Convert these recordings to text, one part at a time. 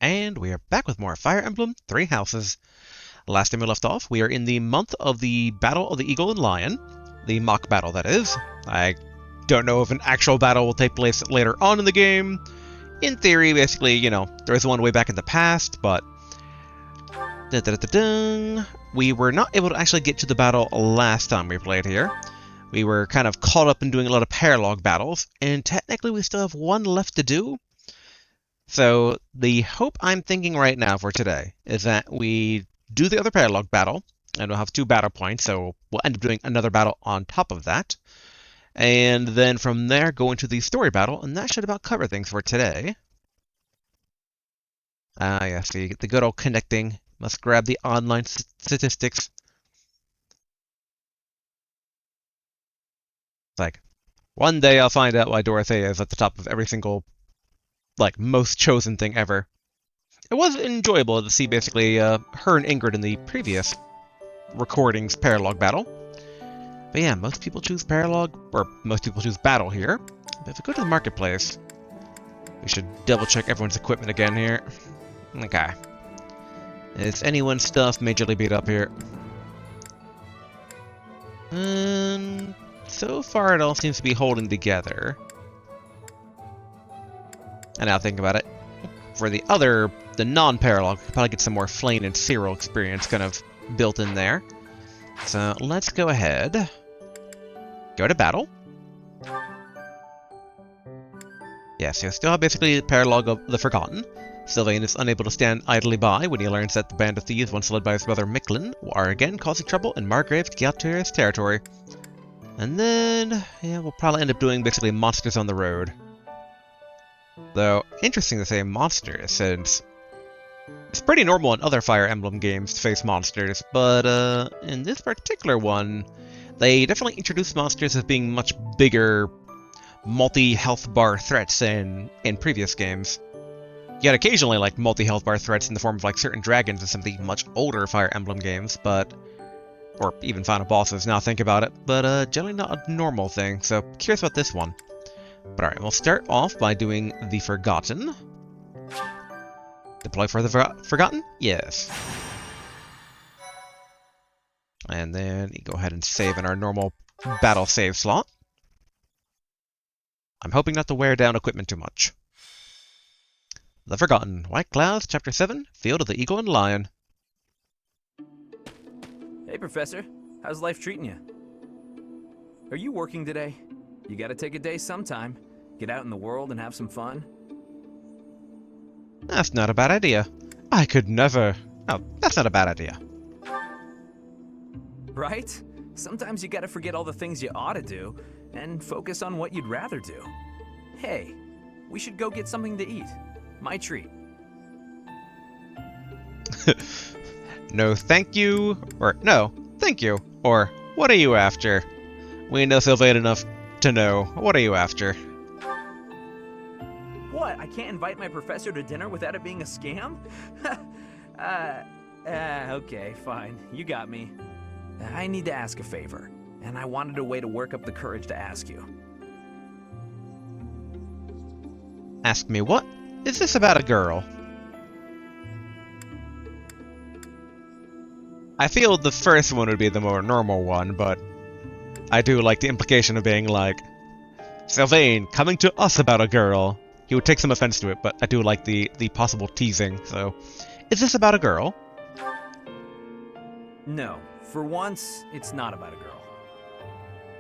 And we are back with more Fire Emblem Three Houses. Last time we left off, we are in the month of the Battle of the Eagle and Lion. The mock battle, that is. I don't know if an actual battle will take place later on in the game. In theory, basically, there is one way back in the past, but... We were not able to actually get to the battle last time we played here. We were kind of caught up in doing a lot of paralogue battles, and technically we still have one left to do. So the hope I'm thinking right now for today is that we do the other paralogue battle, and we'll have 2 battle points, so we'll end up doing another battle on top of that. And then from there, go into the story battle, and that should about cover things for today. Yes, the good old connecting. Must grab the online statistics. It's like, one day I'll find out why Dorothea is at the top of every single, most chosen thing ever. It was enjoyable to see, basically, her and Ingrid in the previous recordings paralogue battle. But yeah, most people choose paralogue, or most people choose battle here. But if we go to the marketplace, we should double check everyone's equipment again here. Okay. Is anyone's stuff majorly beat up here? And so far it all seems to be holding together. And now think about it. For the non-paralogue, we'll probably get some more Flame and Cyril experience kind of built in there. So let's go ahead. Go to battle. Yes, you still have basically the paralogue of the Forgotten. Sylvain is unable to stand idly by when he learns that the band of thieves, once led by his brother Miklin, are again causing trouble in Margrave's Gyatyr's territory. And then, yeah, we'll probably end up doing basically monsters on the road. Though, interesting to say monsters, since it's pretty normal in other Fire Emblem games to face monsters, but in this particular one, they definitely introduced monsters as being much bigger, multi-health bar threats in previous games. You had occasionally, multi-health bar threats in the form of, certain dragons in some of the much older Fire Emblem games, but... or even final bosses, now think about it, but generally not a normal thing, so curious about this one. But alright, we'll start off by doing the Forgotten. Deploy for the Forgotten? Yes. And then you go ahead and save in our normal battle save slot. I'm hoping not to wear down equipment too much. The Forgotten, White Clouds, Chapter 7, Field of the Eagle and Lion. Hey, Professor. How's life treating you? Are you working today? You gotta take a day sometime. Get out in the world and have some fun. That's not a bad idea. I could never... Oh, that's not a bad idea. Right? Sometimes you gotta forget all the things you ought to do and focus on what you'd rather do. Hey, we should go get something to eat. My treat. No thank you, or no, thank you, or what are you after? We know Sylvain enough to know, what are you after? What? I can't invite my professor to dinner without it being a scam? Okay, fine. You got me. I need to ask a favor, and I wanted a way to work up the courage to ask you. Ask me what? Is this about a girl? I feel the first one would be the more normal one, but I do like the implication of being like, Sylvain, coming to us about a girl. He would take some offense to it, but I do like the possible teasing, so... Is this about a girl? No, for once, it's not about a girl.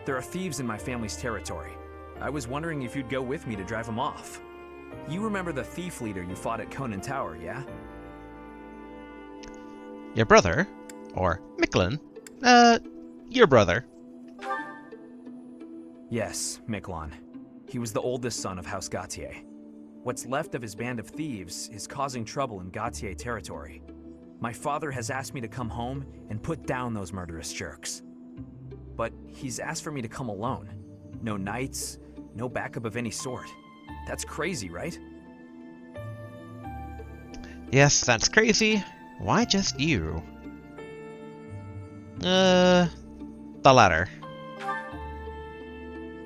There are thieves in my family's territory. I was wondering if you'd go with me to drive them off. You remember the thief leader you fought at Conan Tower, yeah? Your brother? Or Miklin? Your brother. Yes, Miklon. He was the oldest son of House Gautier. What's left of his band of thieves is causing trouble in Gautier territory. My father has asked me to come home and put down those murderous jerks. But he's asked for me to come alone. No knights, no backup of any sort. That's crazy, right? Yes, that's crazy. Why just you? The latter.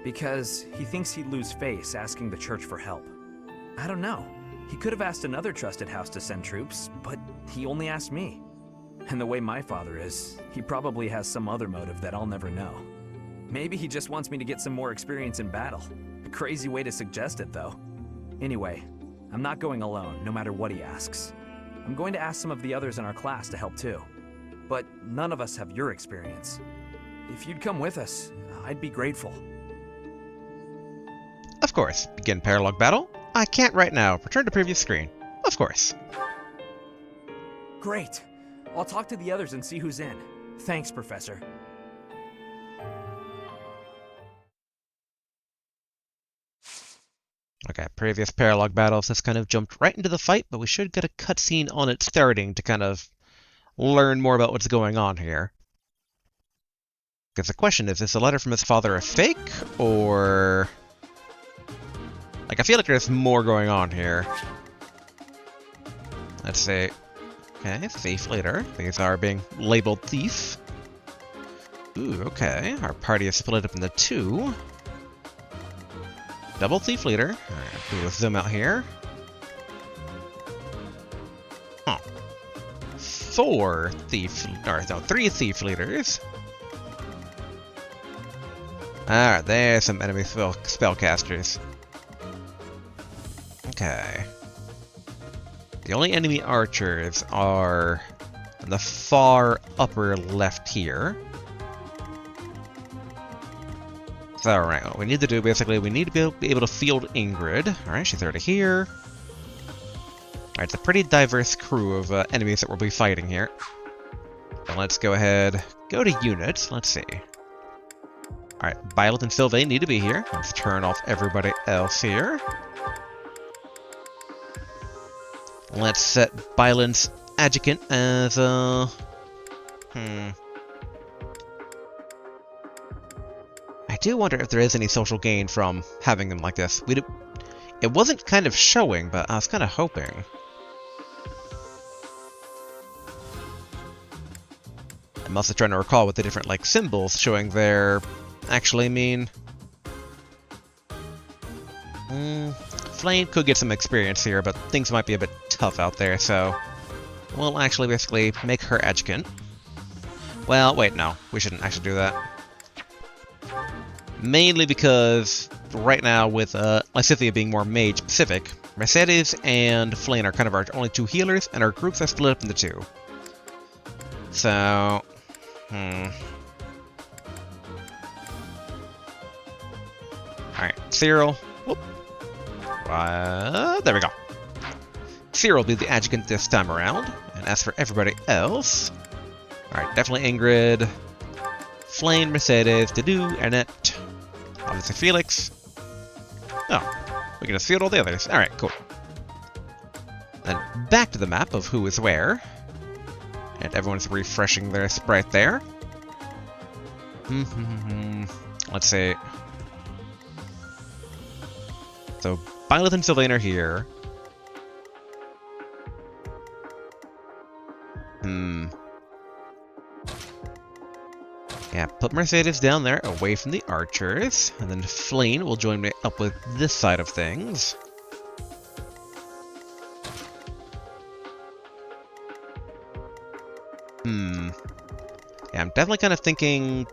Because he thinks he'd lose face asking the church for help. I don't know. He could have asked another trusted house to send troops, but he only asked me. And the way my father is, he probably has some other motive that I'll never know. Maybe he just wants me to get some more experience in battle. A crazy way to suggest it, though. Anyway, I'm not going alone, no matter what he asks. I'm going to ask some of the others in our class to help too. But none of us have your experience. If you'd come with us, I'd be grateful. Of course. Begin Paralogue Battle? I can't right now. Return to previous screen. Of course. Great. I'll talk to the others and see who's in. Thanks, Professor. Okay, previous Paralogue battles has kind of jumped right into the fight, but we should get a cutscene on it starting to kind of learn more about what's going on here. Because the question is this a letter from his father a fake, or... Like, I feel like there's more going on here. Let's see. Okay, thief leader. These are being labeled thief. Ooh, okay. Our party is split up into two. Double thief leader. Alright, we'll zoom out here. Huh. Three thief leaders. Alright, there's some enemy spellcasters. Okay. The only enemy archers are in the far upper left here. So, alright, what we need to do, basically, we need to be able to field Ingrid. Alright, she's already here. Alright, it's a pretty diverse crew of enemies that we'll be fighting here. So let's go ahead, go to units, let's see. Alright, Violet and Sylvain need to be here. Let's turn off everybody else here. Let's set Violet's adjuvant as I do wonder if there is any social gain from having them like this. It wasn't kind of showing, but I was kind of hoping. I'm also trying to recall what the different like symbols showing there actually mean. Flame could get some experience here, but things might be a bit tough out there, so we'll actually basically make her adjuvant. Well, wait, no, we shouldn't actually do that. Mainly because right now with Lysithea being more mage specific, Mercedes and Flame are kind of our only two healers, and our groups are split up into two. So, Alright, Cyril. Whoop. There we go. Cyril will be the adjuvant this time around. And as for everybody else... Alright, definitely Ingrid, Flame, Mercedes, Dedu, Annette, obviously Felix. Oh, we can just field all the others. Alright, cool. Then back to the map of who is where. And everyone's refreshing their sprite there. Let's see. So, Violet and Sylvain are here. Yeah, put Mercedes down there, away from the archers. And then Flame will join me up with this side of things. Yeah, I'm definitely kind of thinking...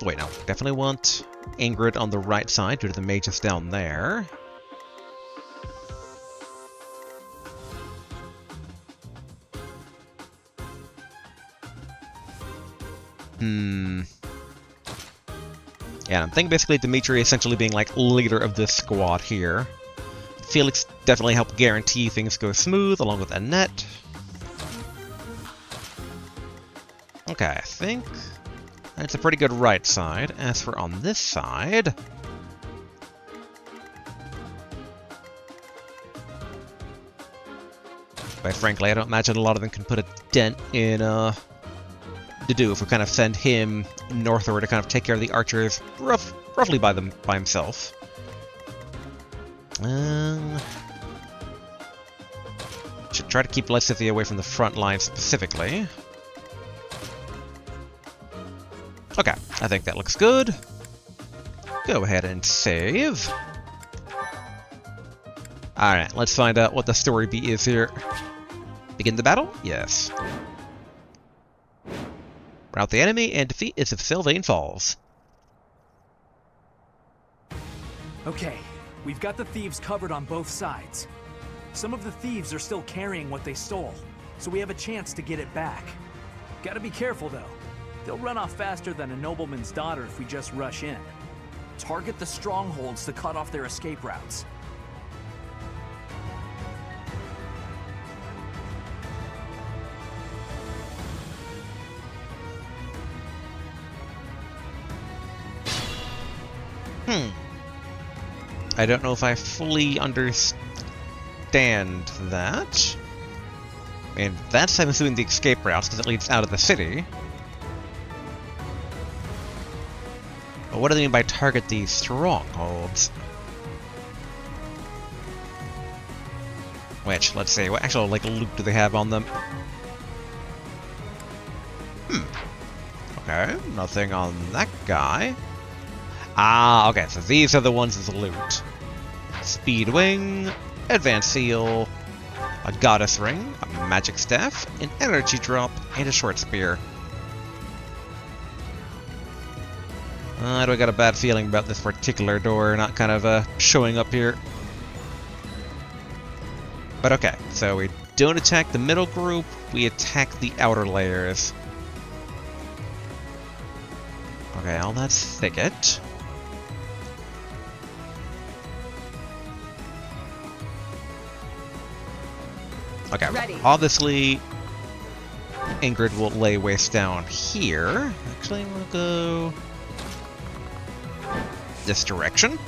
Wait, no. Definitely want Ingrid on the right side due to the mages down there. Yeah, I'm thinking basically Dimitri essentially being like leader of this squad here. Felix definitely helped guarantee things go smooth, along with Annette. Okay, I think that's a pretty good right side. As for on this side... Quite frankly, I don't imagine a lot of them can put a dent in, Dedu if we kind of send him northward to kind of take care of the archers roughly by himself. Should try to keep Lysithea away from the front line specifically. Okay, I think that looks good. Go ahead and save. Alright, let's find out what the story beat is here. Begin the battle? Yes. Rout the enemy and defeat its if Sylvain falls. Okay, we've got the thieves covered on both sides. Some of the thieves are still carrying what they stole, so we have a chance to get it back. Gotta be careful though. They'll run off faster than a nobleman's daughter if we just rush in. Target the strongholds to cut off their escape routes. I don't know if I fully understand that. I mean, that's, I'm assuming, the escape routes, because it leads out of the city. But what do they mean by target these strongholds? Which, let's see, what actual, like, loot do they have on them? Okay, nothing on that guy. Ah, okay, so these are the ones as loot. Speed Wing, Advanced Seal, a Goddess Ring, a Magic Staff, an Energy Drop, and a Short Spear. Do I got a bad feeling about this particular door not kind of showing up here. But okay, so we don't attack the middle group, we attack the outer layers. Okay, all that's thicket. Okay, Ready. Obviously, Ingrid will lay waste down here. Actually, we'll go this direction.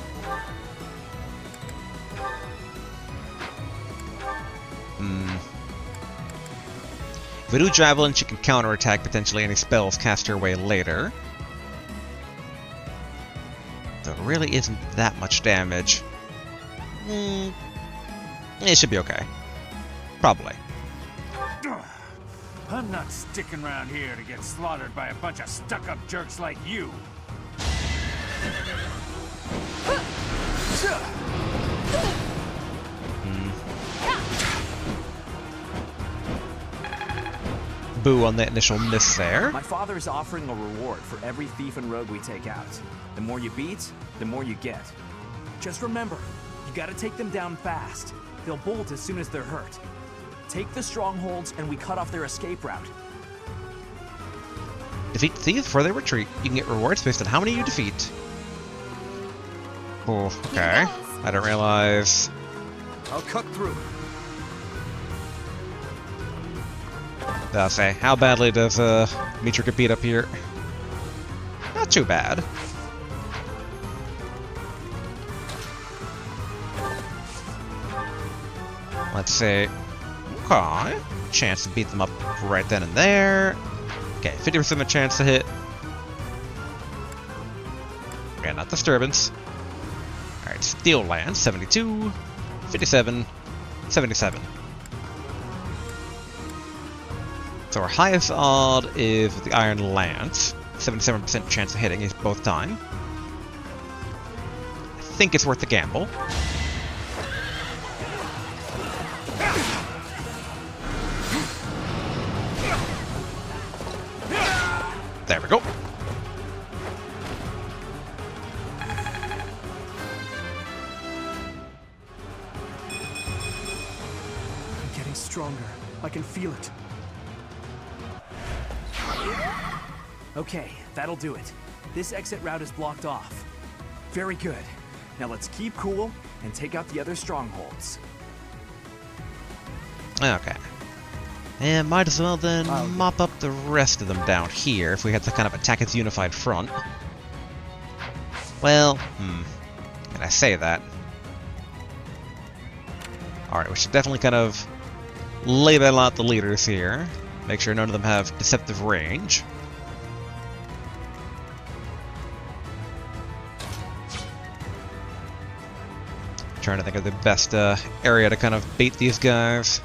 If we do Javelin, she can counterattack potentially any spells cast her way later. So it really isn't that much damage. It should be okay. Probably. I'm not sticking around here to get slaughtered by a bunch of stuck-up jerks like you. Boo on the initial miss there. My father is offering a reward for every thief and rogue we take out. The more you beat, the more you get. Just remember, you gotta take them down fast. They'll bolt as soon as they're hurt. Take the strongholds and we cut off their escape route. Defeat thieves before they retreat. You can get rewards based on how many you defeat. Oh, okay. I didn't realize. I'll cut through. I'll say, how badly does Mitra get beat up here? Not too bad. Let's see. Okay. Chance to beat them up right then and there. Okay, 50% chance to hit. Okay, not disturbance. Alright, Steel Lance, 72, 57, 77. So our highest odd is the Iron Lance. 77% chance of hitting is both time. I think it's worth the gamble. There we go. I'm getting stronger. I can feel it. Okay, that'll do it. This exit route is blocked off. Very good. Now let's keep cool and take out the other strongholds. Okay. And might as well then mop up the rest of them down here if we had to kind of attack its unified front. Well, can I say that? Alright, we should definitely kind of label out the leaders here. Make sure none of them have deceptive range. Trying to think of the best area to kind of bait these guys.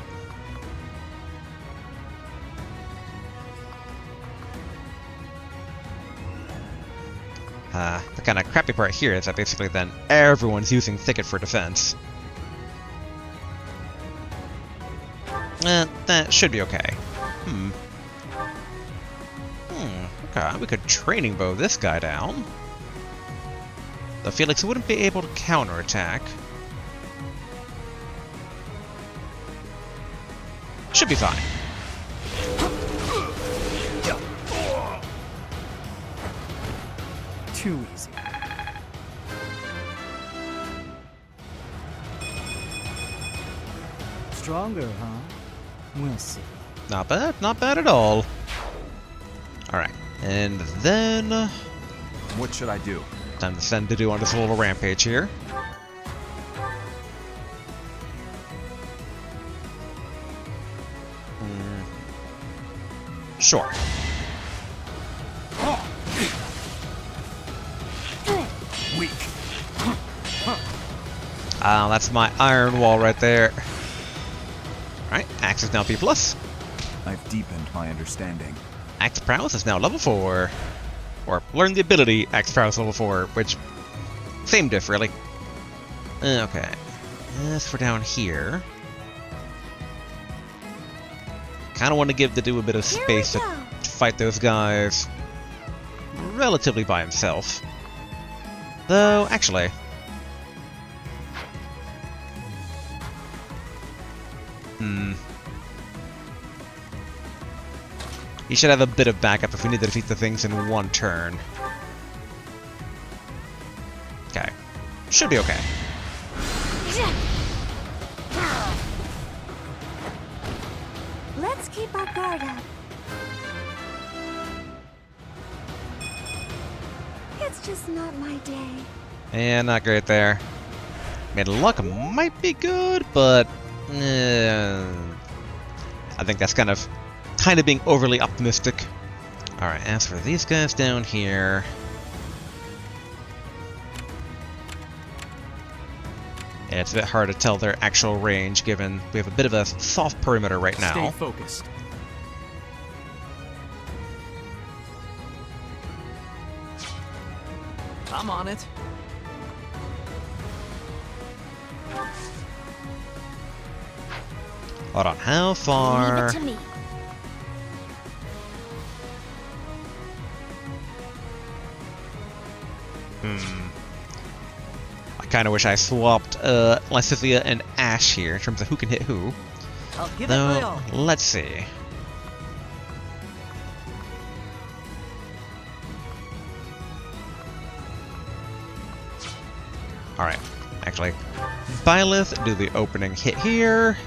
The kind of crappy part here is that basically then everyone's using Thicket for defense. That should be okay. Okay, we could training bow this guy down. Though Felix wouldn't be able to counterattack. Should be fine. Too easy. Stronger, huh? We'll see. Not bad at all. Alright, and then... What should I do? Time to send Didu on this little rampage here. Sure. Weak. Ah, that's my iron wall right there. Alright, Axe is now B+. I've deepened my understanding. Axe Prowess is now level 4. Or, learn the ability Axe Prowess level 4, which... Same diff, really. Okay. As for down here... Kinda want to give Didu a bit of space to fight those guys... relatively by himself. Though, actually... He should have a bit of backup if we need to defeat the things in one turn. Okay. Should be okay. Let's keep our guard up. It's just not my day. And not great there. I mean, luck might be good, but... I think that's kind of being overly optimistic. Alright, as for these guys down here... Yeah, it's a bit hard to tell their actual range, given we have a bit of a soft perimeter right now. Stay focused. I'm on it. Hold on, how Leave far... it to me. I kind of wish I swapped Lysithia and Ash here in terms of who can hit who. I'll give it my all. Let's see. Alright, actually, Byleth, do the opening hit here.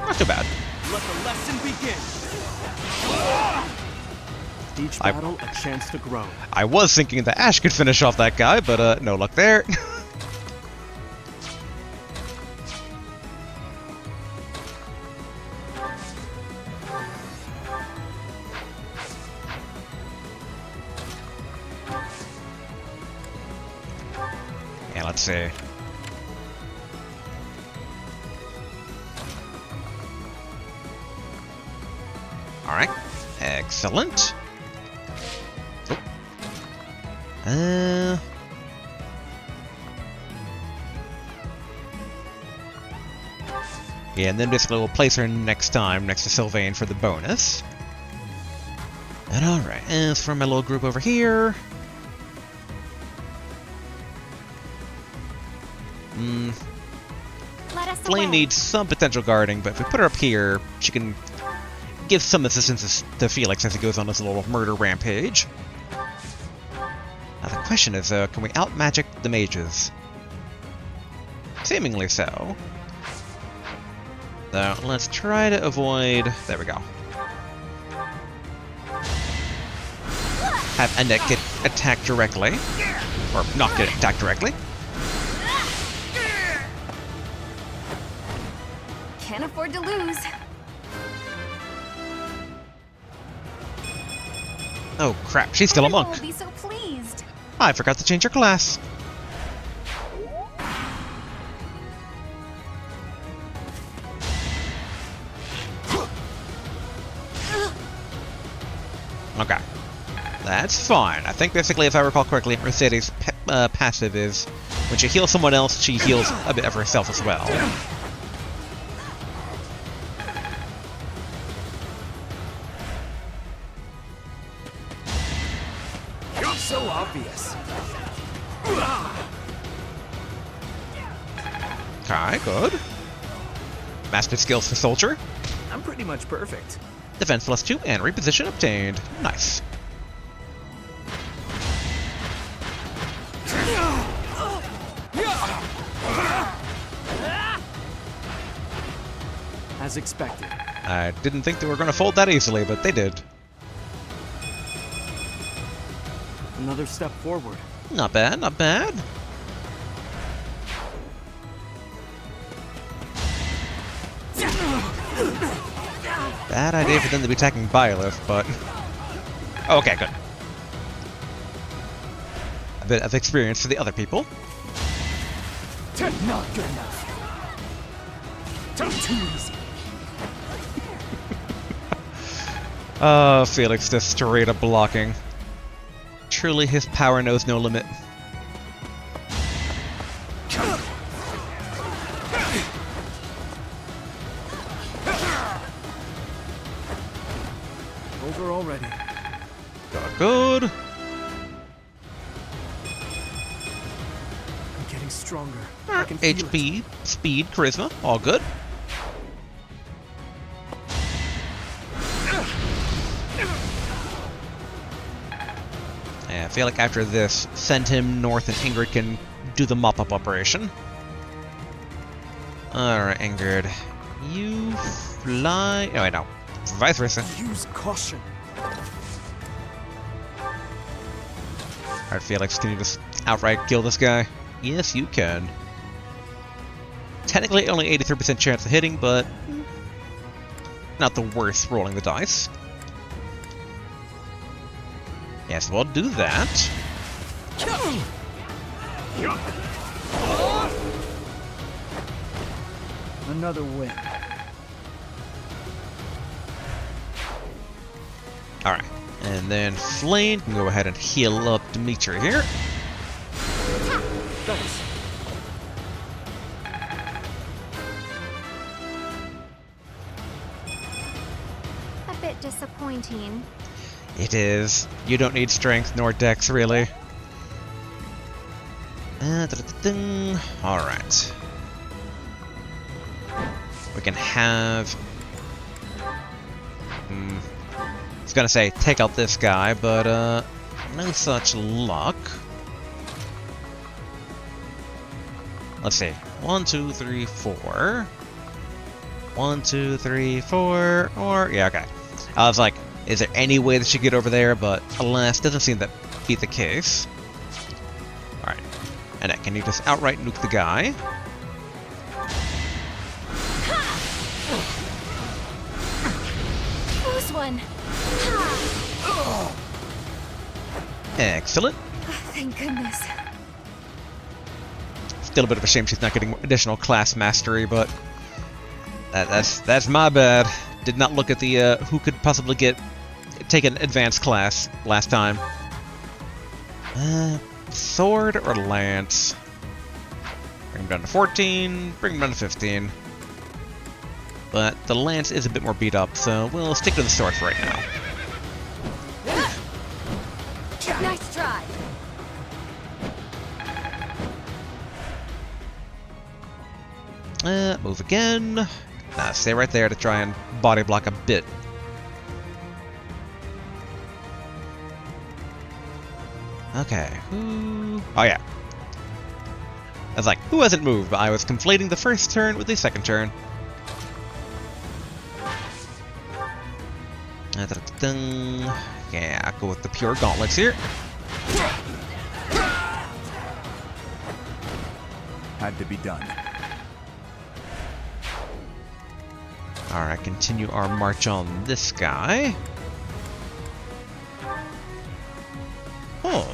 Not too bad. Let the lesson begin. Each battle a chance to grow. I was thinking that Ash could finish off that guy, but no luck there. Yeah, let's see. Alright, excellent. Yeah, and then basically we'll place her next time next to Sylvain for the bonus. And alright, as for my little group over here... Flame needs some potential guarding, but if we put her up here, she can give some assistance to Felix as he goes on this little murder rampage. Now the question is, can we out-magic the mages? Seemingly so. So let's try to avoid... There we go. Have Ennett get attacked directly. Or not get attacked directly. Can't afford to lose. Oh crap, she's still a Everyone monk. will be so pleased. I forgot to change her class. Okay. That's fine. I think basically, if I recall correctly, Mercedes' passive is when she heals someone else, she heals a bit of herself as well. So obvious. Okay, good. Mastered skills for soldier. I'm pretty much perfect. Defense +2 and reposition obtained. Nice. As expected. I didn't think they were going to fold that easily, but they did. Another step forward. Not bad, not bad. Bad idea for them to be attacking Byleth, but... Okay, good. A bit of experience for the other people. Not good enough. Too easy. Felix just straight up blocking. Truly, his power knows no limit. Over already. Good. I'm getting stronger. I can feel it. HP, speed, charisma, all good. I feel like after this, send him north and Ingrid can do the mop-up operation. Alright, Ingrid. You fly... Oh, wait, no. Vice versa. Use caution. Alright, Felix, can you just outright kill this guy? Yes, you can. Technically, only 83% chance of hitting, but... not the worst rolling the dice. Yes, we'll do that. Another win. Alright, and then Flame can go ahead and heal up Dimitri here. Thanks. A bit disappointing. It is. You don't need strength nor dex, really. Alright. We can have... I was gonna say, take out this guy, but, no such luck. Let's see. 1, 2, 3, 4. 1, 2, 3, 4. Or, yeah, okay. I was like, is there any way that she could get over there? But alas, doesn't seem to be the case. Alright. Annette, can you just outright nuke the guy? Close one. Excellent. Thank goodness. Still a bit of a shame she's not getting additional class mastery, but that's my bad. Did not look at the who could possibly take an advanced class last time. Sword or lance? Bring him down to 14. Bring him down to 15. But the lance is a bit more beat up, so we'll stick to the sword for right now. Nice try. Move again. Nah, stay right there to try and body block a bit. Okay, who... Oh yeah. I was like, who hasn't moved? But I was conflating the first turn with the second turn. Yeah, I'll go with the pure gauntlets here. Had to be done. Alright, continue our march on this guy. Oh.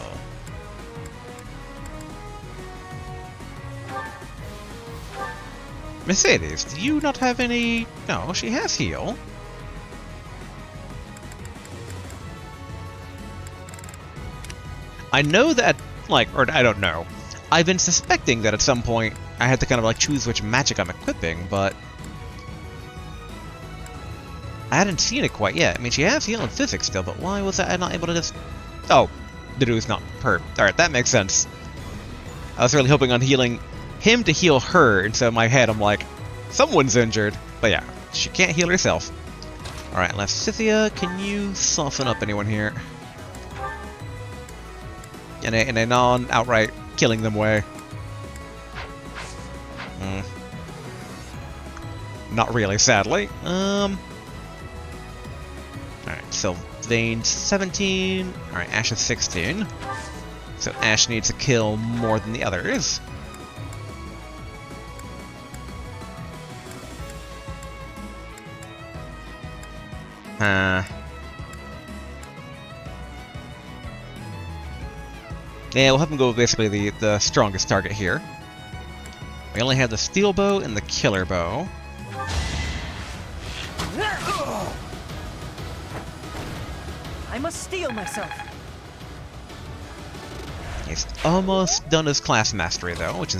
Mercedes, do you not have any... No, she has heal. I know that, like, or I don't know. I've been suspecting that at some point I had to kind of like choose which magic I'm equipping, but I hadn't seen it quite yet. I mean, she has healing physics still, but why was I not able to just... Oh, the dude's not her. Alright, that makes sense. I was really hoping on healing him to heal her, and so in my head I'm like, someone's injured. But yeah, she can't heal herself. Alright, Scythia, can you soften up anyone here? In a non-outright killing them way. Not really, sadly. Alright, Sylvain 17. Alright, Ash is 16. So Ash needs to kill more than the others. Yeah, we'll have him go with basically the strongest target here. We only have the steel bow and the killer bow. I must steel myself. He's almost done his class mastery though, which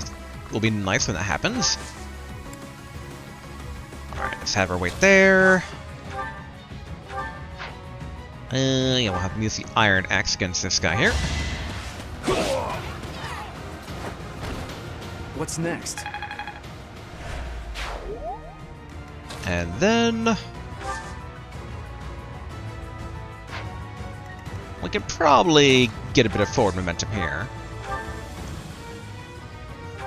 will be nice when that happens. Alright, let's have her wait there. Yeah, we'll have him use the Iron Axe against this guy here. What's next? And then... we could probably get a bit of forward momentum here.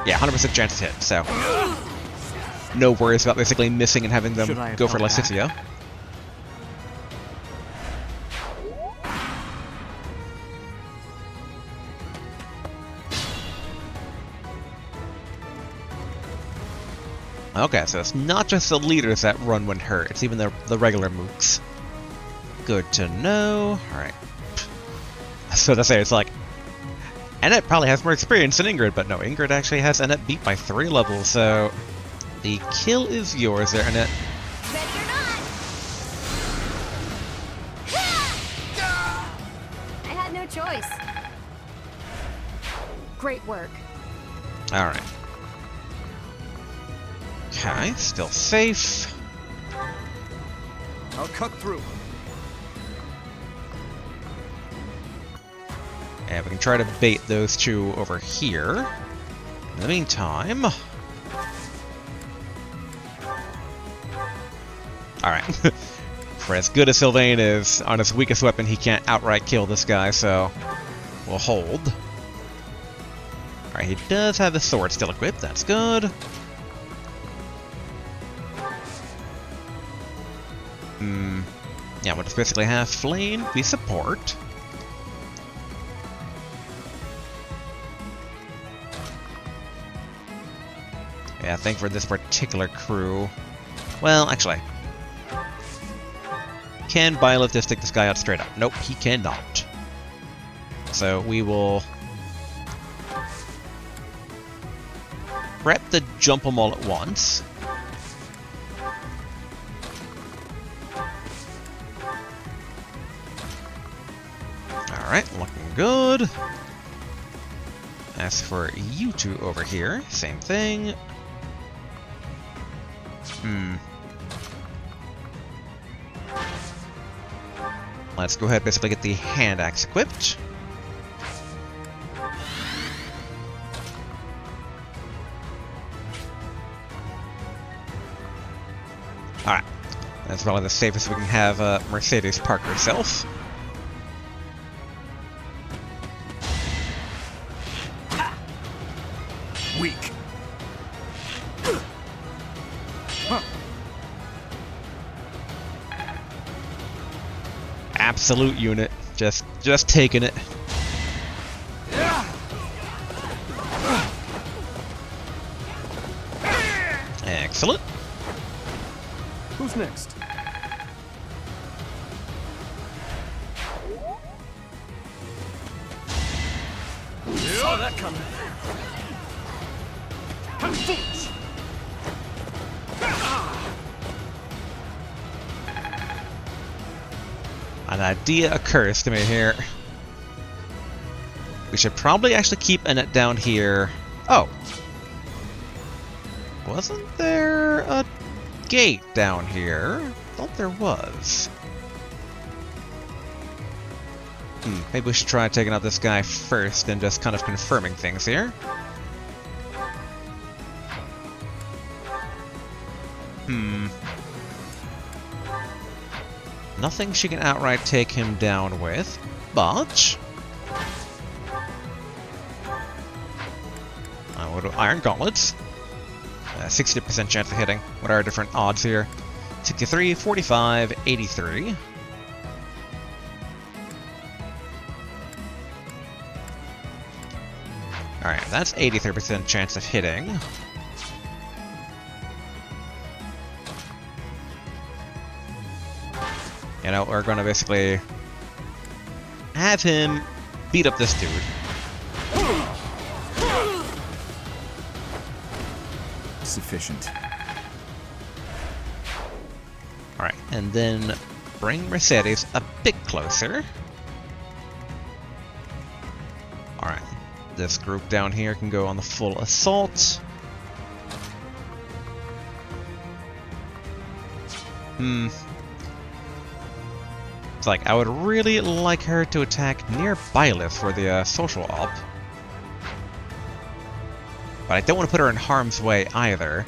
Yeah, 100% chance to hit, so... no worries about basically missing and having them go for Lysithia. Okay, so it's not just the leaders that run when hurt, it's even the regular mooks. Good to know. Alright. So to say, it's like... Annette probably has more experience than Ingrid, but no, Ingrid actually has Annette beat by 3 levels, so... the kill is yours there, Annette. Ready or not? I had no choice. Great work. Alright. Okay, still safe. I'll cut through. And we can try to bait those two over here. In the meantime... alright. For as good as Sylvain is, on his weakest weapon, he can't outright kill this guy, so... we'll hold. Alright, he does have his sword still equipped, that's good. Yeah, we'll just basically have Flame be support. Yeah, I think for this particular crew... well, actually... can Byleth just take this guy out straight up? Nope, he cannot. So we will... prep to jump them all at once. Alright, looking good. As for you two over here, same thing. Let's go ahead and basically get the hand axe equipped. Alright. That's probably the safest we can have Mercedes park herself. Weak. Absolute unit. Just taking it. Excellent. Who's next? Saw that coming. An idea occurs to me here. We should probably actually keep Annette down here. Oh. Wasn't there a gate down here? Thought there was. Maybe we should try taking out this guy first and just kind of confirming things here. Nothing she can outright take him down with, but... we'll do Iron Gauntlets. 60% chance of hitting. What are our different odds here? 63, 45, 83. Alright, that's 83% chance of hitting. You know, we're gonna basically have him beat up this dude. Sufficient. Alright, and then bring Mercedes a bit closer. Alright, this group down here can go on the full assault. It's like, I would really like her to attack near Byleth for the social op. But I don't want to put her in harm's way either.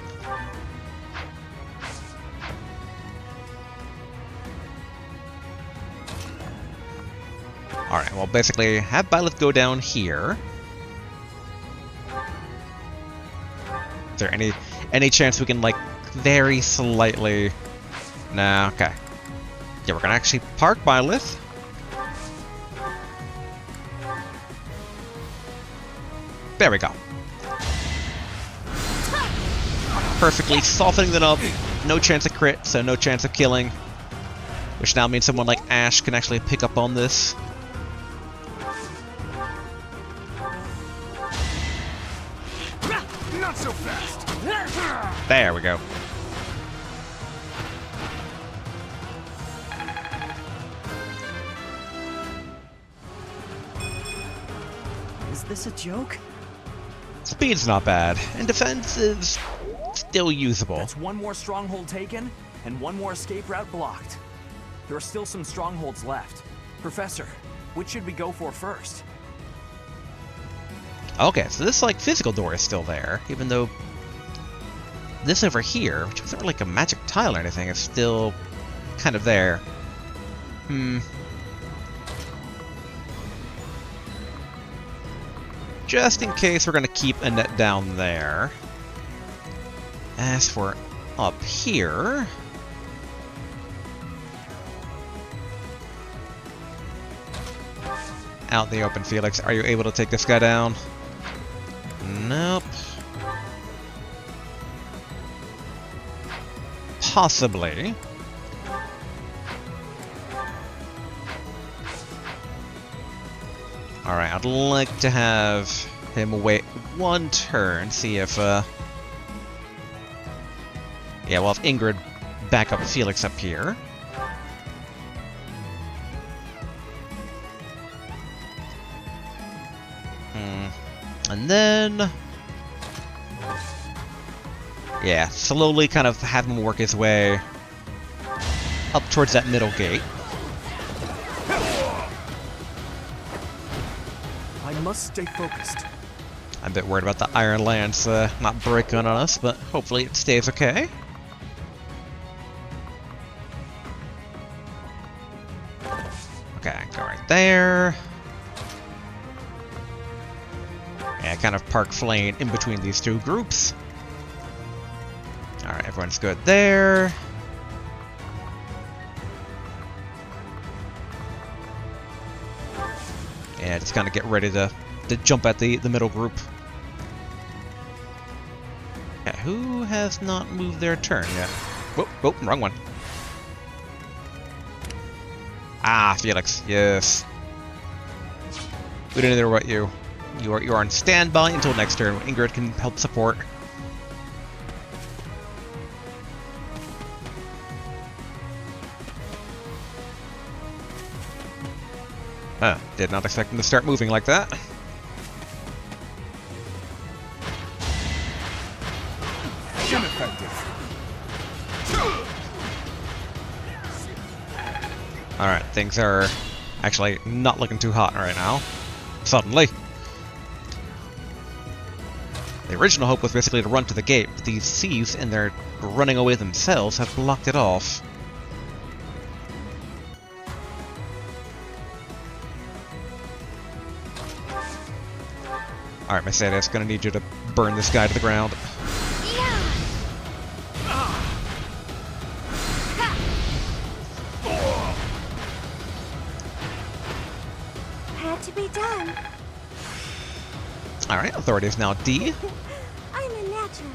Alright, well basically, have Byleth go down here. Is there any chance we can, like, very slightly... Nah, okay. Yeah, we're gonna actually park Byleth. There we go. Perfectly softening them up. No chance of crit, so no chance of killing. Which now means someone like Ash can actually pick up on this. Not so fast. There we go. Is this a joke? Speed's not bad, and defense is still usable. That's one more stronghold taken, and one more escape route blocked. There are still some strongholds left. Professor, which should we go for first? Okay, so this, like, physical door is still there, even though this over here, which wasn't really like a magic tile or anything, is still kind of there. Just in case, we're going to keep Annette down there. As for up here... Out in the open, Felix. Are you able to take this guy down? Nope. Possibly. Alright, I'd like to have him wait one turn, see if, yeah, we'll have Ingrid back up Felix up here. And then... yeah, slowly kind of have him work his way up towards that middle gate. I must stay focused. I'm a bit worried about the Iron Lance not breaking on us, but hopefully it stays okay. Okay, go right there. Yeah, kind of park Flame in between these two groups. Alright, everyone's good there. Yeah, just kind of get ready to jump at the middle group. Yeah, who has not moved their turn yet? Whoop, whoop, wrong one. Ah, Felix, yes. We didn't know about you. You are on standby until next turn when Ingrid can help support. Did not expect him to start moving like that. effective. Alright, things are actually not looking too hot right now. Suddenly. The original hope was basically to run to the gate, but these thieves and their running away themselves have blocked it off. Alright, Mercedes, gonna need you to burn this guy to the ground. Had to be done. Alright, authority is now D. I'm a natural.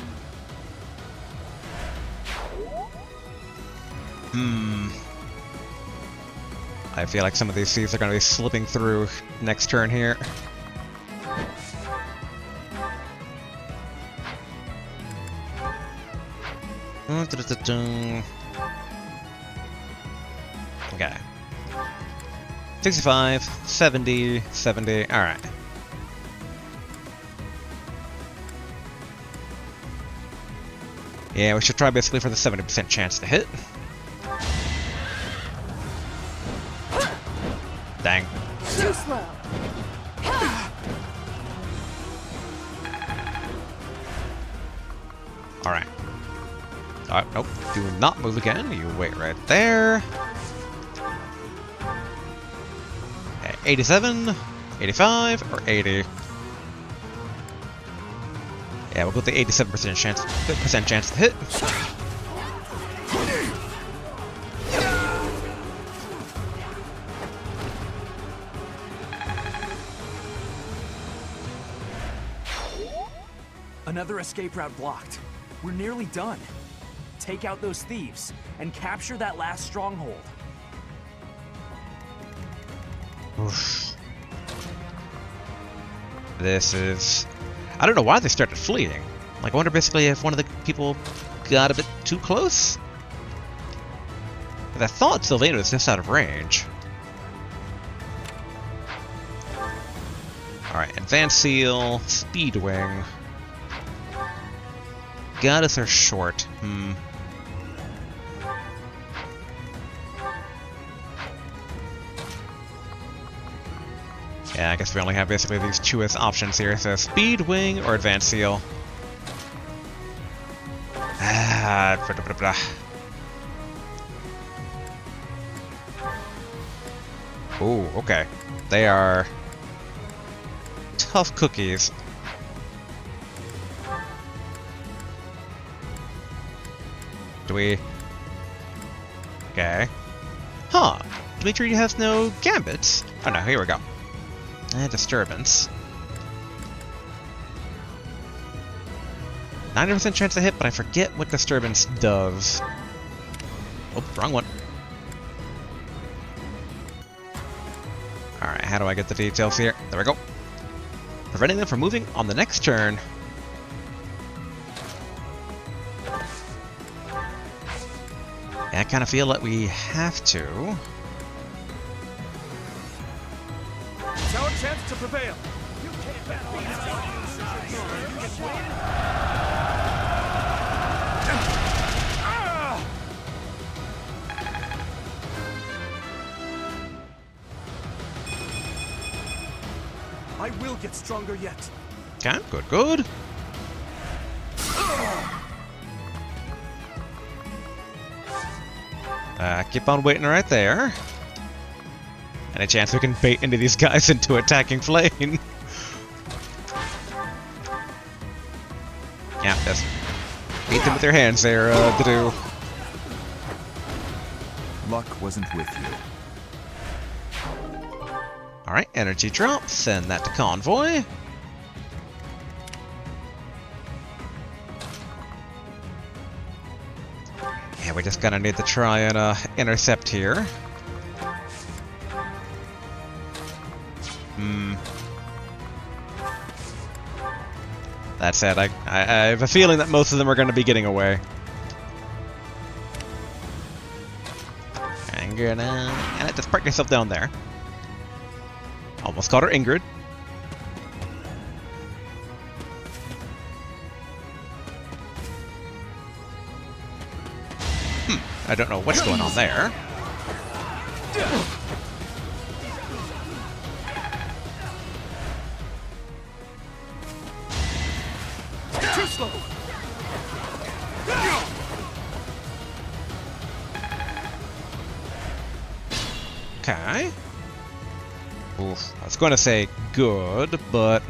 I feel like some of these thieves are gonna be slipping through next turn here. Okay. 65, 70, 70, alright. Yeah, we should try basically for the 70% chance to hit. Dang. Too slow. Alright. Alright, nope. Do not move again. You wait right there. Okay, 87, 85, or 80. Yeah, we'll go with the 87% chance to hit. Another escape route blocked. We're nearly done. Take out those thieves and capture that last stronghold. Oof. This is... I don't know why they started fleeing. Like, I wonder basically if one of the people got a bit too close? But I thought Sylvain was just out of range. Alright, Advanced Seal, Speed Wing. Goddess are short. Yeah, I guess we only have basically these two as options here, so Speed Wing or Advanced Seal. Ooh, okay. They are tough cookies. Do we... Okay. Huh. Dimitri has no gambits. Oh no, here we go. Disturbance. 90% chance to hit, but I forget what Disturbance does. Oh, wrong one. Alright, how do I get the details here? There we go. Preventing them from moving on the next turn. Yeah, I kind of feel like we have to. It's our chance to prevail. You can't battle I will get stronger yet. Okay, good, good. Keep on waiting right there. Any chance we can bait into these guys into attacking flame? Yeah, just beat them with their hands there, Dadu. Luck wasn't with you. Alright, energy drop, send that to convoy. Yeah, we just gonna need to try and intercept here. That said, I have a feeling that most of them are going to be getting away. And just park yourself down there. Almost caught her, Ingrid. I don't know what's going on there. Too slow. Okay. Oof. I was going to say good, but...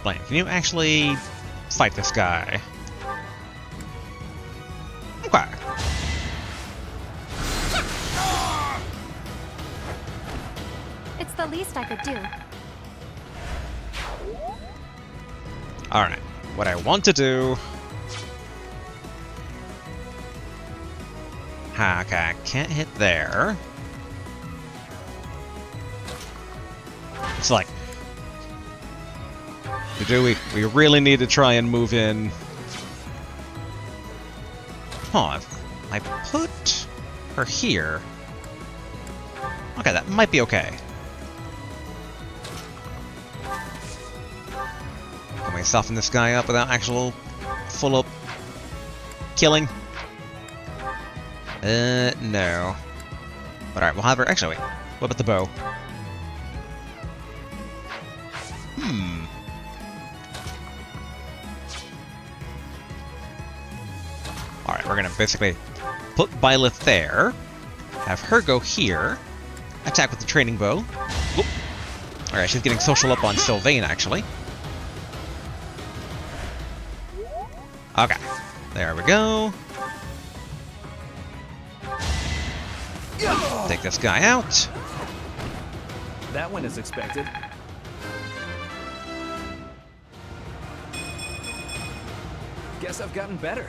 Blaine, can you actually fight this guy? Okay. It's the least I could do. Alright. What I want to do... Okay, I can't hit there. It's like... We really need to try and move in... Huh, if I put her here... Okay, that might be okay. Can we soften this guy up without actual full-up killing? No. But alright, we'll have her... Actually, wait. What about the bow? Alright, we're gonna basically put Byleth there, have her go here, attack with the training bow. Whoop. Alright, she's getting social up on Sylvain, actually. Okay, there we go. Take this guy out. That went as expected. Guess I've gotten better.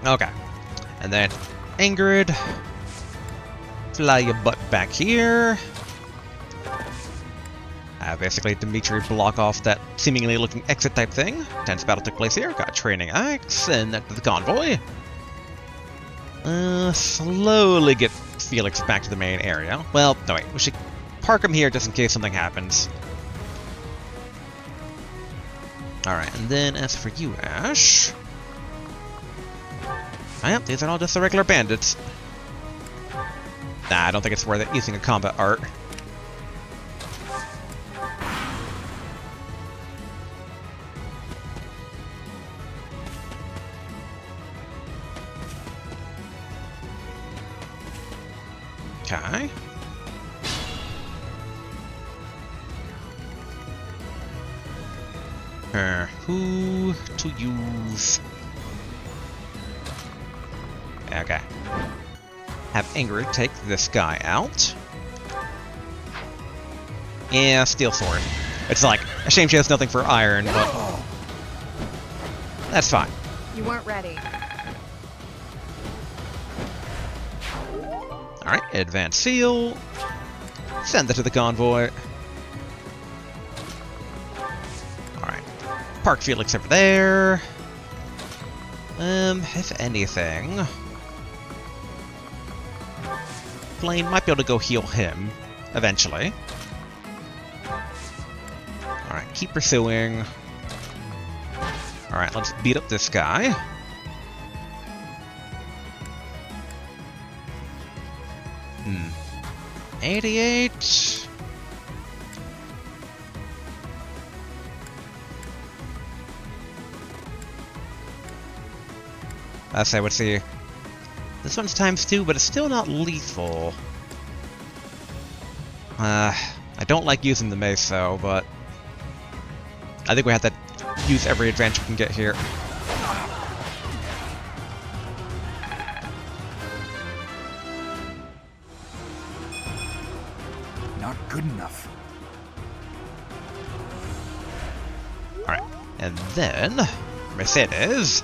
Okay. And then Ingrid, fly your butt back here. Basically, Dimitri block off that seemingly looking exit type thing. Tense battle took place here. Got training axe, and that to the convoy. Slowly get Felix back to the main area. Well, no wait, we should park him here just in case something happens. Alright, and then as for you, Ash... Oh, yep, these are all just the regular bandits. Nah, I don't think it's worth it using a combat art. Okay. Who to use? Okay. Have Ingrid take this guy out. Yeah, steel sword. It's like, a shame she has nothing for iron, but... That's fine. You weren't ready. Alright, advance seal. Send that to the convoy. Alright. Park Felix over there. If anything... Blaine might be able to go heal him, eventually. Alright, keep pursuing. Alright, let's beat up this guy. 88. I would see. This one's ×2, but it's still not lethal. I don't like using the mace though, but I think we have to use every advantage we can get here. Not good enough. Alright, and then Mercedes.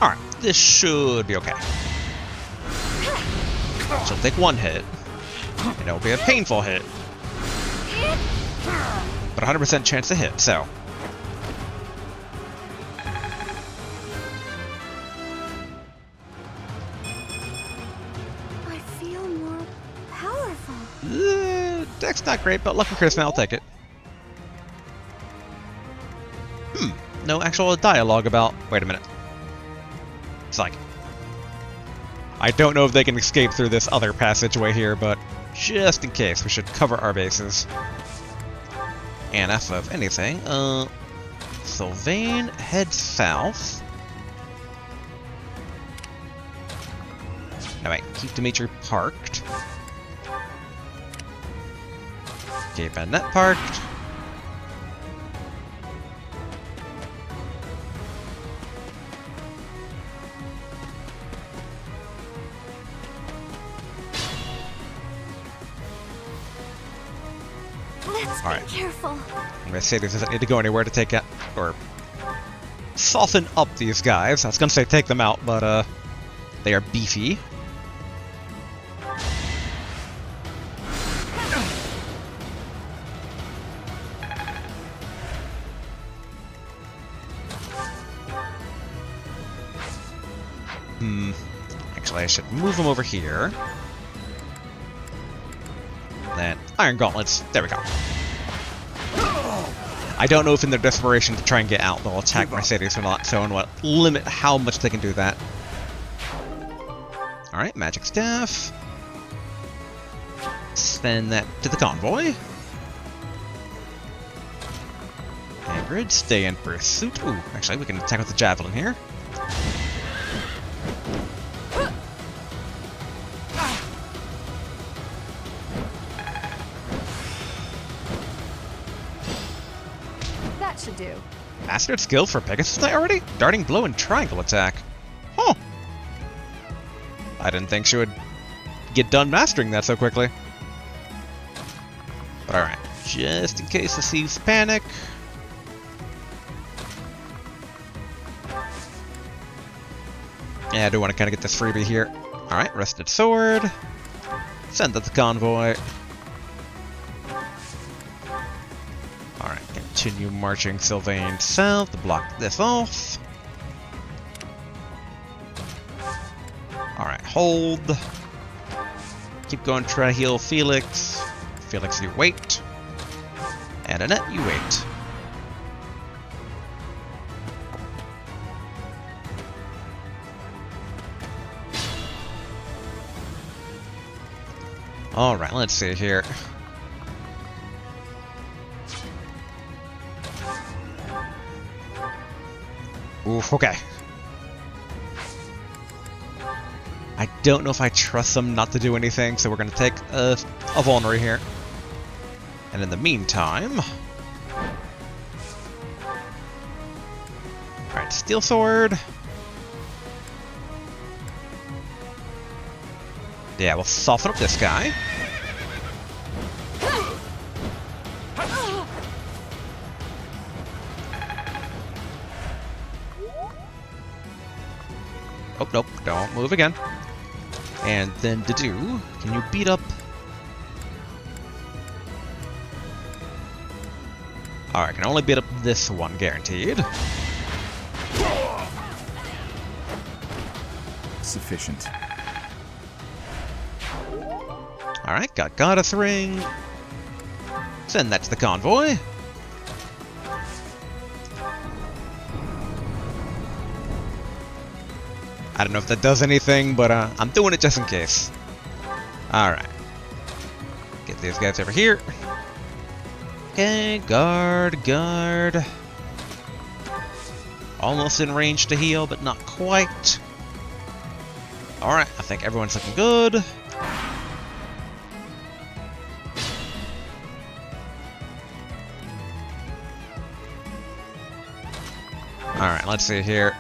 Alright, this should be okay. She'll take one hit, and it'll be a painful hit. But 100% chance to hit, so. I feel more powerful. Deck's not great, but luck and charisma, I'll take it. no actual dialogue about... Wait a minute. It's like... I don't know if they can escape through this other passageway here, but just in case, we should cover our bases. And if of anything, Sylvain heads south. No, wait, keep Dimitri parked. Keep Annette parked. Let's be careful. Mercedes doesn't need to go anywhere to take out, or soften up these guys. I was gonna say take them out, but they are beefy. Actually, I should move them over here. Then Iron Gauntlets. There we go. I don't know if in their desperation to try and get out, they'll attack Mercedes or not, so and what limit how much they can do that. Alright, Magic Staff. Send that to the convoy. Ingrid, stay in pursuit. Ooh, actually, we can attack with the Javelin here. Should do. Mastered skill for Pegasus Knight already? Darting blow and triangle attack. Huh. I didn't think she would get done mastering that so quickly. But alright, just in case the Thieves panic. Yeah, I do want to kind of get this freebie here. Alright, Rested Sword. Send that to the convoy. Continue marching Sylvain south to block this off. Alright, hold. Keep going, try to heal Felix. Felix, you wait. And Annette, you wait. Alright, let's see here. Oof, okay. I don't know if I trust them not to do anything, so we're going to take a vulnerary here. And in the meantime... Alright, Steel Sword. Yeah, we'll soften up this guy. Oh, nope, don't move again. And then Dedu, can you beat up... Alright, I can only beat up this one, guaranteed. Sufficient. Alright, got Goddess Ring. Send that to the convoy. I don't know if that does anything, but I'm doing it just in case. Alright. Get these guys over here. Okay, guard, guard. Almost in range to heal, but not quite. Alright, I think everyone's looking good. Alright, let's see here.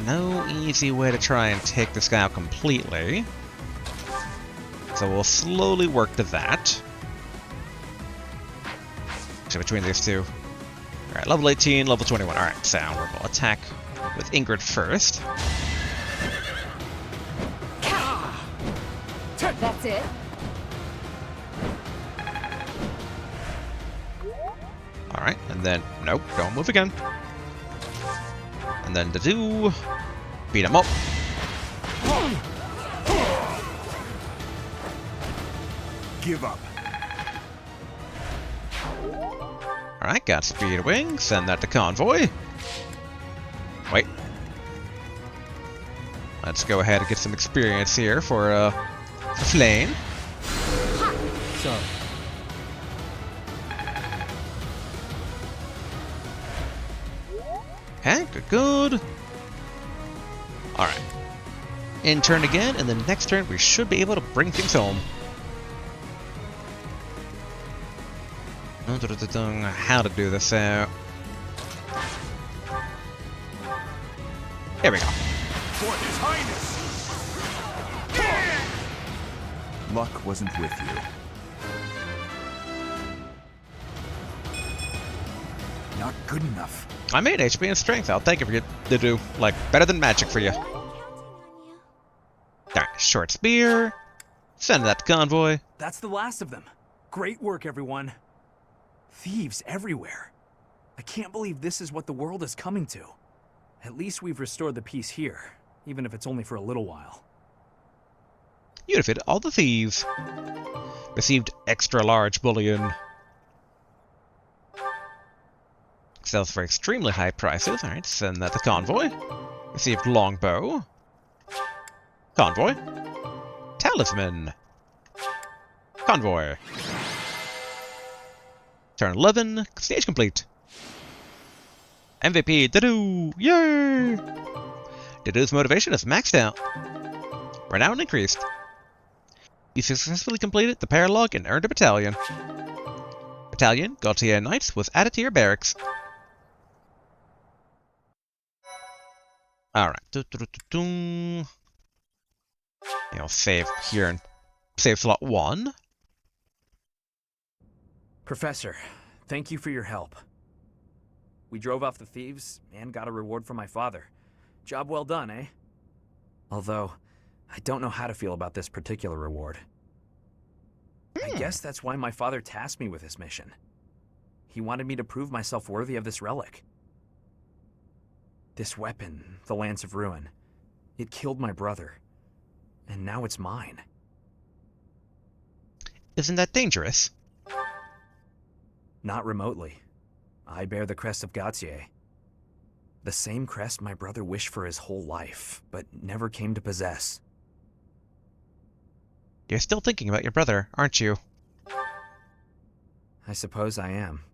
No easy way to try and take this guy out completely. So we'll slowly work to that. So between these two. Alright, level 18, level 21. Alright, so we'll attack with Ingrid first. That's it. Alright, and then, nope, don't move again. And then to do, beat him up. Give up. Alright, got speed wing. Send that to convoy. Wait. Let's go ahead and get some experience here for Flame. Sorry. Okay, good. Alright. In turn again, and then next turn we should be able to bring things home. How to do this out. Here we go. For His Highness! Luck wasn't with you. Not good enough. I made HP and strength. I'll take it for you to do, like, better than magic for you. I'm counting on you. Alright, short spear. Send that to convoy. That's the last of them. Great work, everyone. Thieves everywhere. I can't believe this is what the world is coming to. At least we've restored the peace here, even if it's only for a little while. You defeated all the thieves. Received extra large bullion. Sells for extremely high prices. Alright, send that to convoy. Received longbow. Convoy. Talisman. Convoy. Turn 11. Stage complete. MVP. Didoo. Yay! Didoo's motivation is maxed out. Renown increased. You successfully completed the Paralogue and earned a battalion. Battalion, Gautier Knights, was added to your barracks. Alright. I'll save here and save slot 1. Professor, thank you for your help. We drove off the thieves and got a reward from my father. Job well done, eh? Although, I don't know how to feel about this particular reward. I guess that's why my father tasked me with this mission. He wanted me to prove myself worthy of this relic. This weapon, the Lance of Ruin, it killed my brother. And now it's mine. Isn't that dangerous? Not remotely. I bear the crest of Gautier. The same crest my brother wished for his whole life, but never came to possess. You're still thinking about your brother, aren't you? I suppose I am.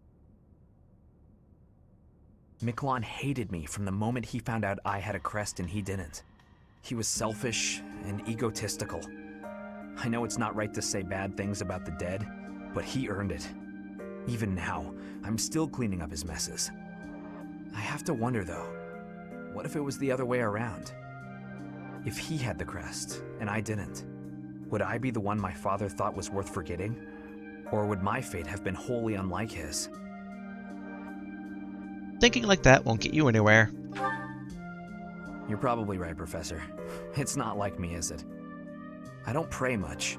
Miquelon hated me from the moment he found out I had a crest and he didn't. He was selfish and egotistical. I know it's not right to say bad things about the dead, but he earned it. Even now, I'm still cleaning up his messes. I have to wonder, though, what if it was the other way around? If he had the crest, and I didn't, would I be the one my father thought was worth forgetting? Or would my fate have been wholly unlike his? Thinking like that won't get you anywhere. You're probably right, Professor. It's not like me, is it? I don't pray much,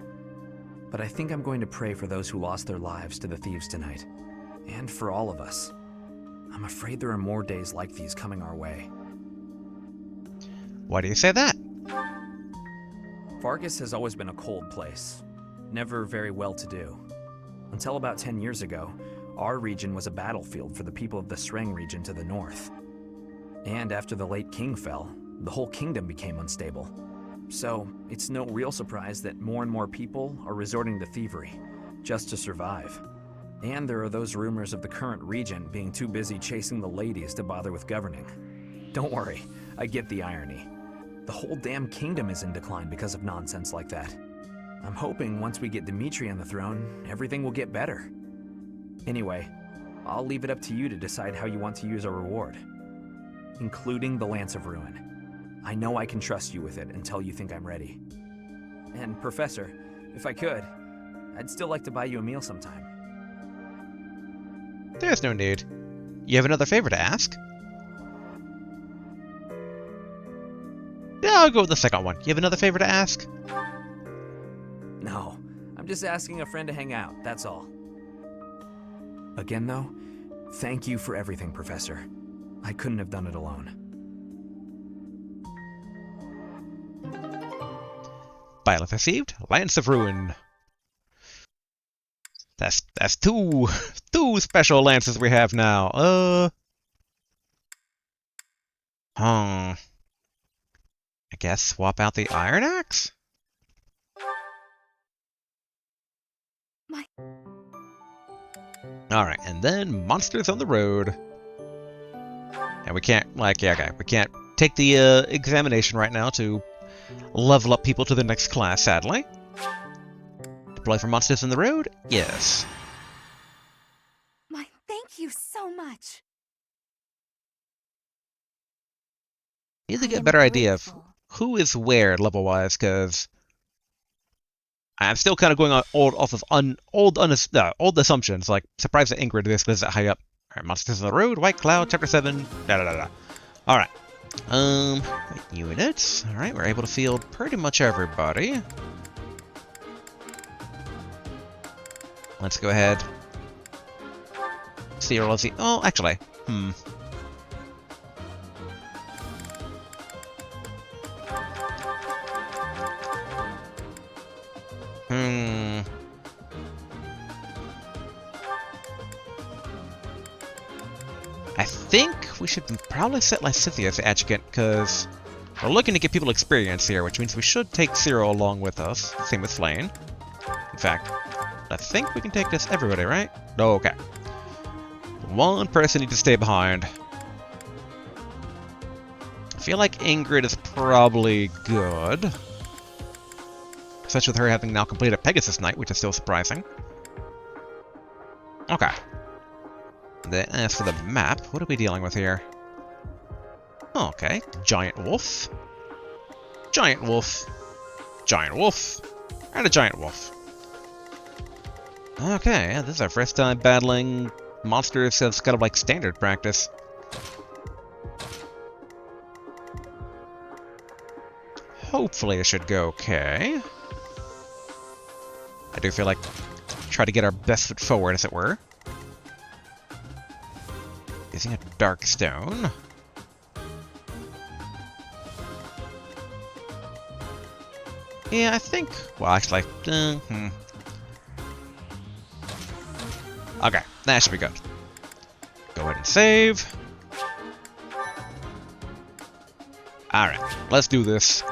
but I think I'm going to pray for those who lost their lives to the thieves tonight. And for all of us. I'm afraid there are more days like these coming our way. Why do you say that? Fargus has always been a cold place, never very well-to-do. Until about 10 years ago, our region was a battlefield for the people of the Sreng region to the north. And after the late king fell, the whole kingdom became unstable. So, it's no real surprise that more and more people are resorting to thievery, just to survive. And there are those rumors of the current regent being too busy chasing the ladies to bother with governing. Don't worry, I get the irony. The whole damn kingdom is in decline because of nonsense like that. I'm hoping once we get Dimitri on the throne, everything will get better. Anyway, I'll leave it up to you to decide how you want to use our reward, including the Lance of Ruin. I know I can trust you with it until you think I'm ready. And Professor, if I could, I'd still like to buy you a meal sometime. There's no need. You have another favor to ask? Yeah, I'll go with the second one. You have another favor to ask? No, I'm just asking a friend to hang out, that's all. Again though, thank you for everything, Professor. I couldn't have done it alone. Byleth received, Lance of Ruin. That's two 2 special lances we have now. I guess swap out the Iron Axe? Alright, and then monsters on the road. And we can't, like, yeah, okay, we can't take the examination right now to level up people to the next class, sadly. Deploy for monsters on the road? Yes. Thank you so much. Need to I get a am better idea of grateful. who is where level-wise, because I'm still kind of going on off of old assumptions. Like, surprised that Ingrid is that high up. Alright, monsters on the road, White Cloud, Chapter 7, da-da-da-da. Alright. Units. Alright, we're able to field pretty much everybody. Let's go ahead. See, or let's see. Oh, actually. I think we should probably set Lysithea as the adjuvant, because we're looking to get people experience here, which means we should take Zero along with us. Same with Flame. In fact, I think we can take this everybody, right? Oh, okay. One person needs to stay behind. I feel like Ingrid is probably good. Especially with her having now completed Pegasus Night, which is still surprising. Okay. Then, as for the map, what are we dealing with here? Oh, okay. Giant wolf. Giant wolf. Giant wolf. And a giant wolf. Okay, yeah, this is our first time battling monsters as kind of like standard practice. Hopefully it should go okay. I do feel like try to get our best foot forward, as it were. Using a dark stone. Yeah, I think. Well, actually, okay, that should be good. Go ahead and save. Alright, let's do this.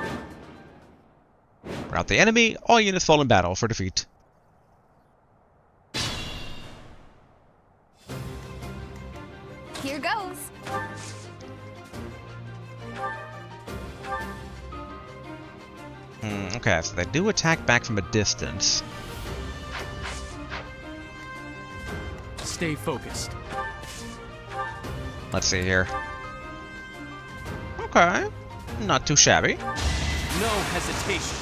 Rout the enemy, all units fall in battle for defeat. Here goes. Okay, so they do attack back from a distance. Stay focused. Let's see here. Okay, not too shabby. No hesitation.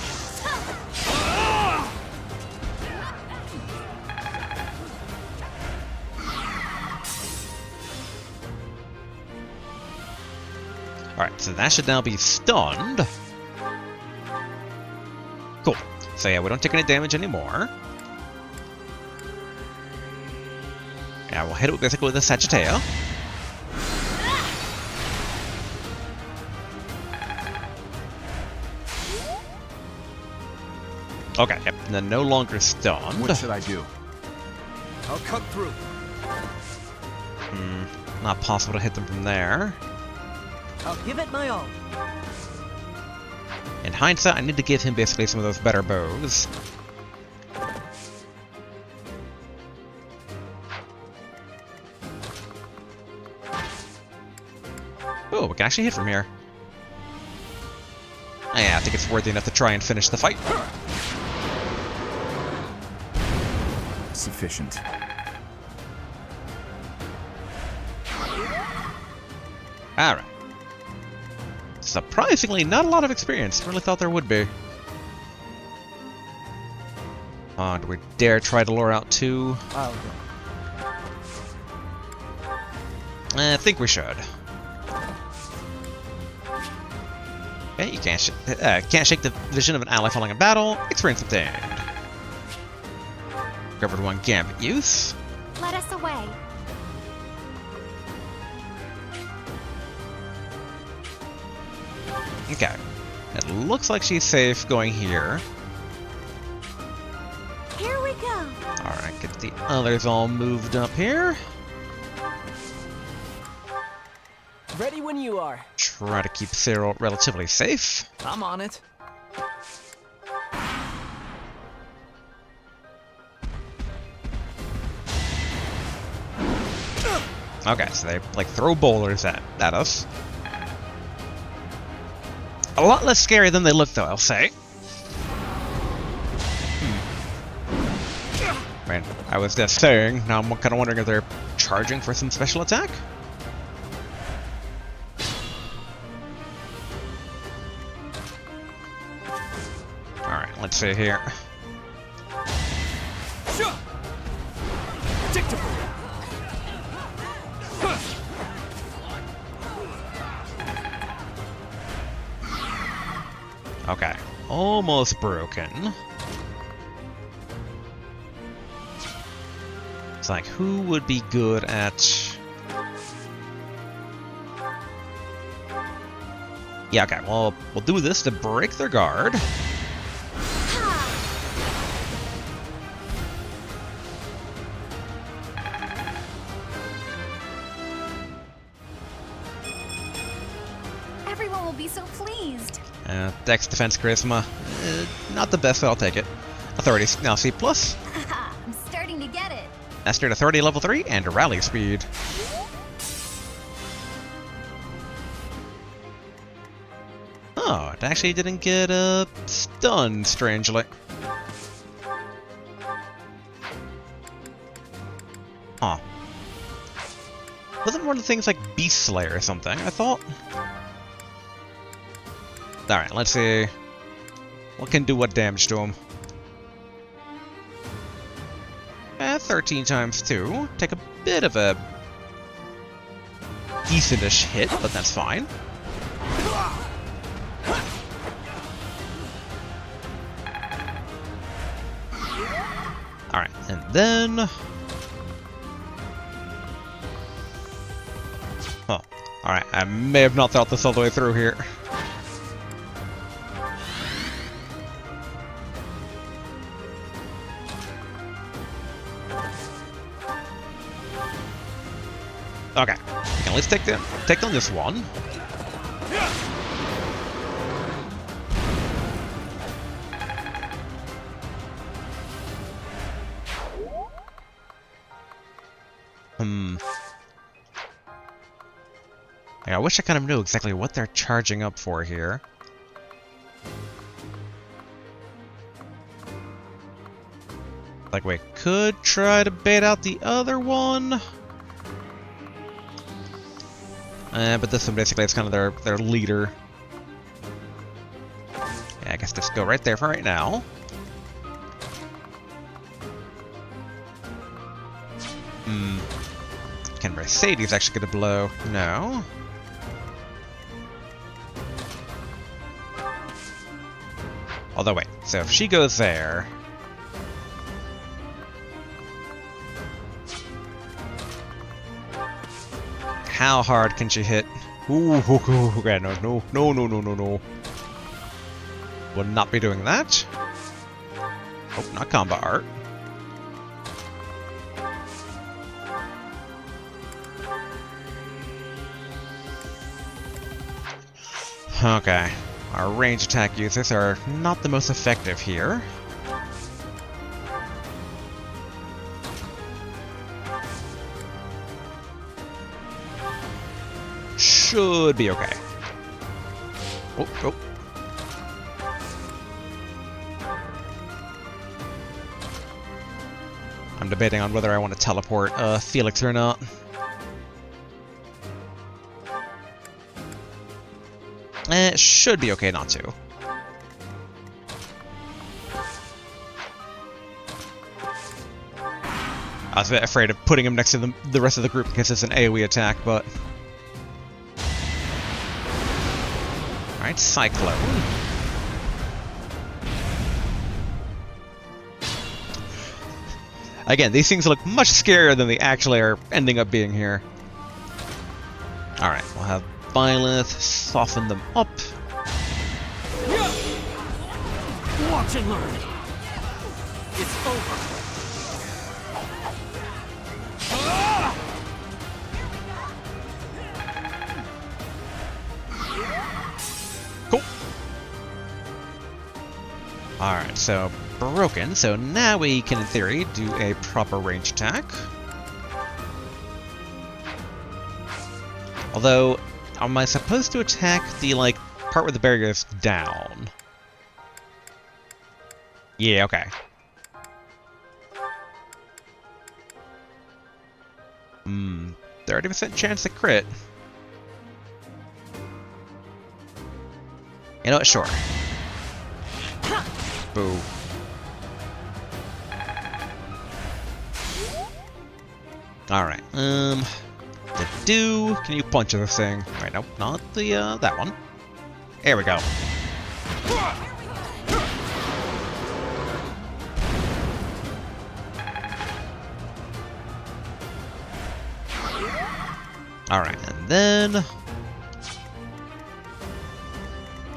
Alright, so that should now be stunned. Cool. So yeah, we don't take any damage anymore. Yeah, we'll hit it basically with a Sagittario. Okay, yep, and then no longer stunned. What should I do? I'll cut through. Not possible to hit them from there. I'll give it my all. In hindsight, I need to give him basically some of those better bows. Oh, we can actually hit from here. Yeah, I think it's worthy enough to try and finish the fight. Sufficient. Alright. Surprisingly, not a lot of experience. Really thought there would be. Do we dare try to lure out 2? I'll go. I think we should. Okay, you can't shake the vision of an ally falling in battle. Experience obtained. Recovered 1 Gambit use. Let us away. Okay. It looks like she's safe going here. Here we go. Alright, get the others all moved up here. Ready when you are. Try to keep Cyril relatively safe. I'm on it. Okay, so they like throw boulders at us. A lot less scary than they look, though, I'll say. Man, I was just saying, now I'm kind of wondering if they're charging for some special attack? Alright, let's see here. Predictable. Okay, almost broken. It's like, who would be good at... Yeah, okay, well, we'll do this to break their guard. Everyone will be so pleased. Dex, Defense, Charisma, not the best, but I'll take it. Authority, now C+. I'm starting to get it. Mastered Authority level 3, and Rally Speed. Oh, it actually didn't get stunned, strangely. Huh. Wasn't one of the things like Beast Slayer or something, I thought? Alright, let's see. What can do what damage to him? 13 times 2. Take a bit of a decentish hit, but that's fine. Alright, and then... Oh, alright, I may have not thought this all the way through here. Okay, we can at least take on this one. Yeah, I wish I kind of knew exactly what they're charging up for here. Like, we could try to bait out the other one. But this one basically is kind of their leader. Yeah, I guess just go right there for right now. Can Mercedes actually get a blow? No. Although wait, so if she goes there... How hard can she hit? Ooh, okay, no. Will not be doing that. Oh, not combat art. Okay, our range attack users are not the most effective here. Should be okay. Oh. I'm debating on whether I want to teleport Felix or not. It should be okay not to. I was a bit afraid of putting him next to the rest of the group because it's an AoE attack, but... Alright, Cyclone. Again, these things look much scarier than they actually are ending up being here. Alright, we'll have Byleth soften them up. Watch and learn. It's over. Alright, so broken. So now we can, in theory, do a proper range attack. Although, am I supposed to attack the, like, part where the barrier is down? Yeah, okay. 30% chance to crit. You know what? Sure. Boo. Alright, the do. Can you punch this thing? Right, nope, not the, that one. There we go. Alright, and then...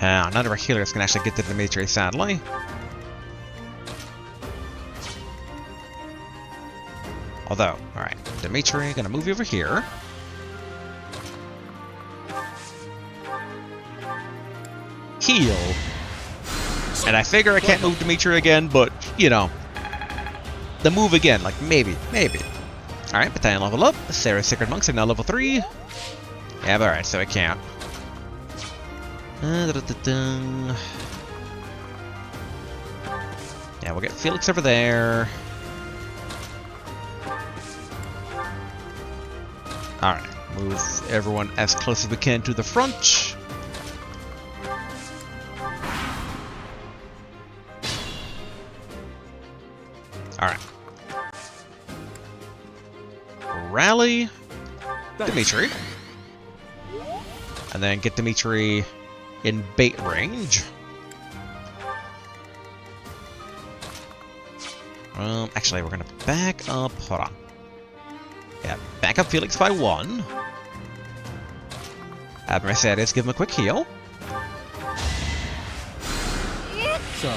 none of our healers can actually get to Dimitri, sadly. Although, alright, Dimitri, gonna move you over here. Heal. And I figure I can't move Dimitri again, but, you know. The move again, like, maybe. Alright, battalion level up. Sarah's Sacred Monks are now level 3. Yeah, but alright, so I can't. Yeah, we'll get Felix over there. Alright, move everyone as close as we can to the front. Alright. Rally Dimitri. And then get Dimitri in bait range. Actually, we're gonna back up. Hold on. Yeah, back up Felix by 1. Have Mercedes give him a quick heal. So,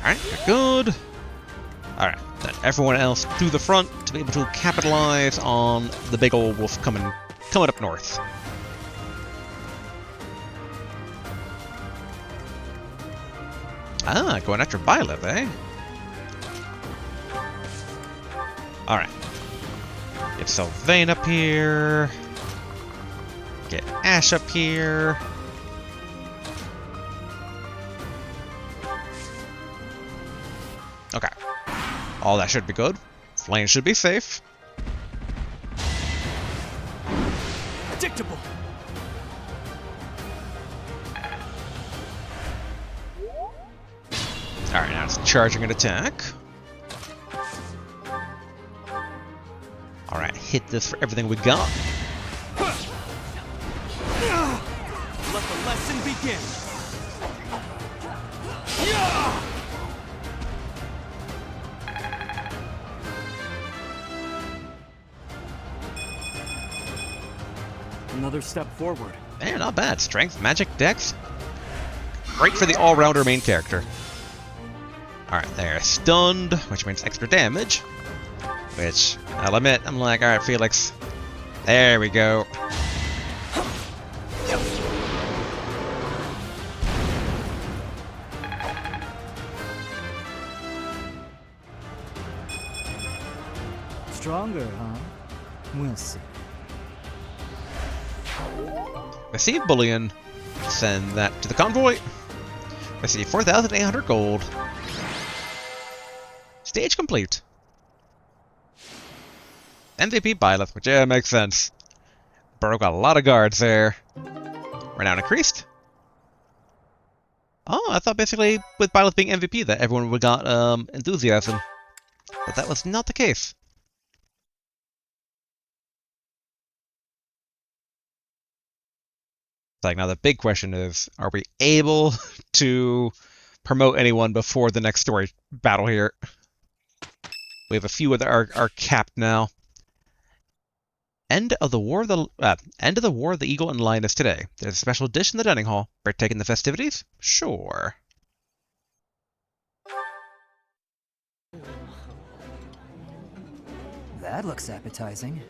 Alright, we're good. Alright, then everyone else to the front to be able to capitalize on the big old wolf coming up north. Ah, going after Byleth, eh? Alright. Get Sylvain up here. Get Ash up here. Okay. All that should be good. Flame should be safe. Predictable. Alright, now it's charging an attack. Alright, hit this for everything we got. Let the lesson begin. another step forward. Man, not bad. Strength, magic, dex. Great for the all-rounder main character. Alright, they're stunned, which means extra damage. Which, I'll admit, I'm like, alright, Felix. There we go. Stronger, huh? We'll see. Receive bullion. Send that to the convoy. Receive 4,800 gold. Stage complete. MVP Byleth, which yeah, makes sense. Burrow got a lot of guards there. Renown increased. Oh, I thought basically with Byleth being MVP that everyone would got enthusiasm. But that was not the case. Like, now the big question is, are we able to promote anyone before the next story battle here? We have a few that are capped now. End of the War of the Eagle and Lioness today. There's a special dish in the dining hall. Partake in the festivities? Sure. That looks appetizing.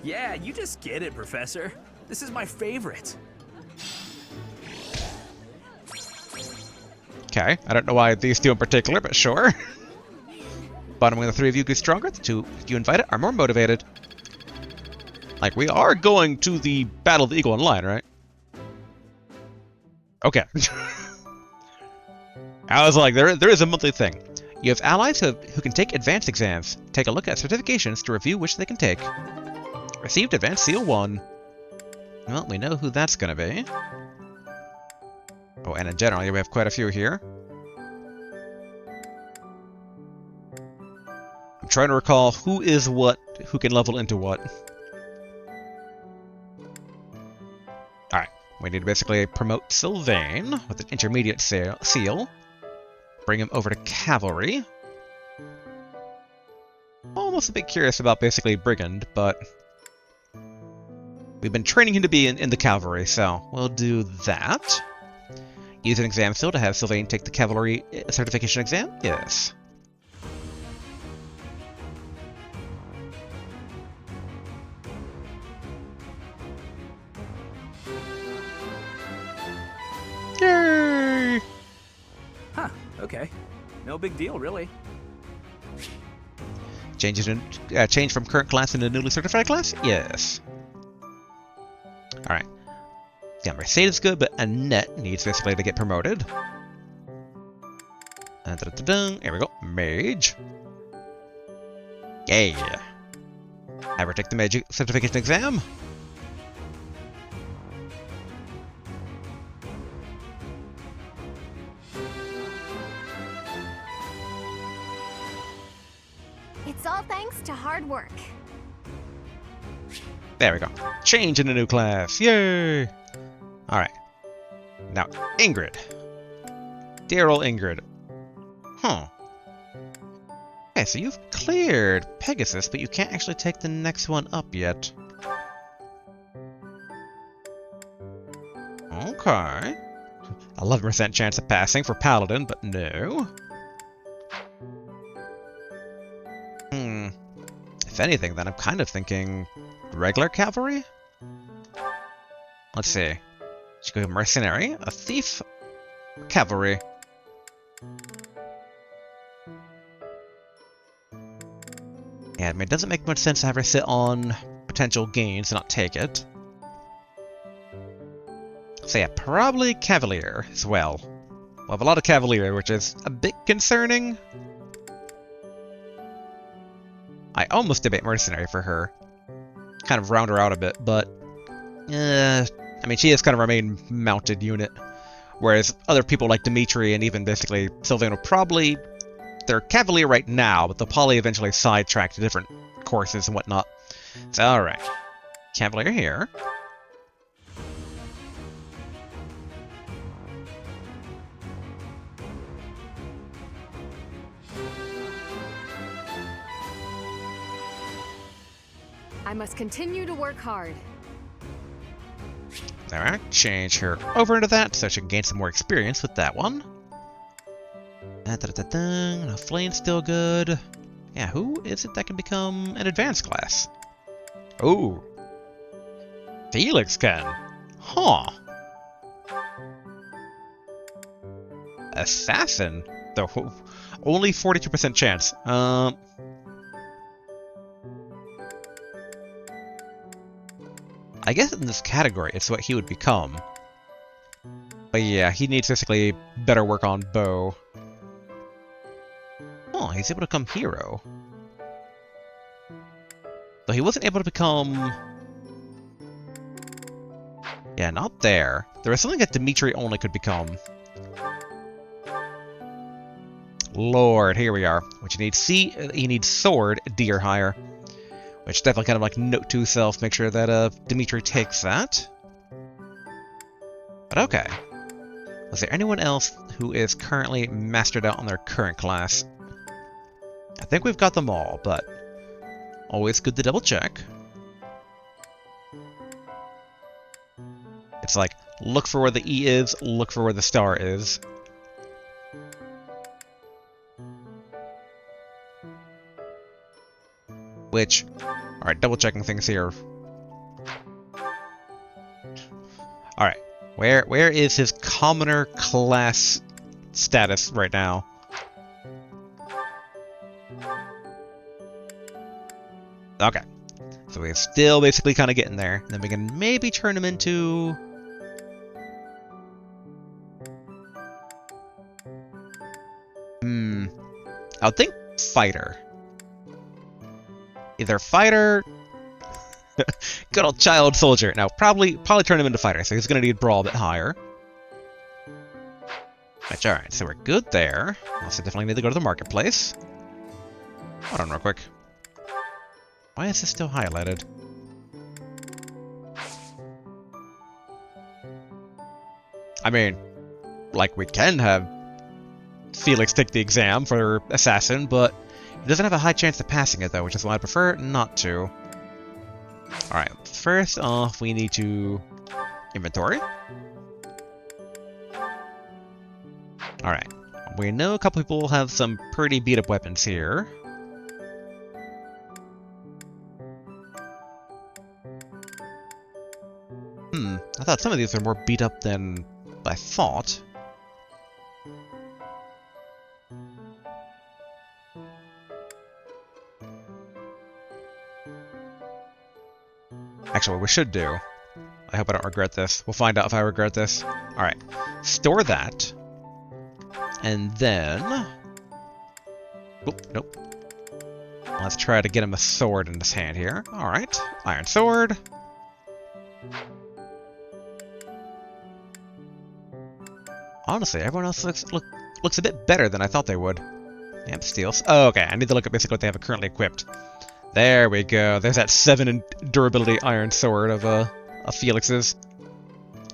Yeah, you just get it, Professor. This is my favorite. Okay, I don't know why these two in particular, but sure. But when the three of you get stronger, the two you invited are more motivated. Like, we are going to the Battle of the Eagle Online, right? Okay. I was like, there is a monthly thing. You have allies who can take advanced exams. Take a look at certifications to review which they can take. Received Advanced Seal 1. Well, we know who that's gonna be. Oh, and in general, we have quite a few here. I'm trying to recall who is what, who can level into what. Alright, we need to basically promote Sylvain with an intermediate seal. Bring him over to Cavalry. Almost a bit curious about basically Brigand, but we've been training him to be in the Cavalry, so we'll do that. Use an exam still to have Sylvain take the Cavalry certification exam? Yes. Yay! Huh, okay. No big deal, really. Change from current class into newly certified class? Yes. Alright. Yeah, Mercedes is good, but Annette needs basically to get promoted. Here we go. Mage. Yay. Have her take the Mage certification exam. It's all thanks to hard work. There we go. Change in a new class. Yay! Alright. Now, Ingrid. Dear old Ingrid. Huh. Okay, so you've cleared Pegasus, but you can't actually take the next one up yet. Okay. 11% chance of passing for Paladin, but no. If anything, then I'm kind of thinking regular cavalry? Let's see. Should go mercenary, a thief, cavalry. Yeah, I mean, it doesn't make much sense to have her sit on potential gains and not take it. So yeah, probably cavalier as well. We'll have a lot of cavalier, which is a bit concerning. I almost debate mercenary for her. Kind of round her out a bit, but I mean, she is kind of our main mounted unit. Whereas other people like Dimitri and even basically Sylvain will probably... They're cavalier right now, but they'll probably eventually sidetrack to different courses and whatnot. So, alright. Cavalier here. I must continue to work hard. Alright, change her over into that so she can gain some more experience with that one. No, Flame's still good. Yeah, who is it that can become an advanced class? Ooh. Felix can. Huh. Assassin? Though, only 42% chance. I guess in this category, it's what he would become. But yeah, he needs basically better work on bow. Oh, he's able to become hero. Though he wasn't able to become... Yeah, not there. There was something that Dimitri only could become. Lord, here we are. Which you need C, you need sword, D or higher. Which definitely kind of like note to self, make sure that Dimitri takes that. But okay. Was there anyone else who is currently mastered out on their current class? I think we've got them all, but always good to double check. It's like, look for where the E is, look for where the star is. Which, alright, double checking things here. Alright. Where is his commoner class status right now? Okay. So we're still basically kind of getting there. And then we can maybe turn him into... I would think fighter. Either fighter... Good old child soldier. Now, probably turn him into fighter, so he's going to need brawl a bit higher. Which, alright, so we're good there. Also definitely need to go to the marketplace. Hold on real quick. Why is this still highlighted? I mean, like, we can have Felix take the exam for Assassin, but he doesn't have a high chance of passing it, though, which is why I prefer not to. Alright, first off, we need to... inventory. Alright, we know a couple people have some pretty beat-up weapons here. I thought some of these were more beat up than I thought. Actually, what we should do... I hope I don't regret this. We'll find out if I regret this. Alright. Store that. And then... Oop, nope. Let's try to get him a sword in his hand here. Alright. Iron sword. Honestly, everyone else looks a bit better than I thought they would. Amp steels. Oh, okay. I need to look at basically what they have currently equipped. There we go. There's that 7 in durability iron sword of Felix's.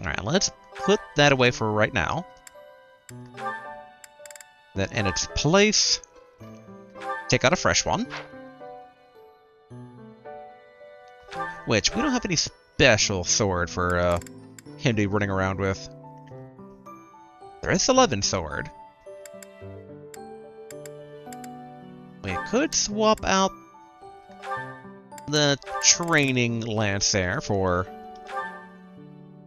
Alright, let's put that away for right now. Then in its place, take out a fresh one. Which, we don't have any special sword for him to be running around with. There is the 11 sword. We could swap out the training lance there for...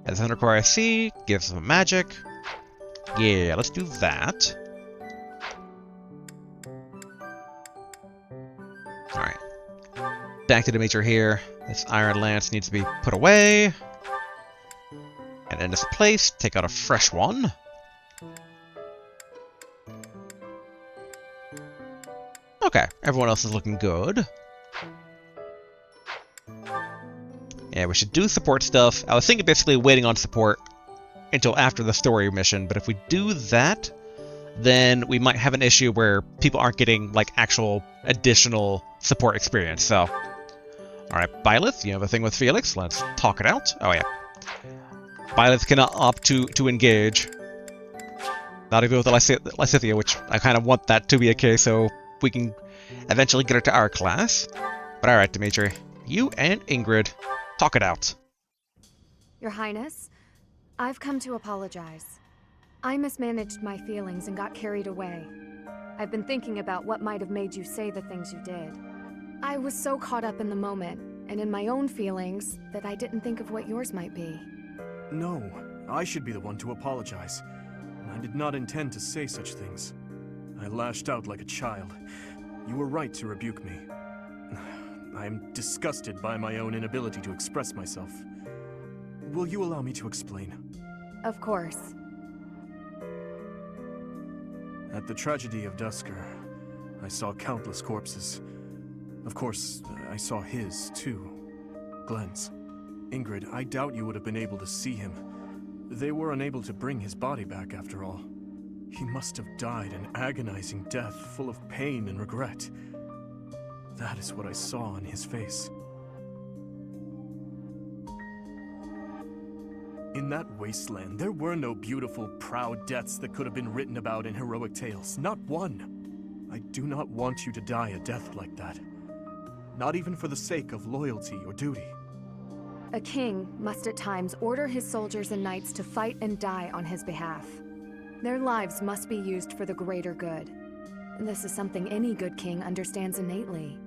It doesn't require a C, gives them magic. Yeah, let's do that. Alright. Back to the major here. This iron lance needs to be put away. And in this place, take out a fresh one. Okay, everyone else is looking good. Yeah, we should do support stuff. I was thinking basically waiting on support until after the story mission, but if we do that, then we might have an issue where people aren't getting, like, actual additional support experience, so... Alright, Byleth, you have a thing with Felix. Let's talk it out. Oh, yeah. Byleth cannot opt to engage. Not even with the Lysithea, which I kind of want that to be a case, so we can eventually get her to our class. But alright, Dimitri. You and Ingrid, talk it out. Your Highness, I've come to apologize. I mismanaged my feelings and got carried away. I've been thinking about what might have made you say the things you did. I was so caught up in the moment and in my own feelings that I didn't think of what yours might be. No, I should be the one to apologize. I did not intend to say such things. I lashed out like a child. You were right to rebuke me. I am disgusted by my own inability to express myself. Will you allow me to explain? Of course. At the tragedy of Dusker, I saw countless corpses. Of course, I saw his, too. Glenn's. Ingrid, I doubt you would have been able to see him. They were unable to bring his body back, after all. He must have died an agonizing death, full of pain and regret. That is what I saw on his face. In that wasteland, there were no beautiful, proud deaths that could have been written about in heroic tales. Not one. I do not want you to die a death like that. Not even for the sake of loyalty or duty. A king must at times order his soldiers and knights to fight and die on his behalf. Their lives must be used for the greater good. This is something any good king understands innately.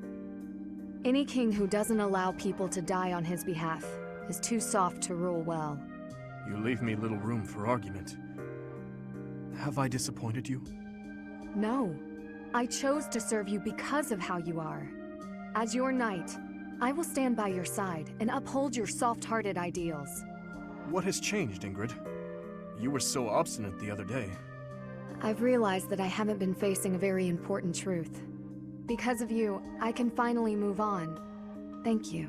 Any king who doesn't allow people to die on his behalf is too soft to rule well. You leave me little room for argument. Have I disappointed you? No. I chose to serve you because of how you are. As your knight, I will stand by your side and uphold your soft-hearted ideals. What has changed, Ingrid? You were so obstinate the other day. I've realized that I haven't been facing a very important truth. Because of you, I can finally move on. Thank you.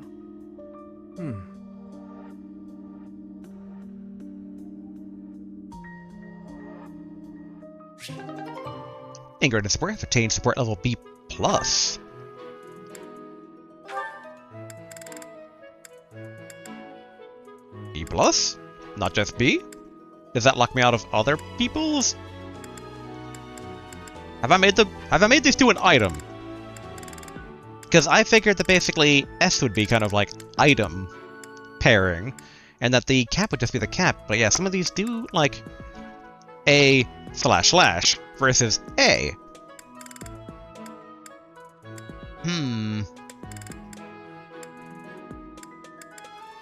Ingrid and support have attained support level B+. B+? Not just B? Does that lock me out of other people's? Have I made these two an item? Because I figured that basically S would be kind of like item pairing, and that the cap would just be the cap. But yeah, some of these do like A// versus A.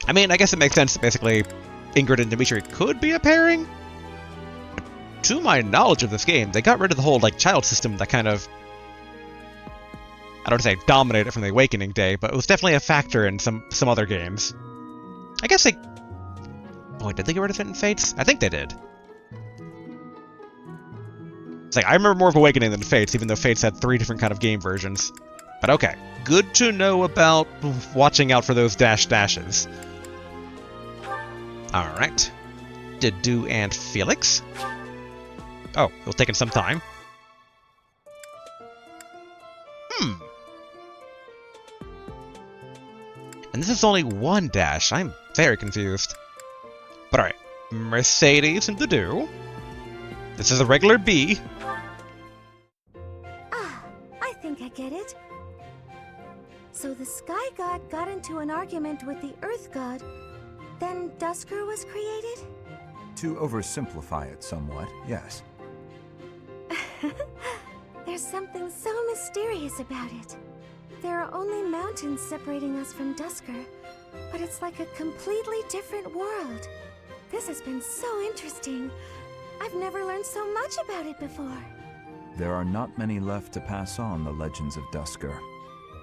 I mean, I guess it makes sense that basically Ingrid and Dimitri could be a pairing. To my knowledge of this game, they got rid of the whole like child system that kind of, I don't want to say dominated from the Awakening day, but it was definitely a factor in some other games. I guess they... Oh, did they get rid of it in Fates? I think they did. It's like, I remember more of Awakening than Fates, even though Fates had 3 different kind of game versions. But okay, good to know about watching out for those dashes. Alright. Didu and Felix. Oh, it was taking some time. And this is only one dash. I'm very confused. But alright. Mercedes and Didu. This is a regular B. Ah, I think I get it. So the Sky God got into an argument with the Earth God, then Dusker was created? To oversimplify it somewhat, yes. There's something so mysterious about it. There are only mountains separating us from Dusker, but it's like a completely different world. This has been so interesting. I've never learned so much about it before. There are not many left to pass on the legends of Dusker.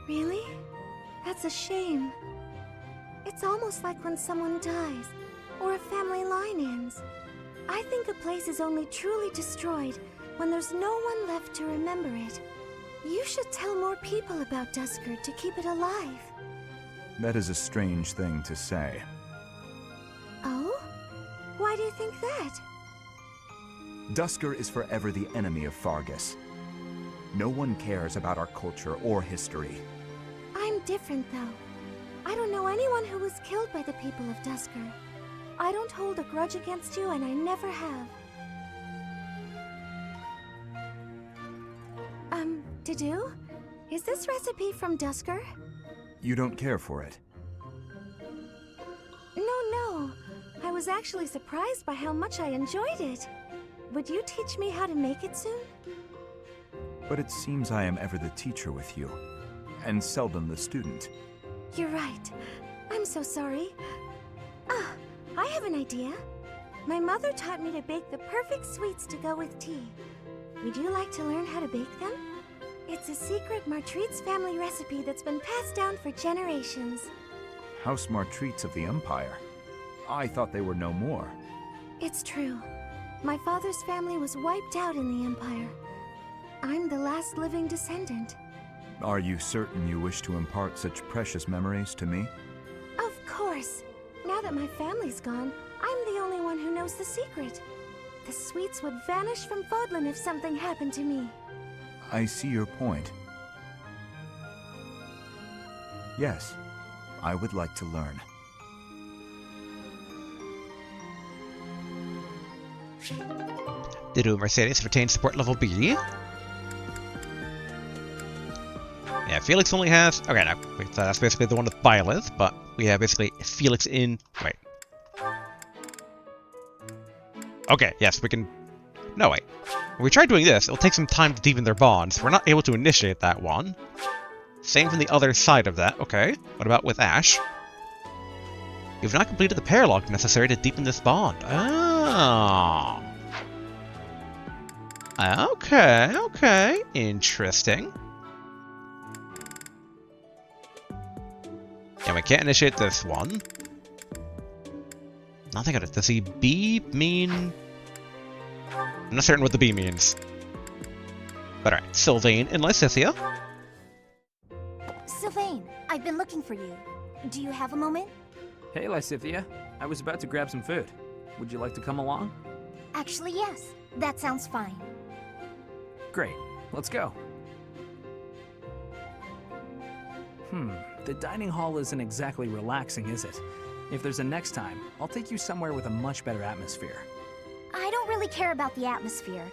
Really? That's a shame. It's almost like when someone dies, or a family line ends. I think a place is only truly destroyed when there's no one left to remember it. You should tell more people about Dusker to keep it alive. That is a strange thing to say. Oh? Why do you think that? Dusker is forever the enemy of Fargus. No one cares about our culture or history. I'm different, though. I don't know anyone who was killed by the people of Dusker. I don't hold a grudge against you, and I never have. Didu? Is this recipe from Dusker? You don't care for it? No. I was actually surprised by how much I enjoyed it. Would you teach me how to make it soon? But it seems I am ever the teacher with you, and seldom the student. You're right. I'm so sorry. Ah, I have an idea. My mother taught me to bake the perfect sweets to go with tea. Would you like to learn how to bake them? It's a secret Martritz family recipe that's been passed down for generations. House Martritz of the Empire. I thought they were no more. It's true. My father's family was wiped out in the Empire. I'm the last living descendant. Are you certain you wish to impart such precious memories to me? Of course. Now that my family's gone, I'm the only one who knows the secret. The sweets would vanish from Fodlan if something happened to me. I see your point. Yes, I would like to learn. Didu and Mercedes have attained support level B. Yeah, Felix only has... Okay, no, wait, that's basically the one with Byleth, but we have basically Felix in... Wait. Okay, yes, we can... No, wait. When we try doing this, it'll take some time to deepen their bonds. We're not able to initiate that one. Same from the other side of that. Okay, what about with Ash? You've not completed the paralogue necessary to deepen this bond. Oh. Okay, okay. Interesting. Yeah, we can't initiate this one. Nothing of it. Does the B mean... I'm not certain what the B means. But alright, Sylvain and Lysithea. Sylvain, I've been looking for you. Do you have a moment? Hey, Lysithea. I was about to grab some food. Would you like to come along? Actually, yes. That sounds fine. Great. Let's go. The dining hall isn't exactly relaxing, is it? If there's a next time, I'll take you somewhere with a much better atmosphere. I don't really care about the atmosphere.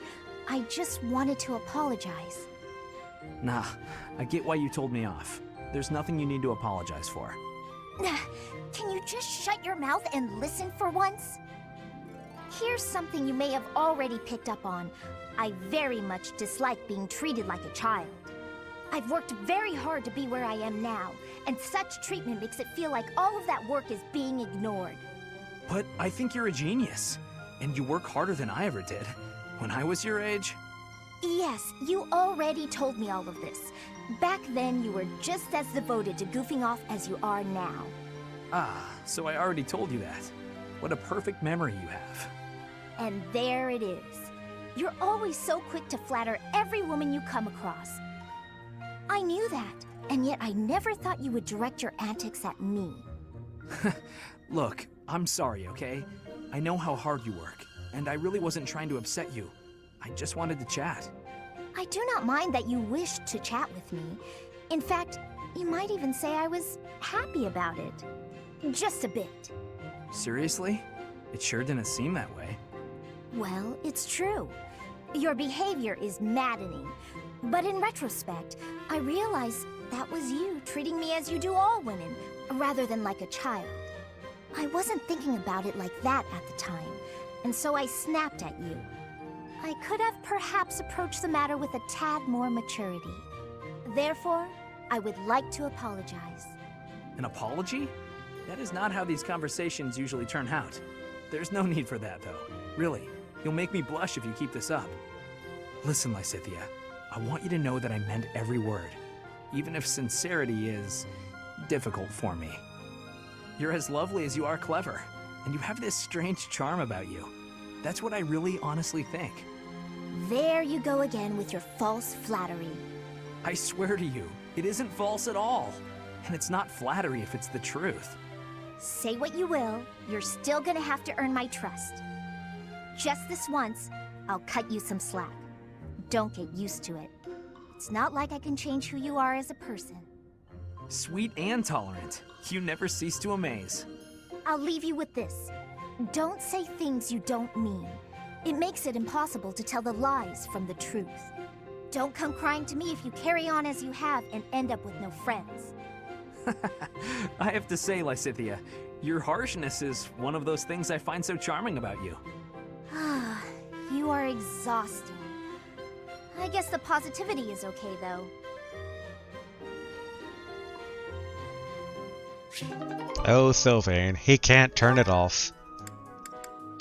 I just wanted to apologize. Nah, I get why you told me off. There's nothing you need to apologize for. Can you just shut your mouth and listen for once? Here's something you may have already picked up on. I very much dislike being treated like a child. I've worked very hard to be where I am now, and such treatment makes it feel like all of that work is being ignored. But I think you're a genius, and you work harder than I ever did. When I was your age... Yes, you already told me all of this. Back then, you were just as devoted to goofing off as you are now. Ah, so I already told you that. What a perfect memory you have. And there it is. You're always so quick to flatter every woman you come across. I knew that, and yet I never thought you would direct your antics at me. Look, I'm sorry, okay? I know how hard you work, and I really wasn't trying to upset you. I just wanted to chat. I do not mind that you wished to chat with me. In fact, you might even say I was happy about it. Just a bit. Seriously? It sure didn't seem that way. Well, it's true. Your behavior is maddening. But in retrospect, I realize that was you treating me as you do all women, rather than like a child. I wasn't thinking about it like that at the time, and so I snapped at you. I could have perhaps approached the matter with a tad more maturity. Therefore, I would like to apologize. An apology? That is not how these conversations usually turn out. There's no need for that, though. Really, you'll make me blush if you keep this up. Listen, Lysithea, I want you to know that I meant every word, even if sincerity is difficult for me. You're as lovely as you are clever, and you have this strange charm about you. That's what I really honestly think. There you go again with your false flattery. I swear to you, it isn't false at all. And it's not flattery if it's the truth. Say what you will, you're still gonna have to earn my trust. Just this once, I'll cut you some slack. Don't get used to it. It's not like I can change who you are as a person. Sweet and tolerant. You never cease to amaze. I'll leave you with this. Don't say things you don't mean. It makes it impossible to tell the lies from the truth. Don't come crying to me if you carry on as you have and end up with no friends. I have to say, Lysithea, your harshness is one of those things I find so charming about you. Ah, you are exhausting. I guess the positivity is okay, though. Oh, Sylvain, he can't turn it off.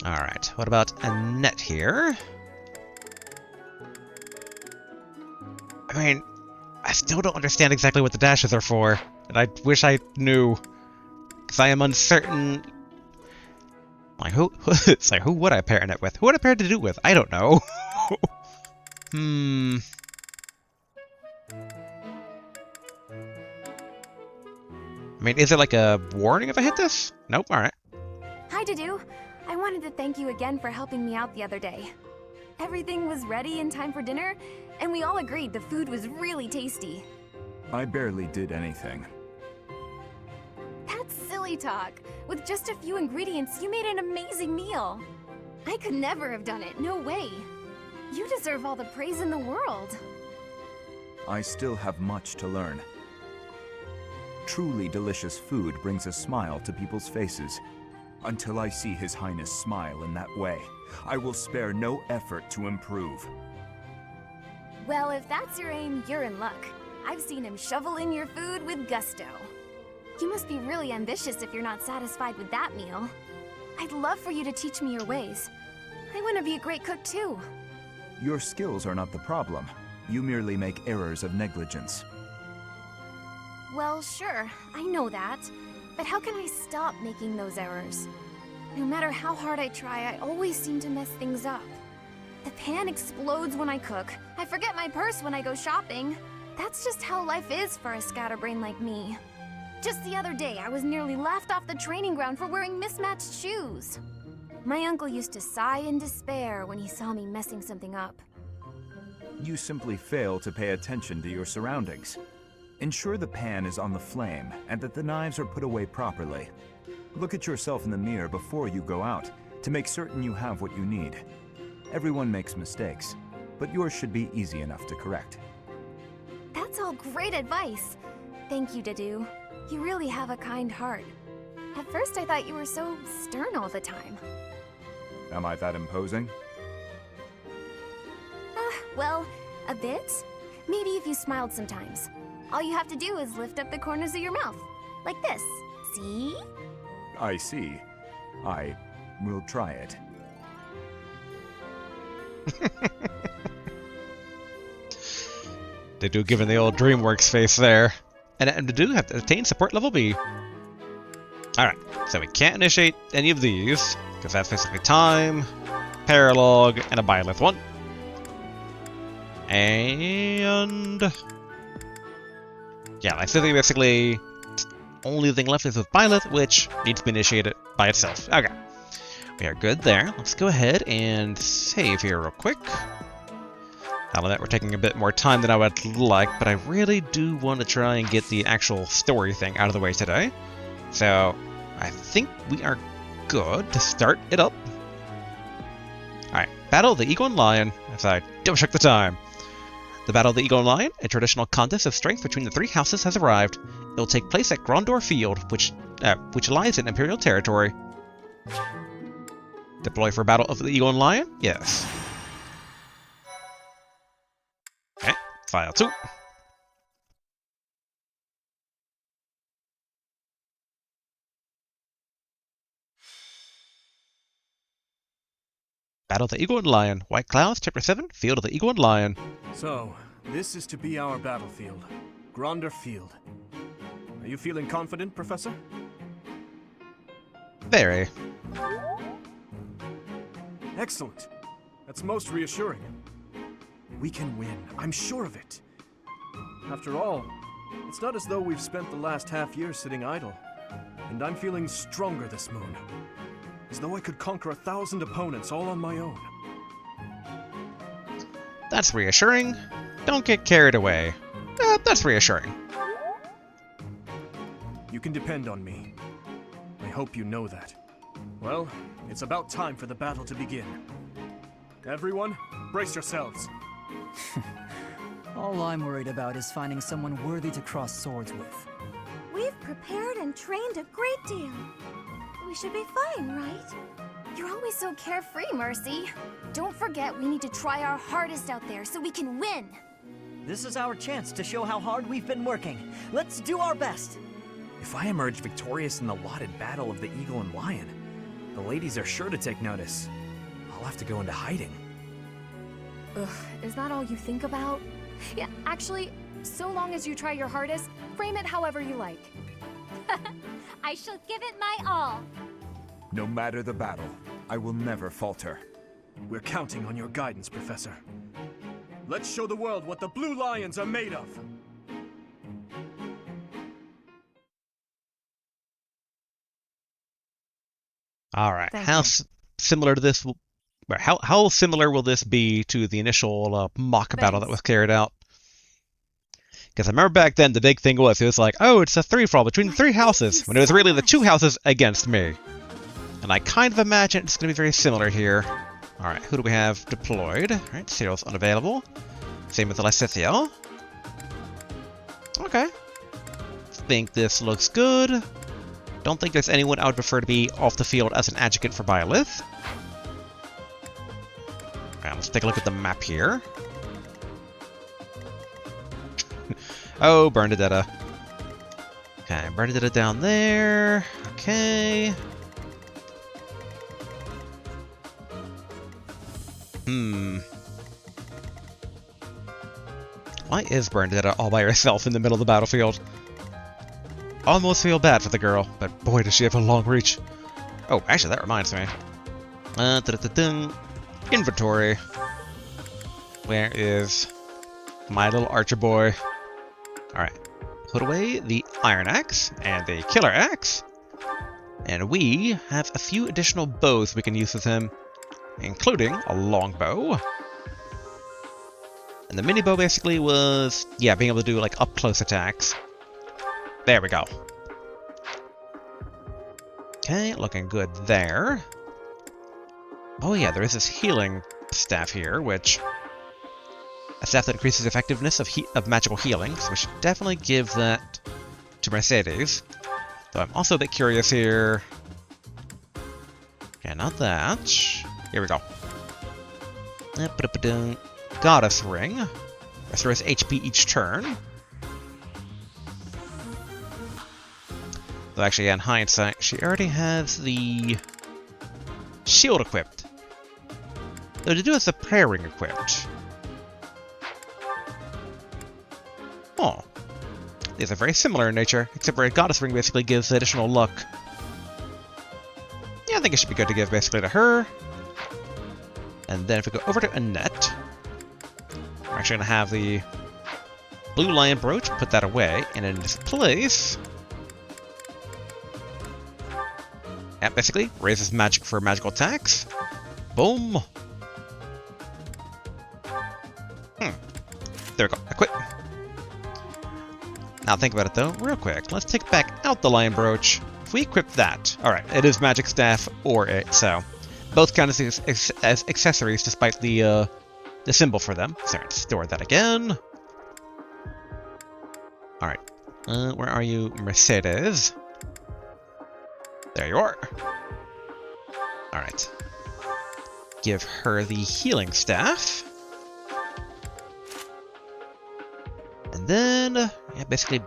Alright, what about Annette here? I mean, I still don't understand exactly what the dashes are for, and I wish I knew. Because I am uncertain. Like, it's like, who would I pair Annette with? Who would I pair to do with? I don't know. I mean, is it like a warning if I hit this? Nope, alright. Hi, Dudu. I wanted to thank you again for helping me out the other day. Everything was ready in time for dinner, and we all agreed the food was really tasty. I barely did anything. That's silly talk. With just a few ingredients, you made an amazing meal. I could never have done it, no way. You deserve all the praise in the world. I still have much to learn. Truly delicious food brings a smile to people's faces. Until I see His Highness smile in that way, I will spare no effort to improve. Well, if that's your aim, you're in luck. I've seen him shovel in your food with gusto. You must be really ambitious if you're not satisfied with that meal. I'd love for you to teach me your ways. I want to be a great cook too. Your skills are not the problem. You merely make errors of negligence. Well, sure, I know that. But how can I stop making those errors? No matter how hard I try, I always seem to mess things up. The pan explodes when I cook. I forget my purse when I go shopping. That's just how life is for a scatterbrain like me. Just the other day, I was nearly laughed off the training ground for wearing mismatched shoes. My uncle used to sigh in despair when he saw me messing something up. You simply fail to pay attention to your surroundings. Ensure the pan is on the flame and that the knives are put away properly. Look at yourself in the mirror before you go out to make certain you have what you need. Everyone makes mistakes, but yours should be easy enough to correct. That's all great advice. Thank you, Dadu. You really have a kind heart. At first I thought you were so stern all the time. Am I that imposing? Well, a bit. Maybe if you smiled sometimes. All you have to do is lift up the corners of your mouth. Like this. See? I see. I will try it. They do given the old DreamWorks face there. And they do have to attain support level B. Alright, so we can't initiate any of these, because that's basically time, Paralogue, and a Byleth one. And yeah, I think basically only thing left is with Byleth, which needs to be initiated by itself. Okay. We are good there. Let's go ahead and save here real quick. Now that we're taking a bit more time than I would like, but I really do want to try and get the actual story thing out of the way today. So I think we are good to start it up. Alright, Battle of the Eagle and Lion. As I double check the time. The Battle of the Eagle and Lion, a traditional contest of strength between the three houses, has arrived. It will take place at Grondor Field, which lies in Imperial territory. Deploy for Battle of the Eagle and Lion? Yes. Okay, File 2. Battle of the Eagle and Lion. White Clouds, Chapter 7, Field of the Eagle and Lion. So, this is to be our battlefield. Gronder Field. Are you feeling confident, Professor? Very. Excellent. That's most reassuring. We can win. I'm sure of it. After all, it's not as though we've spent the last half year sitting idle. And I'm feeling stronger this moon. As though I could conquer 1,000 opponents all on my own. That's reassuring. Don't get carried away. That's reassuring. You can depend on me. I hope you know that. Well, it's about time for the battle to begin. Everyone, brace yourselves. All I'm worried about is finding someone worthy to cross swords with. We've prepared and trained a great deal. We should be fine, right? You're always so carefree, Mercy. Don't forget we need to try our hardest out there so we can win. This is our chance to show how hard we've been working. Let's do our best. If I emerge victorious in the lauded Battle of the Eagle and Lion, the ladies are sure to take notice. I'll have to go into hiding. Ugh, is that all you think about? Yeah, actually, so long as you try your hardest, frame it however you like. I shall give it my all. No matter the battle, I will never falter. We're counting on your guidance, Professor. Let's show the world what the Blue Lions are made of. All right. Thank How you. similar to this? How similar will this be to the initial mock battle that Thanks. was carried out? Because I remember back then the big thing was it was like, oh, it's a three-for-all between the three houses, when it was really the two houses against me. And I kind of imagine it's going to be very similar here. All right, who do we have deployed? All right, Cyril's unavailable. Same with Lysithia. Okay. Think this looks good. Don't think there's anyone I would prefer to be off the field as an adjuvant for Byleth. Alright, let's take a look at the map here. Oh, Bernadetta. Okay, Bernadetta down there. Okay. Why is Bernadetta all by herself in the middle of the battlefield? Almost feel bad for the girl, but boy does she have a long reach. Oh, actually that reminds me. Inventory. Where is my little archer boy? Alright. Put away the iron axe and the killer axe. And we have a few additional bows we can use with him, including a longbow. And the mini bow basically was, yeah, being able to do like up close attacks. There we go. Okay, looking good there. Oh yeah, there is this healing staff here, which a staff that increases effectiveness of magical healing, so we should definitely give that to Mercedes. Though I'm also a bit curious here. Yeah, not that. Here we go. Goddess Ring. Restores HP each turn. Though actually, in hindsight, she already has the shield equipped. Though to do has the prayer ring equipped. Oh. These are very similar in nature, except for a goddess ring basically gives additional luck. Yeah, I think it should be good to give basically to her. And then if we go over to Annette, we're actually going to have the blue lion brooch, put that away, and in its place, yeah, basically raises magic for magical attacks. Boom. There we go. Equip. Now think about it though, real quick. Let's take back out the lion brooch. If we equip that, alright, it is magic staff or it, so both count as accessories despite the symbol for them. So let's store that again. Alright, where are you, Mercedes? There you are. Alright. Give her the healing staff. And then, yeah, basically,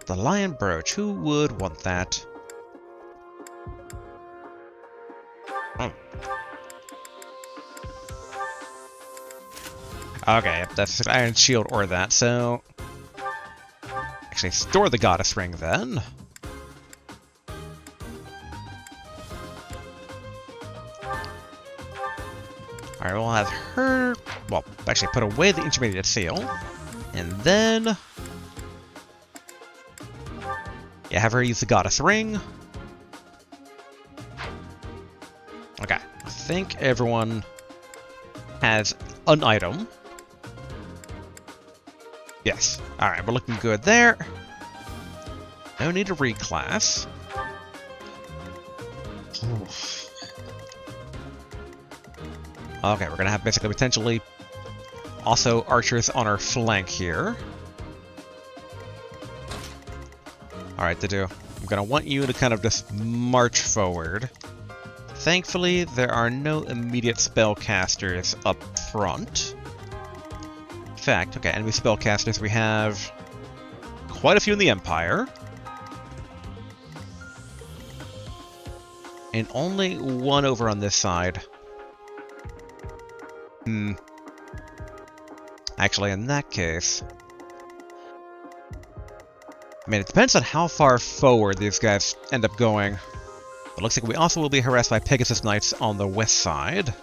the lion brooch. Who would want that? Okay, that's an iron shield or that, so actually store the goddess ring then. Alright, we'll have her, well, actually put away the intermediate seal. And then, yeah, have her use the goddess ring. Okay, I think everyone has an item. Yes, alright, we're looking good there. No need to reclass. Okay, we're gonna have basically potentially also archers on our flank here. Alright, Dedu, I'm gonna want you to kind of just march forward. Thankfully, there are no immediate spellcasters up front. In fact, okay, enemy spellcasters, we have quite a few in the Empire. And only one over on this side. Actually, in that case, I mean, it depends on how far forward these guys end up going. It looks like we also will be harassed by Pegasus Knights on the west side.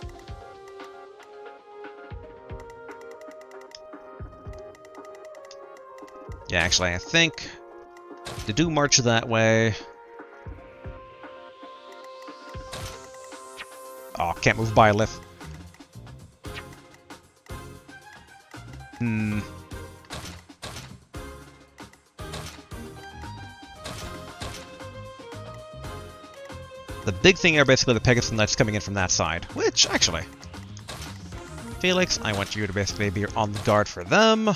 Yeah, actually, I think to do march that way. Oh, can't move Byleth. The big thing are basically the Pegasus Knights coming in from that side, which, actually, Felix, I want you to basically be on the guard for them.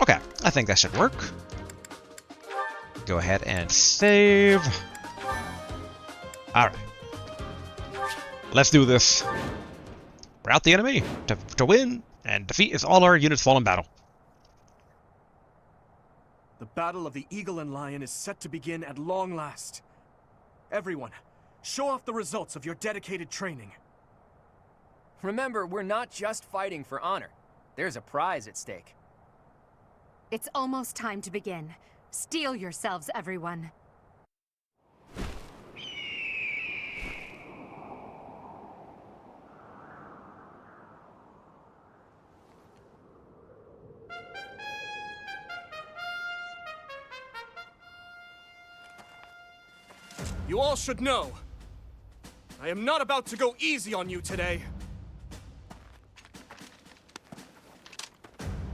Okay, I think that should work. Go ahead and save. Alright. Let's do this. Rout the enemy to win, and defeat is all our units fall in battle. The Battle of the Eagle and Lion is set to begin at long last. Everyone, show off the results of your dedicated training. Remember, we're not just fighting for honor. There's a prize at stake. It's almost time to begin. Steel yourselves, everyone. You all should know, I am not about to go easy on you today.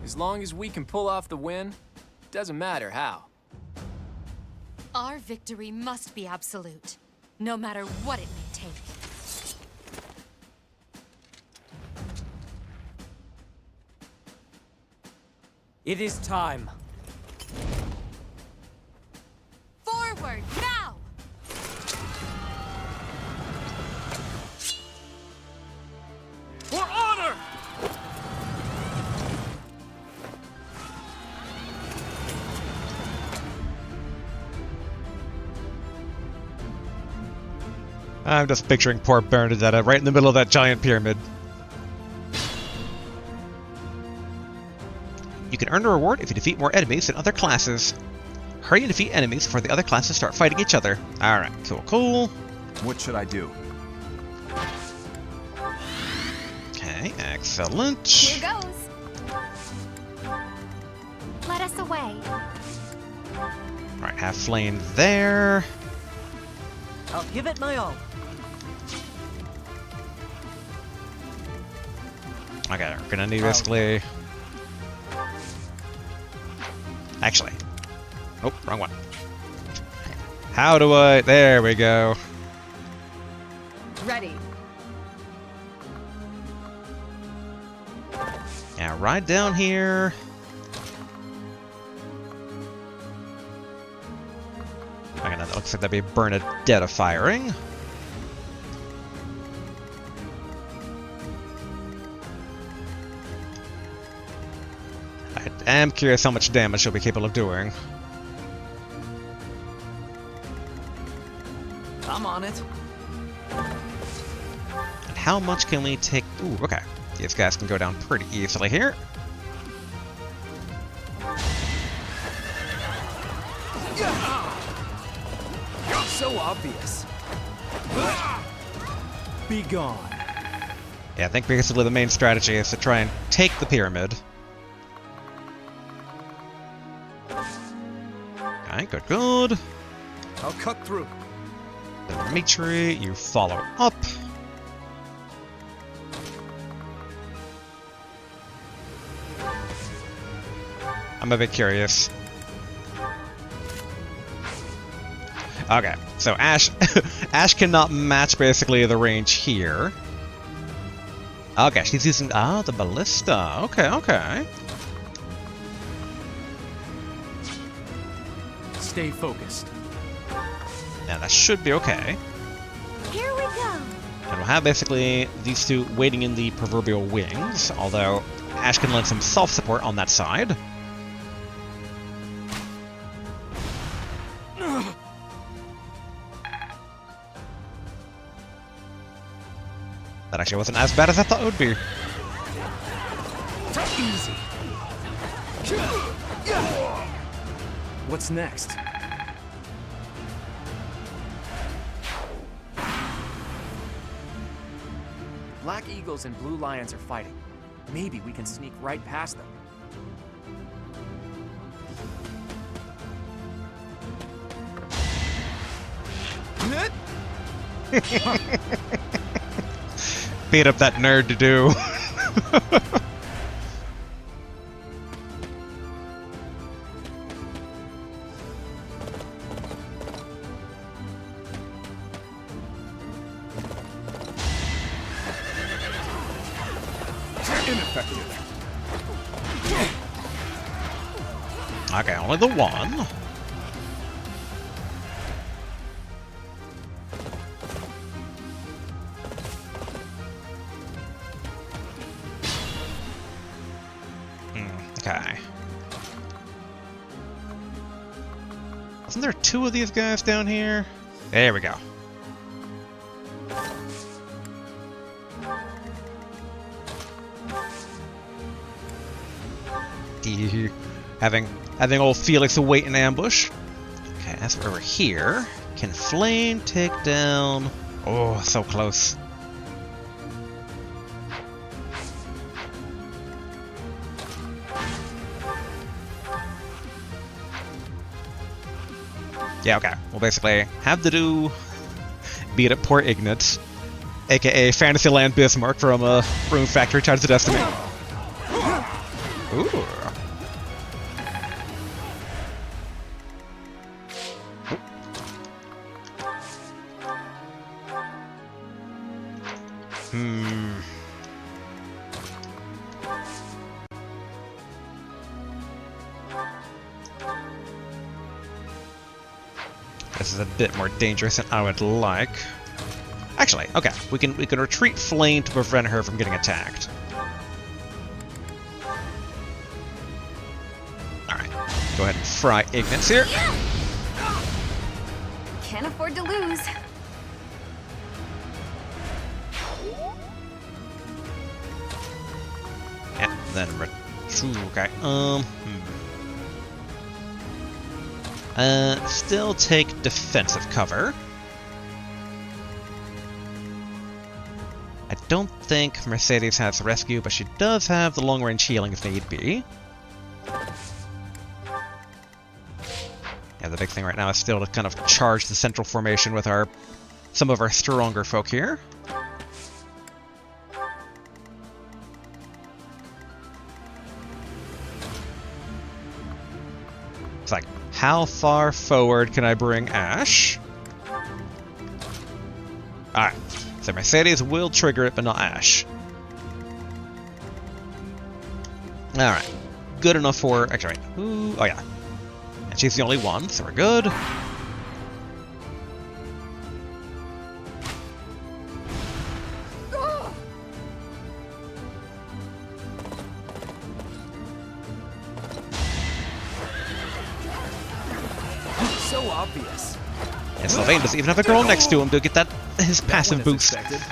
As long as we can pull off the win, doesn't matter how. Our victory must be absolute, no matter what it may take. It is time. Forward, now! For honor! I'm just picturing poor Bernadetta right in the middle of that giant pyramid. You can earn a reward if you defeat more enemies than other classes. Hurry and defeat enemies before the other classes start fighting each other. Alright, cool. What should I do? Okay, excellent. Here goes. Let us away. Alright, have flame there. I'll give it my all. Okay, we're gonna need basically... Actually. Oh, wrong one. How do I... There we go. Ready. Yeah, right down here. Okay, that looks like that'd be Bernadetta firing. I am curious how much damage she'll be capable of doing. I'm on it. And how much can we take? Ooh, okay. These guys can go down pretty easily here. So obvious. Be gone. Yeah, I think basically the main strategy is to try and take the pyramid. Okay, good. I'll cut through. Dimitri, you follow up. I'm a bit curious. Okay, so Ash Ash cannot match basically the range here. Okay, she's using the ballista. Okay. Stay focused. Now that should be okay. Here we go. And we'll have basically these two waiting in the proverbial wings, although Ash can lend some self-support on that side. That actually wasn't as bad as I thought it would be. Easy. What's next? Black Eagles and Blue Lions are fighting. Maybe we can sneak right past them. Beat up that nerd to do. Ineffective. Okay, only the one. Okay. Wasn't there 2 of these guys down here? There we go. Having old Felix await in ambush. Okay, that's over here. Can Flame take down... Oh, so close. Yeah, okay. We'll basically have to do... beat up poor Ignat, aka Fantasyland Bismarck from Rune Factory Tides of Destiny. Ooh. This is a bit more dangerous than I would like. Actually, okay, we can retreat Flame to prevent her from getting attacked. Alright, go ahead and fry Ignatz here. Can't afford to lose. Yeah, then okay. Still take defensive cover. I don't think Mercedes has rescue, but she does have the long-range healing if need be. Yeah, the big thing right now is still to kind of charge the central formation with some of our stronger folk here. It's like, how far forward can I bring Ash? Alright, so Mercedes will trigger it, but not Ash. Alright, good enough for... Actually, wait. Ooh, oh yeah. And she's the only one, so we're good. So obvious. And Sylvain doesn't even have a girl next to him to get his passive boost. Expected.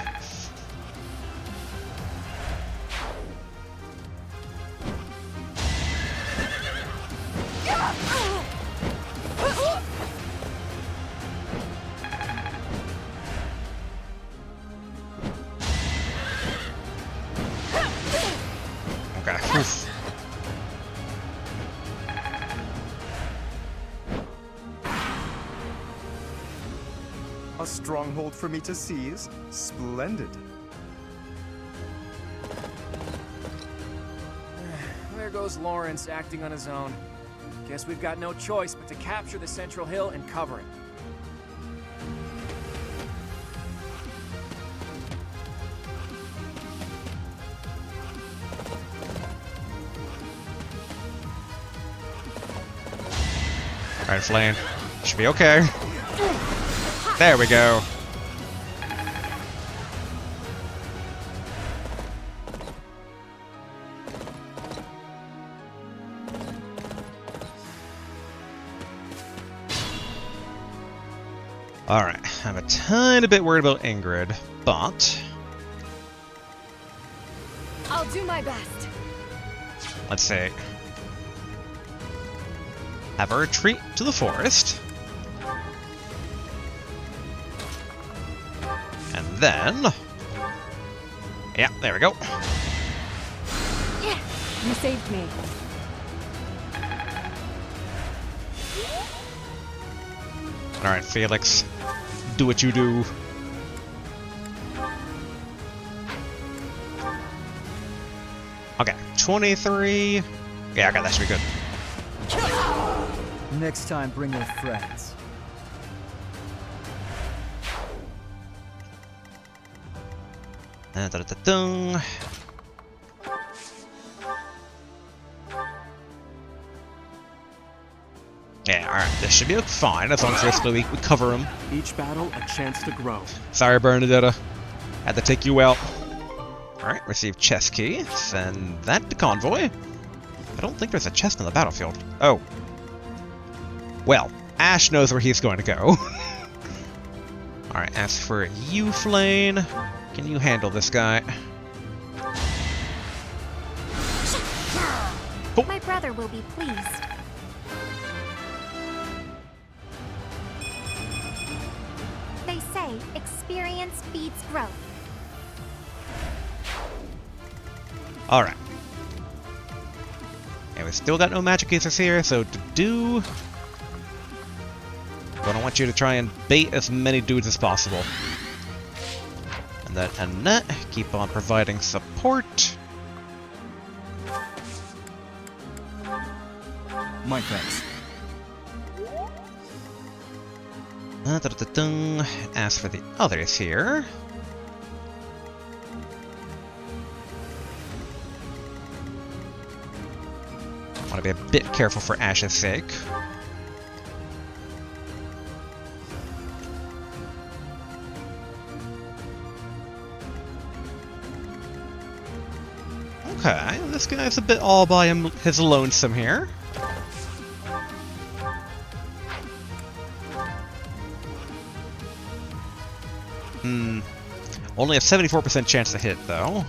Okay. Oof. A stronghold for me to seize? Splendid. There goes Lawrence acting on his own. Guess we've got no choice but to capture the central hill and cover it. Alright, Flame. Should be okay. There we go. Alright, I'm a tiny bit worried about Ingrid, but... I'll do my best. Let's see. Have a retreat to the forest. And then... Yeah, there we go. Yeah, you saved me. Alright, Felix. Do what you do. Okay, 23. Yeah, okay, that should be good. Next time, bring your friends. Da-da-da-dung. Yeah, alright, this should be fine as long as basically we cover him. Each battle a chance to grow. Sorry, Bernadetta. Had to take you out. Alright, receive chest key. Send that to convoy. I don't think there's a chest on the battlefield. Oh. Well, Ash knows where he's going to go. Alright, as for you, Flane, can you handle this guy? Oh. My brother will be pleased. They say experience feeds growth. Alright. And we still got no magic users here, so to do... But I want you to try and bait as many dudes as possible. And then Annette, keep on providing support. My thanks. As for the others here... Want to be a bit careful for Ash's sake. Okay, this guy's a bit all by his lonesome here. Only a 74% chance to hit, though.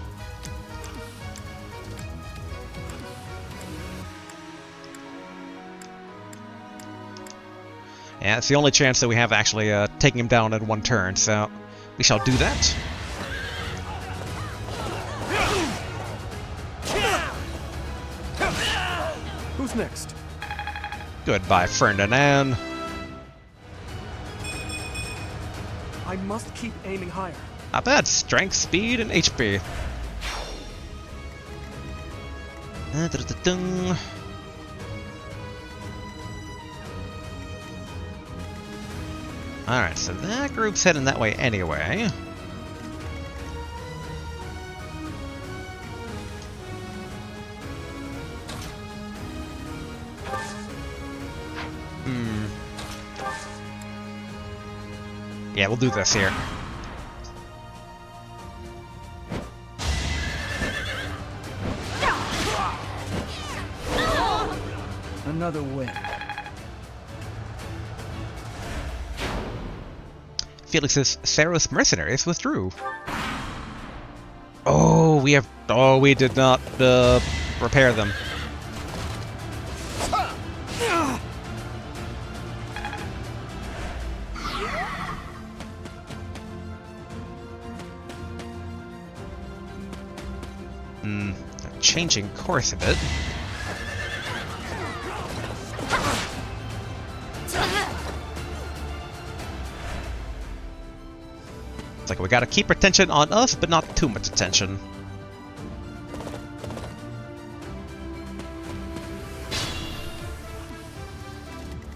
Yeah, it's the only chance that we have actually taking him down in one turn, so we shall do that. Who's next? Goodbye, Ferdinand. I must keep aiming higher. Not bad. Strength, speed, and HP. Alright, so that group's heading that way anyway. Yeah, we'll do this here. Another win. Felix's Saros mercenaries withdrew. Oh, we did not repair them. Changing course a bit. It's like we gotta keep attention on us, but not too much attention.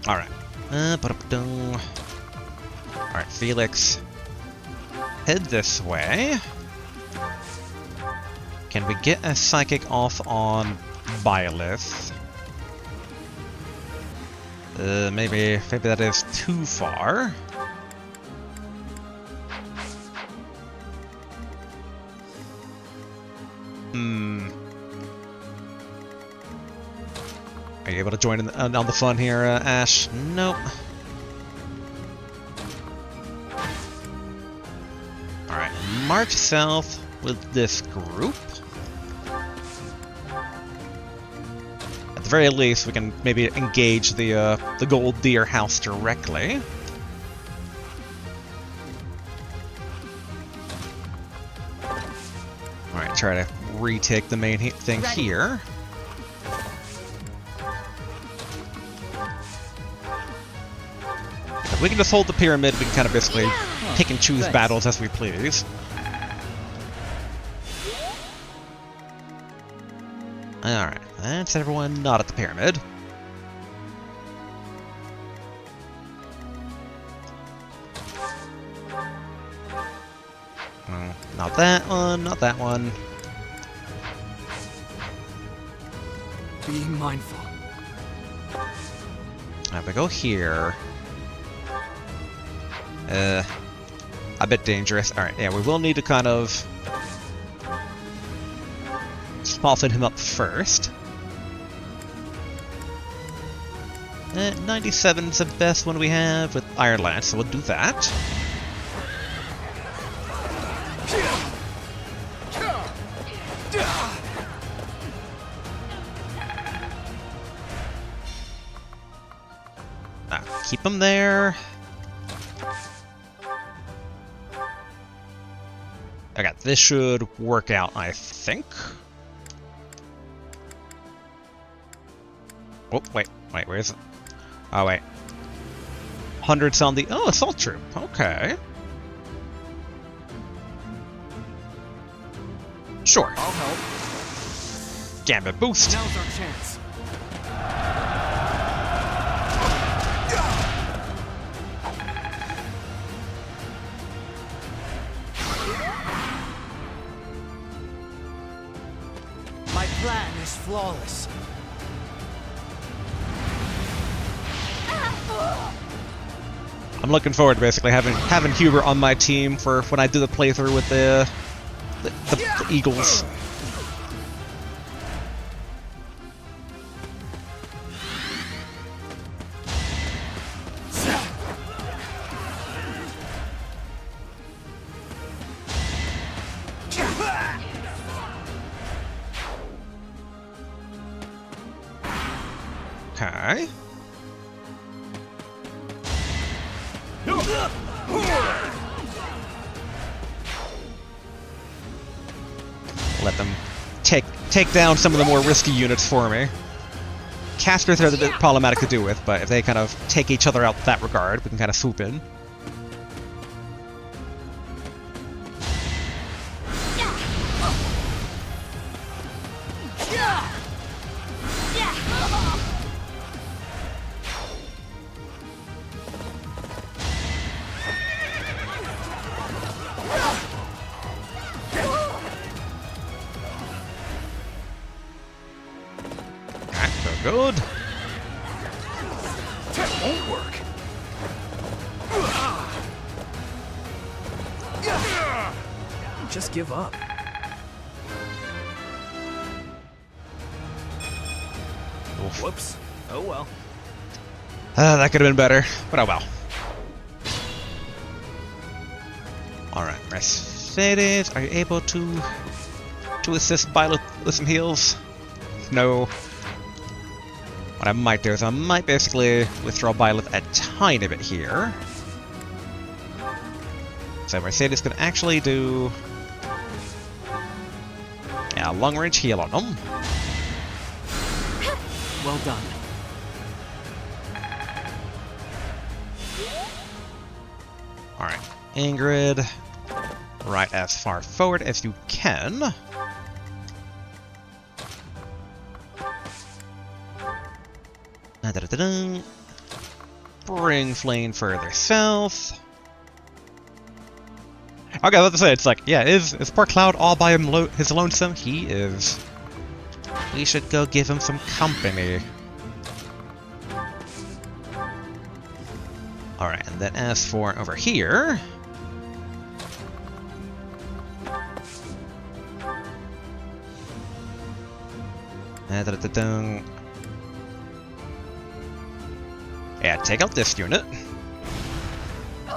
Alright. Alright, Felix. Head this way. Can we get a psychic off on Byleth? Maybe that is too far. Are you able to join on the fun here, Ash? Nope. Alright, march south with this group. At the very least, we can maybe engage the gold deer house directly. Alright, try to retake the main thing here. If we can just hold the pyramid, we can kind of basically pick and choose battles as we please. Alright, that's everyone not at the pyramid. Not that one, not that one. Be mindful. Now if we go here... a bit dangerous. Alright, yeah, we will need to kind of... soften him up first. 97's the best one we have with Iron Lance, so we'll do that. Keep him there. Okay, this should work out, I think. Oh, wait, where is it? Oh, wait. 100's on the... Oh, assault troop. Okay. Sure. I'll help. Gambit boost. Now's our chance. My plan is flawless. I'm looking forward to basically having Huber on my team for when I do the playthrough with the Eagles. Okay. Let them take down some of the more risky units for me. Casters are a bit problematic to do with, but if they kind of take each other out in that regard, we can kind of swoop in. Good. That won't work. Just give up. Oof. Whoops. Oh well. That could have been better, but oh well. Alright, Mercedes, are you able to assist Violet with some heals? No. What I might do is I might basically withdraw Byleth a tiny bit here. So Mercedes can actually do... yeah, long range heal on them. Well done. Alright, Ingrid, right as far forward as you can. Bring Flame further south. Okay, let's say it's like, yeah, is poor Cloud all by his lonesome? He is. We should go give him some company. Alright, and then as for over here... yeah, take out this unit.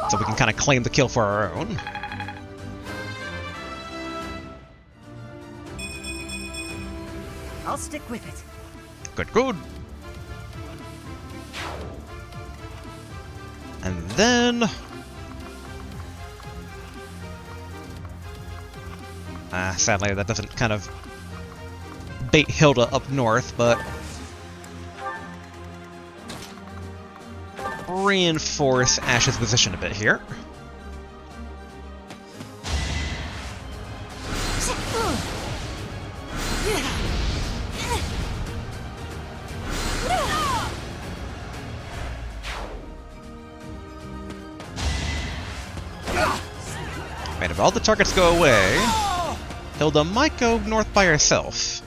So we can kind of claim the kill for our own. I'll stick with it. Good, good. And then... sadly that doesn't kind of bait Hilda up north, but... reinforce Ash's position a bit here. Wait, if all the targets go away, Hilda might go north by herself.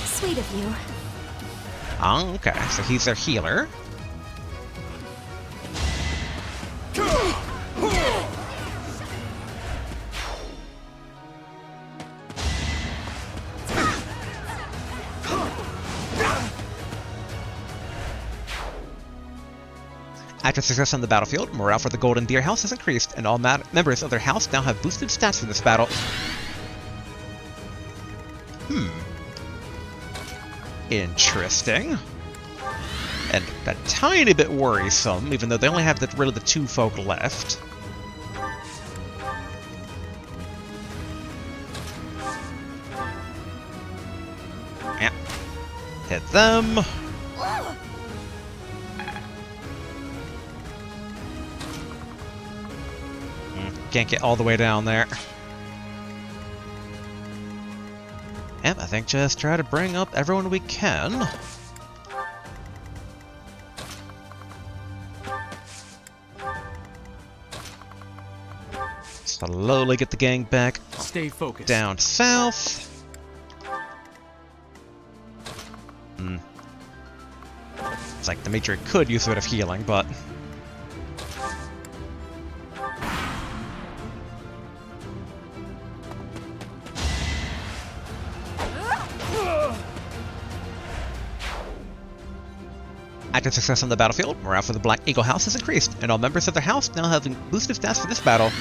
Sweet of you. Oh, okay, so he's their healer. After success on the battlefield, morale for the Golden Deer House has increased, and all members of their house now have boosted stats for this battle. Interesting. And a tiny bit worrisome, even though they only have really the 2 folk left. Yeah. Hit them. Can't get all the way down there. Yep, I think just try to bring up everyone we can. Slowly get the gang back. Stay focused. Down south. It's like the Matriarch could use a bit of healing, but... After success on the battlefield, morale for the Black Eagle House has increased, and all members of their house now have boosted stats for this battle.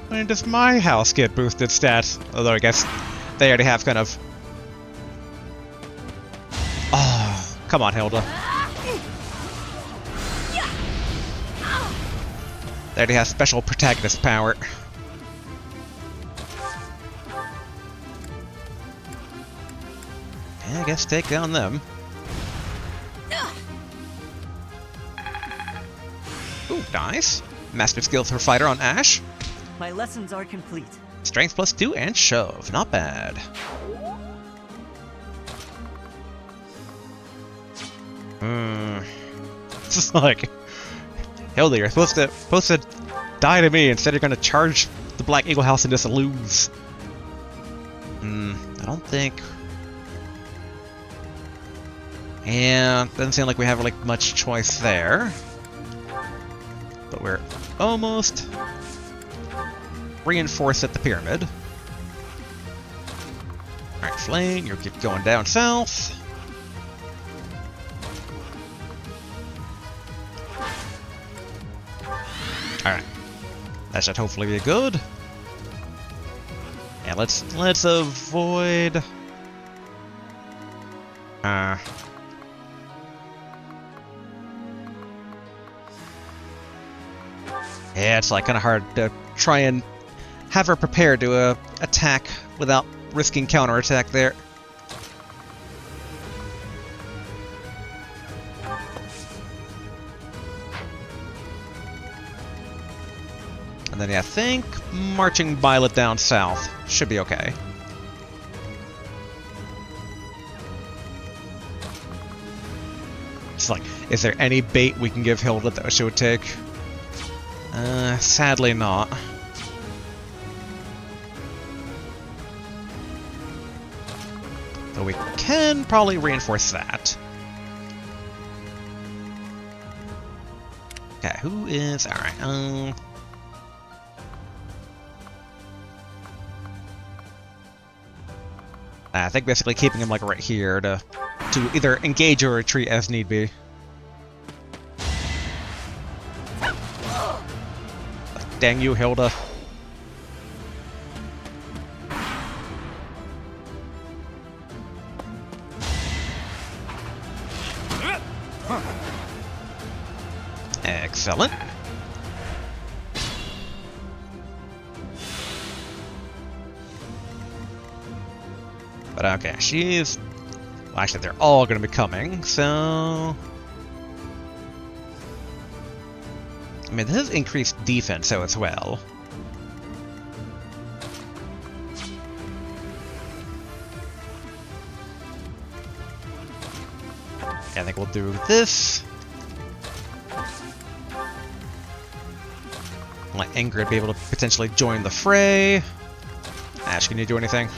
When does my house get boosted stats? Although I guess they already have kind of... Oh, come on, Hilda. They already have special protagonist power. Yeah, I guess take down them. Ooh, nice. Master skills for fighter on Ash. My lessons are complete. Strength +2 and shove. Not bad. This is like... Hilda, you're supposed to die to me. Instead you're gonna charge the Black Eagle House and just lose. I don't think... And doesn't seem like we have like much choice there. But we're almost reinforced at the pyramid. Alright, Flame, you keep going down south. Alright. That should hopefully be good. And let's avoid yeah, it's like kind of hard to try and have her prepared to attack without risking counterattack there. And then yeah, I think marching Violet down south should be okay. It's like, is there any bait we can give Hilda that she would take? Sadly not. Though we can probably reinforce that. Okay, who is... Alright, I think basically keeping him like right here to either engage or retreat as need be. Dang you, Hilda. Excellent. But okay, she's... Well, actually, they're all going to be coming, so... I mean, this has increased defense, so as well. I think we'll do this. Let Ingrid be able to potentially join the fray. Ash, can you do anything?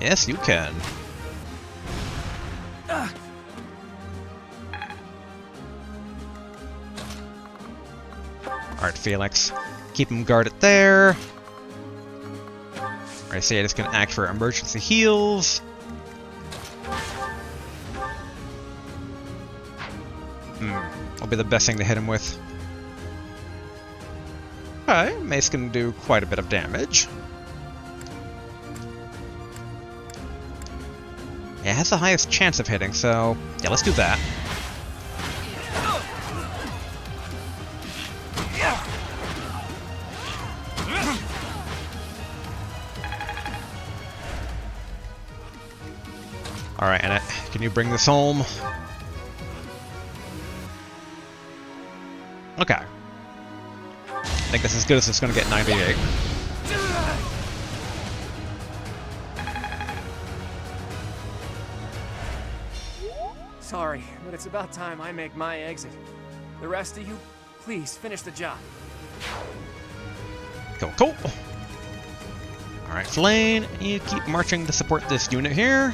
Yes, you can. Alright, Felix. Keep him guarded there. Alright, so yeah, just gonna act for emergency heals. Will be the best thing to hit him with. Okay, Mace can do quite a bit of damage. Yeah, it has the highest chance of hitting, so yeah, let's do that. Alright, Annette, can you bring this home? Okay. I think that's as good as it's going to get 98. Sorry, but it's about time I make my exit. The rest of you, please finish the job. Cool, cool. Alright, Flane, you keep marching to support this unit here.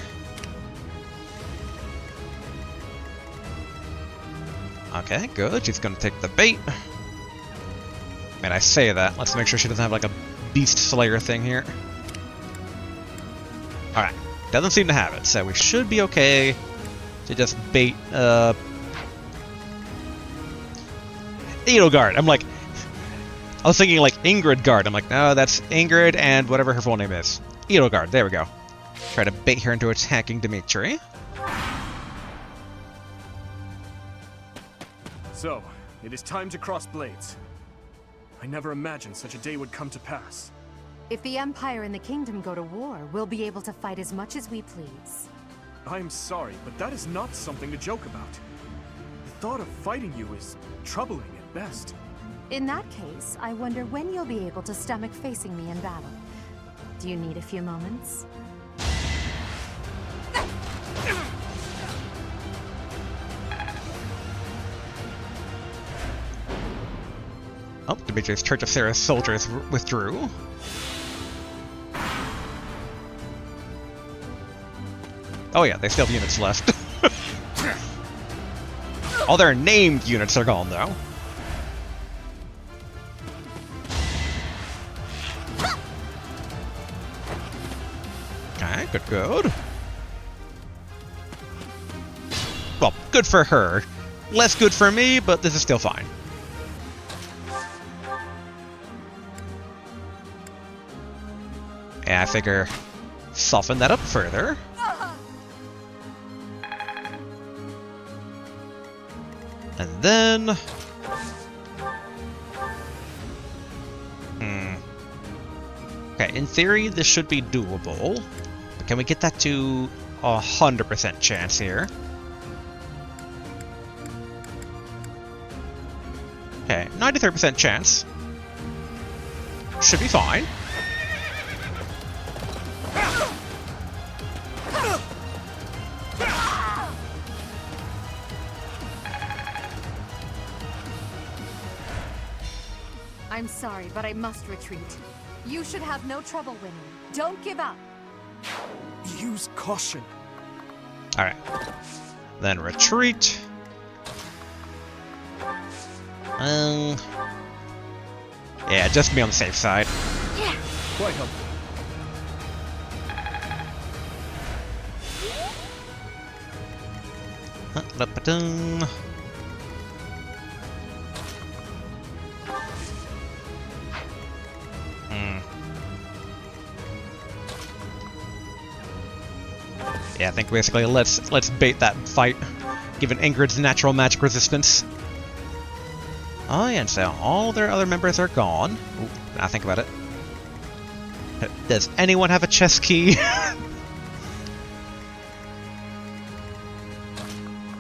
Okay, good. She's gonna take the bait. Man, I say that. Let's make sure she doesn't have like a Beast Slayer thing here. Alright, doesn't seem to have it, so we should be okay to just bait, Edelgard. I'm like, I was thinking like Ingrid Guard. I'm like, no, that's Ingrid and whatever her full name is. Edelgard, there we go. Try to bait her into attacking Dimitri. So, it is time to cross blades. I never imagined such a day would come to pass. If the Empire and the Kingdom go to war, we'll be able to fight as much as we please. I'm sorry, but that is not something to joke about. The thought of fighting you is troubling at best. In that case, I wonder when you'll be able to stomach facing me in battle. Do you need a few moments? Oh, Dimitri's Church of Sarah's soldiers withdrew. Oh yeah, they still have units left. All their named units are gone, though. Okay, good, good. Well, good for her. Less good for me, but this is still fine. Yeah, I figure soften that up further. And then... Okay, in theory, this should be doable. But can we get that to 100% chance here? Okay, 93% chance. Should be fine. I'm sorry, but I must retreat. You should have no trouble winning. Don't give up. Use caution. Alright. Then retreat. Yeah, just to be on the safe side. Yeah. Quite helpful. Yeah, I think basically let's bait that fight, given Ingrid's natural magic resistance. Oh yeah, and so all their other members are gone. Ooh, now think about it. Does anyone have a chess key?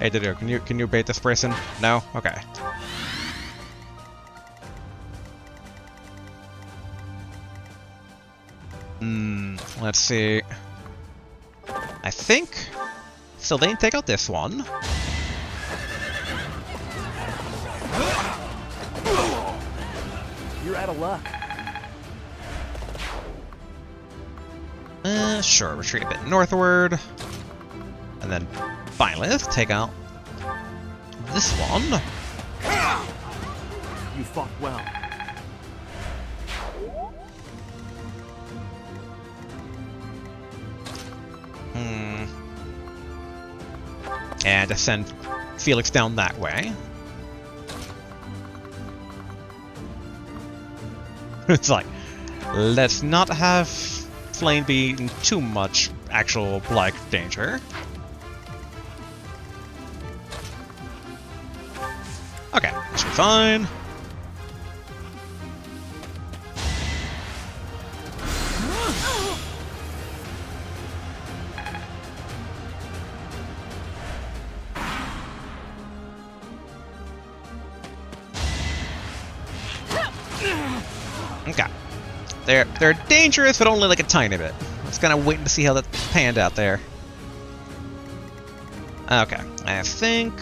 Hey, Dido, can you bait this person? No? Okay. Let's see. I think Sylvain take out this one. You're out of luck. Sure, retreat a bit northward. And then finally, let's take out this one. You fought well. And to send Felix down that way. It's like, let's not have Flame be in too much actual, like, danger. Okay, this should be fine. Okay. They're dangerous, but only like a tiny bit. I was kind of waiting to see how that panned out there. Okay, I think...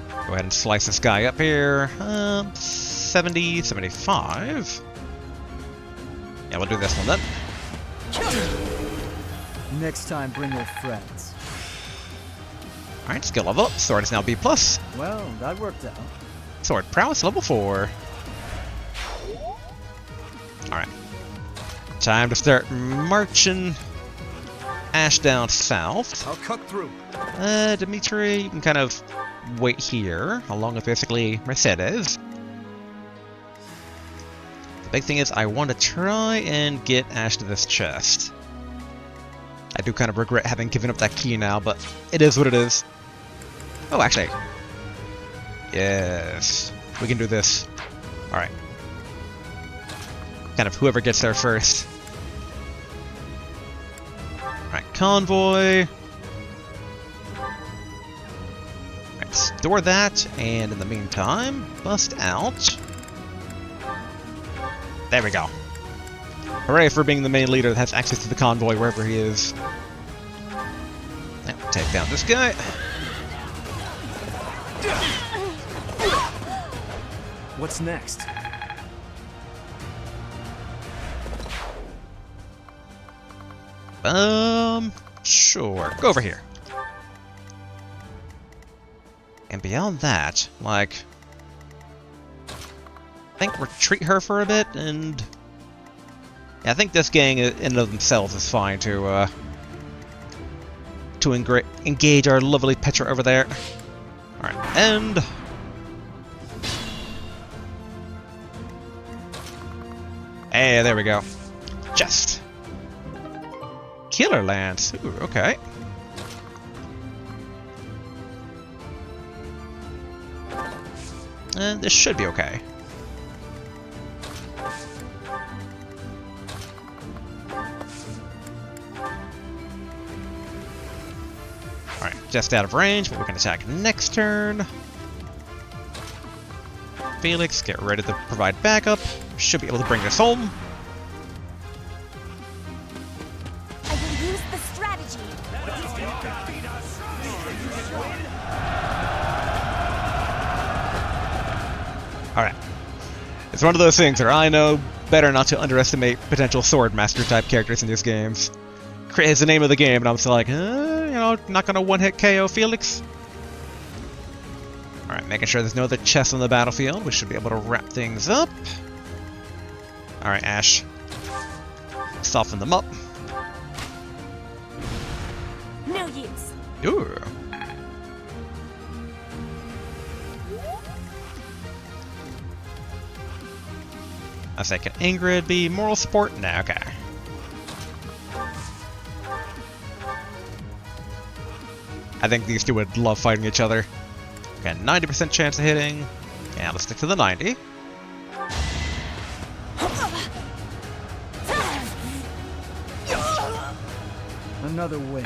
Go ahead and slice this guy up here. 70, 75. Yeah, we'll do this one then. Next time, bring your friends. Alright, skill level up. Sword is now B+. Well, that worked out. Sword prowess level 4. Alright. Time to start marching Ash down south. I'll cut through. Dimitri, you can kind of wait here, along with basically Mercedes. The big thing is I want to try and get Ash to this chest. I do kind of regret having given up that key now, but it is what it is. Oh, actually. Yes. We can do this. Alright. Kind of whoever gets there first. Alright, convoy. Alright, store that, and in the meantime, bust out. There we go. Hooray for being the main leader that has access to the convoy wherever he is. Now, take down this guy. What's next? Sure. Go over here. And beyond that, like... I think retreat her for a bit, and... Yeah, I think this gang in and of themselves is fine to engage our lovely Petra over there. Alright, and... Hey, there we go. Just. Killer Lance. Ooh, okay. This should be okay. Alright, just out of range, but we can attack next turn. Felix, get ready to provide backup. Should be able to bring this home. I will use the strategy. Alright. It's one of those things where I know better not to underestimate potential sword master type characters in these games. Crit is the name of the game, and I'm still like, you know, not gonna one-hit KO Felix. Alright, making sure there's no other chests on the battlefield. We should be able to wrap things up. Alright, Ash. Soften them up. No use. Ooh. I say, can Ingrid be moral support? Nah, okay. I think these two would love fighting each other. Okay, 90% chance of hitting. Yeah, let's stick to the 90. Another win.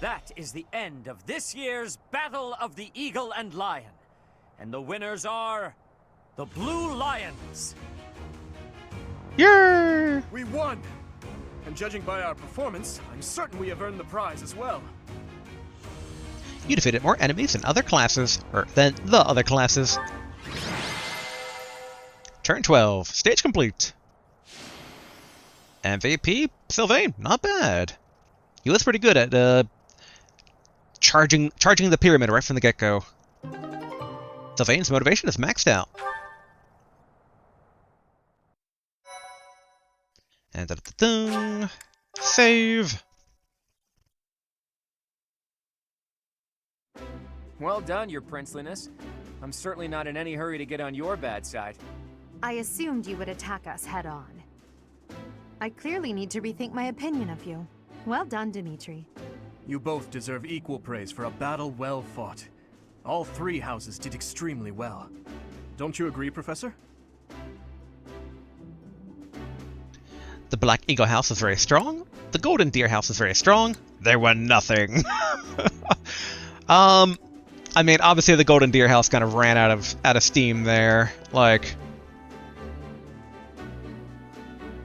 That is the end of this year's Battle of the Eagle and Lion. And the winners are... the Blue Lions. Yeah! We won! And judging by our performance, I'm certain we have earned the prize as well. You defeated more enemies than other classes, or than the other classes. Turn 12. Stage complete. MVP, Sylvain, not bad. He was pretty good at charging the pyramid right from the get-go. Sylvain's motivation is maxed out. And da-da-da-dum. Save! Well done, your princeliness. I'm certainly not in any hurry to get on your bad side. I assumed you would attack us head-on. I clearly need to rethink my opinion of you. Well done, Dimitri. You both deserve equal praise for a battle well fought. All three houses did extremely well. Don't you agree, Professor? The Black Eagle house is very strong. The Golden Deer house is very strong. They were nothing. I mean, obviously the Golden Deer house kind of ran out of steam there. Like,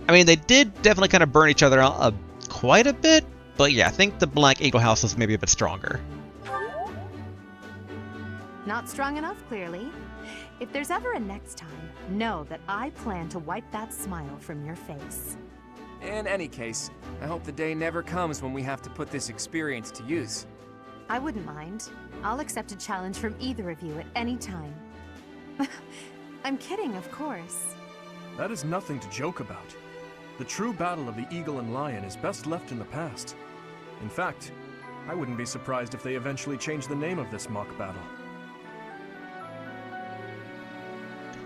I mean, they did definitely kind of burn each other out quite a bit, but yeah, I think the Black Eagle house was maybe a bit stronger. Not strong enough, clearly. If there's ever a next time, know that I plan to wipe that smile from your face. In any case, I hope the day never comes when we have to put this experience to use. I wouldn't mind. I'll accept a challenge from either of you at any time. I'm kidding, of course. That is nothing to joke about. The true battle of the Eagle and Lion is best left in the past. In fact, I wouldn't be surprised if they eventually change the name of this mock battle.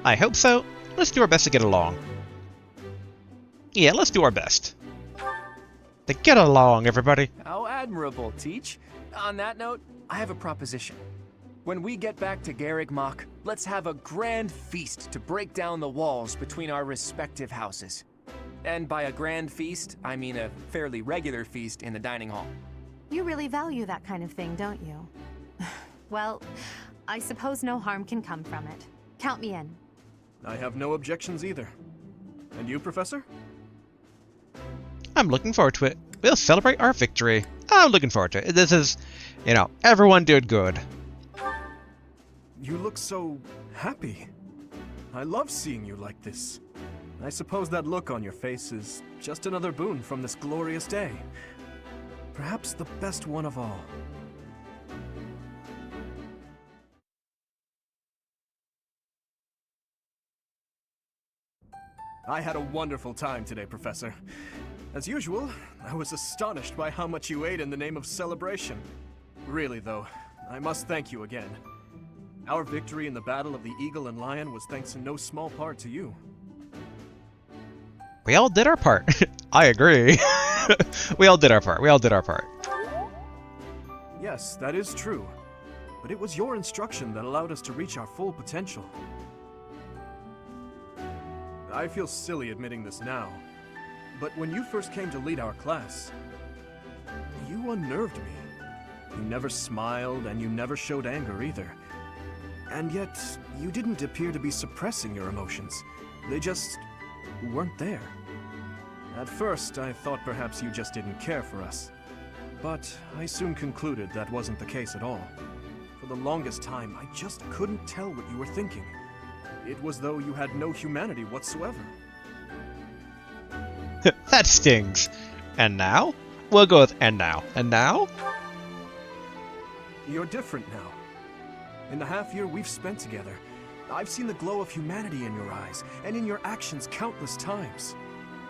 I hope so. Let's do our best to get along. Yeah, let's do our best. To get along, everybody. How admirable, Teach. On that note, I have a proposition. When we get back to Garreg Mach, let's have a grand feast to break down the walls between our respective houses. And by a grand feast, I mean a fairly regular feast in the dining hall. You really value that kind of thing, don't you? Well, I suppose no harm can come from it. Count me in. I have no objections either. And you, Professor? I'm looking forward to it. We'll celebrate our victory. I'm looking forward to it. This is, you know, everyone did good. You look so happy. I love seeing you like this. I suppose that look on your face is just another boon from this glorious day. Perhaps the best one of all. I had a wonderful time today, Professor. As usual, I was astonished by how much you ate in the name of celebration. Really, though, I must thank you again. Our victory in the Battle of the Eagle and Lion was thanks in no small part to you. We all did our part. I agree. We all did our part. We all did our part. Yes, that is true. But it was your instruction that allowed us to reach our full potential. I feel silly admitting this now, but when you first came to lead our class, you unnerved me. You never smiled, and you never showed anger either. And yet, you didn't appear to be suppressing your emotions. They just weren't there. At first, I thought perhaps you just didn't care for us. But I soon concluded that wasn't the case at all. For the longest time, I just couldn't tell what you were thinking. It was though you had no humanity whatsoever. That stings. And now? We'll go with and now. And now? You're different now. In the half year we've spent together, I've seen the glow of humanity in your eyes and in your actions countless times.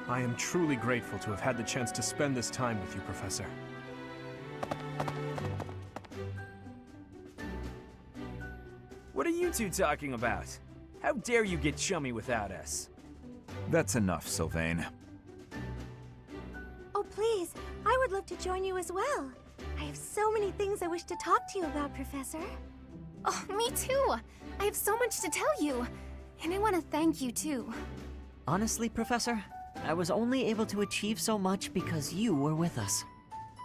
I am truly grateful to have had the chance to spend this time with you, Professor. What are you two talking about? How dare you get chummy without us? That's enough, Sylvain. Oh, please. I would love to join you as well. I have so many things I wish to talk to you about, Professor. Oh, me too! I have so much to tell you. And I want to thank you, too. Honestly, Professor, I was only able to achieve so much because you were with us.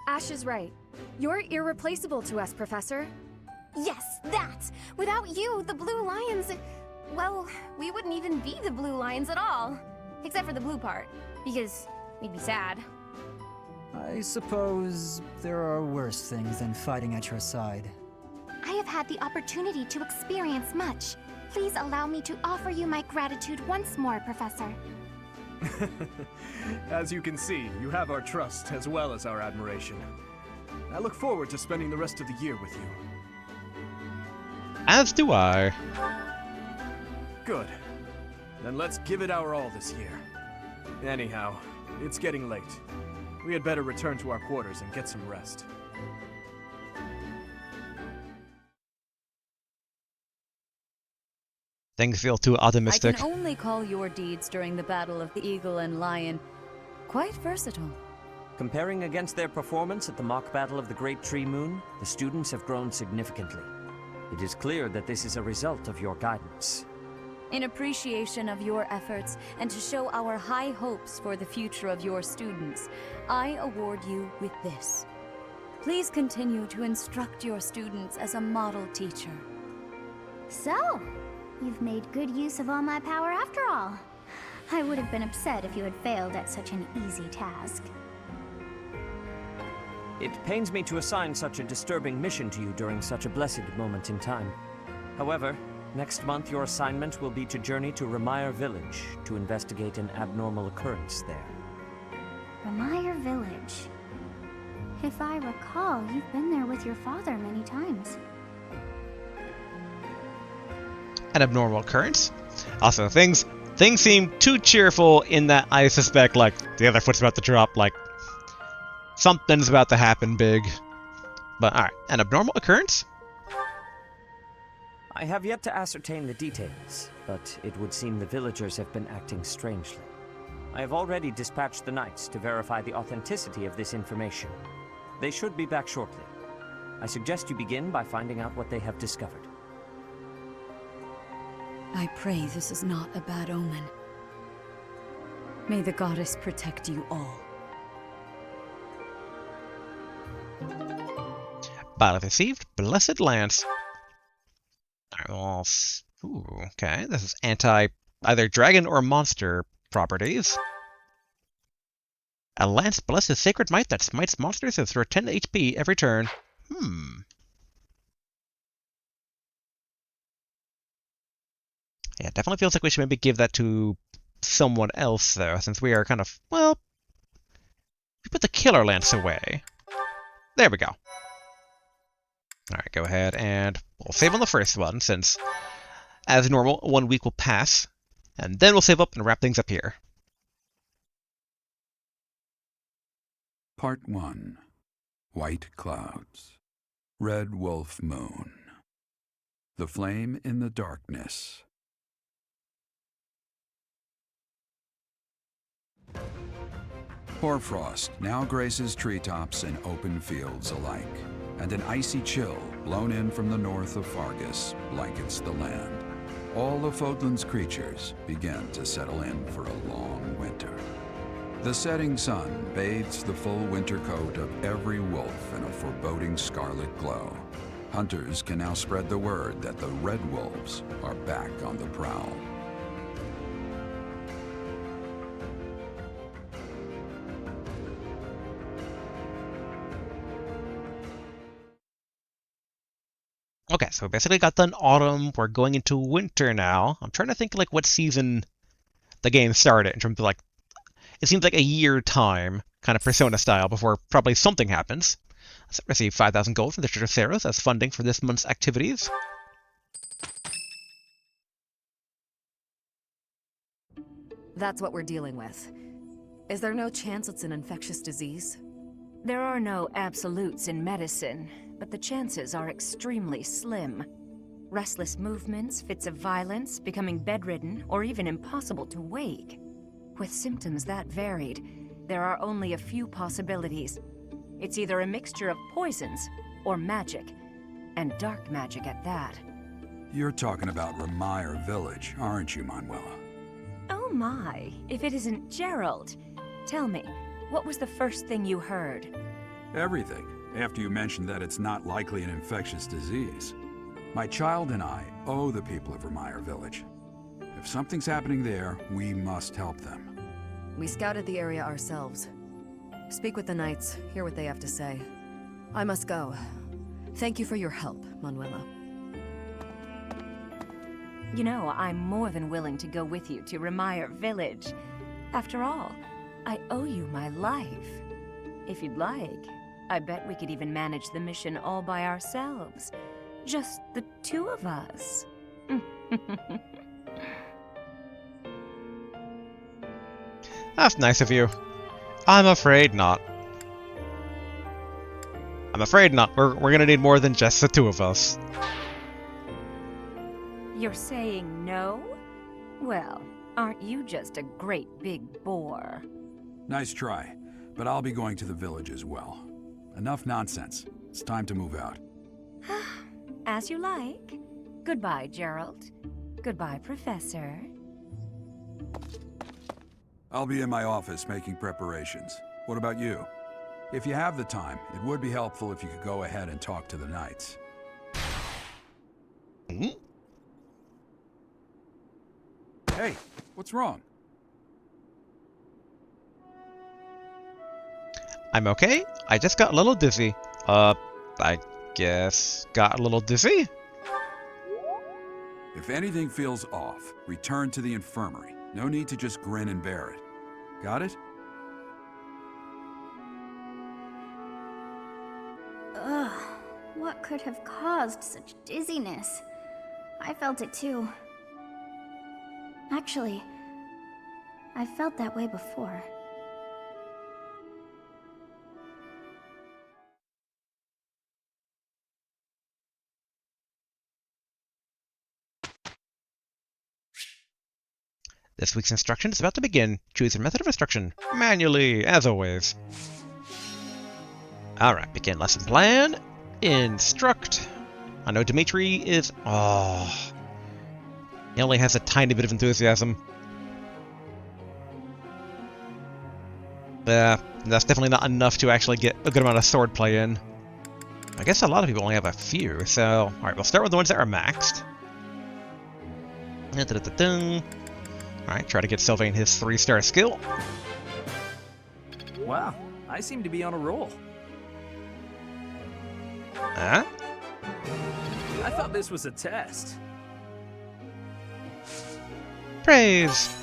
Ash is right. You're irreplaceable to us, Professor. Yes, that! Without you, the Blue Lions... Well, we wouldn't even be the Blue Lions at all. Except for the blue part. Because we'd be sad. I suppose there are worse things than fighting at your side. I have had the opportunity to experience much. Please allow me to offer you my gratitude once more, Professor. As you can see, you have our trust as well as our admiration. I look forward to spending the rest of the year with you. As do I. Good. Then let's give it our all this year. Anyhow, it's getting late. We had better return to our quarters and get some rest. Things feel too optimistic. I can only call your deeds during the Battle of the Eagle and Lion quite versatile. Comparing against their performance at the mock battle of the Great Tree Moon, the students have grown significantly. It is clear that this is a result of your guidance. In appreciation of your efforts and to show our high hopes for the future of your students, I award you with this. Please continue to instruct your students as a model teacher. So, you've made good use of all my power after all. I would have been upset if you had failed at such an easy task. It pains me to assign such a disturbing mission to you during such a blessed moment in time. However, next month your assignment will be to journey to Remire Village to investigate an abnormal occurrence there. Remire Village. If I recall, you've been there with your father many times. An abnormal occurrence. Also, things seem too cheerful in that I suspect, like, the other foot's about to drop, like, something's about to happen big. But, alright, an abnormal occurrence? I have yet to ascertain the details, but it would seem the villagers have been acting strangely. I have already dispatched the knights to verify the authenticity of this information. They should be back shortly. I suggest you begin by finding out what they have discovered. I pray this is not a bad omen. May the goddess protect you all. Battle received. Blessed Lance. Alright, well, ooh, okay. This is either dragon or monster properties. A lance blessed with sacred might that smites monsters and throws 10 HP every turn. Yeah, definitely feels like we should maybe give that to someone else, though, since we are kind of, well, we put the killer lance away. There we go. Alright, go ahead and we'll save on the first one, since, as normal, 1 week will pass, and then we'll save up and wrap things up here. Part 1. White Clouds. Red Wolf Moon. The Flame in the Darkness. Hoarfrost now graces treetops and open fields alike, and an icy chill, blown in from the north of Fargus, blankets the land. All of Fodlan's creatures begin to settle in for a long winter. The setting sun bathes the full winter coat of every wolf in a foreboding scarlet glow. Hunters can now spread the word that the Red Wolves are back on the prowl. Okay, so we basically got done autumn, we're going into winter now. I'm trying to think like what season the game started in terms of like, it seems like a year time, kind of Persona style, before probably something happens. Let's receive 5,000 gold from the Church of Theros as funding for this month's activities. That's what we're dealing with. Is there no chance it's an infectious disease? There are no absolutes in medicine, but the chances are extremely slim. Restless movements, fits of violence, becoming bedridden, or even impossible to wake. With symptoms that varied, there are only a few possibilities. It's either a mixture of poisons or magic, and dark magic at that. You're talking about Remire Village, aren't you, Manuela? Oh my, if it isn't Gerald. Tell me, what was the first thing you heard? Everything, after you mentioned that it's not likely an infectious disease. My child and I owe the people of Remire Village. If something's happening there, we must help them. We scouted the area ourselves. Speak with the knights, hear what they have to say. I must go. Thank you for your help, Manuela. You know, I'm more than willing to go with you to Remire Village. After all, I owe you my life. If you'd like, I bet we could even manage the mission all by ourselves. Just the two of us. That's nice of you. I'm afraid not. I'm afraid not. We're gonna need more than just the two of us. You're saying no? Well, aren't you just a great big bore? Nice try, but I'll be going to the village as well. Enough nonsense. It's time to move out. As you like. Goodbye, Gerald. Goodbye, Professor. I'll be in my office making preparations. What about you? If you have the time, it would be helpful if you could go ahead and talk to the knights. Hey, what's wrong? I'm okay. I just got a little dizzy. I guess got a little dizzy? If anything feels off, return to the infirmary. No need to just grin and bear it. Got it? Ugh, what could have caused such dizziness? I felt it too. Actually, I felt that way before. This week's instruction is about to begin. Choose your method of instruction. Manually, as always. Alright, begin lesson plan. Instruct. I know Dimitri is... Oh. He only has a tiny bit of enthusiasm. That's definitely not enough to actually get a good amount of swordplay in. I guess a lot of people only have a few, so... Alright, we'll start with the ones that are maxed. Alright, try to get Sylvain his 3-star skill. Wow, I seem to be on a roll. Huh? I thought this was a test. Praise!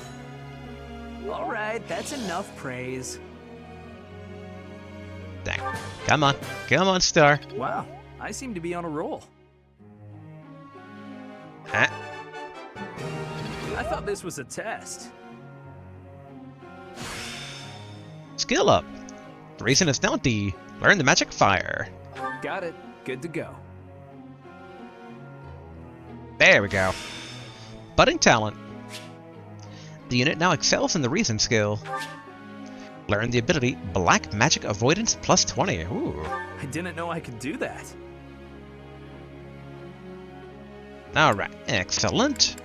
Alright, that's enough praise. Dang. Come on. Come on, Star. Wow, I seem to be on a roll. Huh? I thought this was a test. Skill up. The reason is now D. Learn the magic fire. Got it. Good to go. There we go. Budding talent. The unit now excels in the reason skill. Learn the ability Black Magic Avoidance plus 20. Ooh. I didn't know I could do that. Alright, excellent.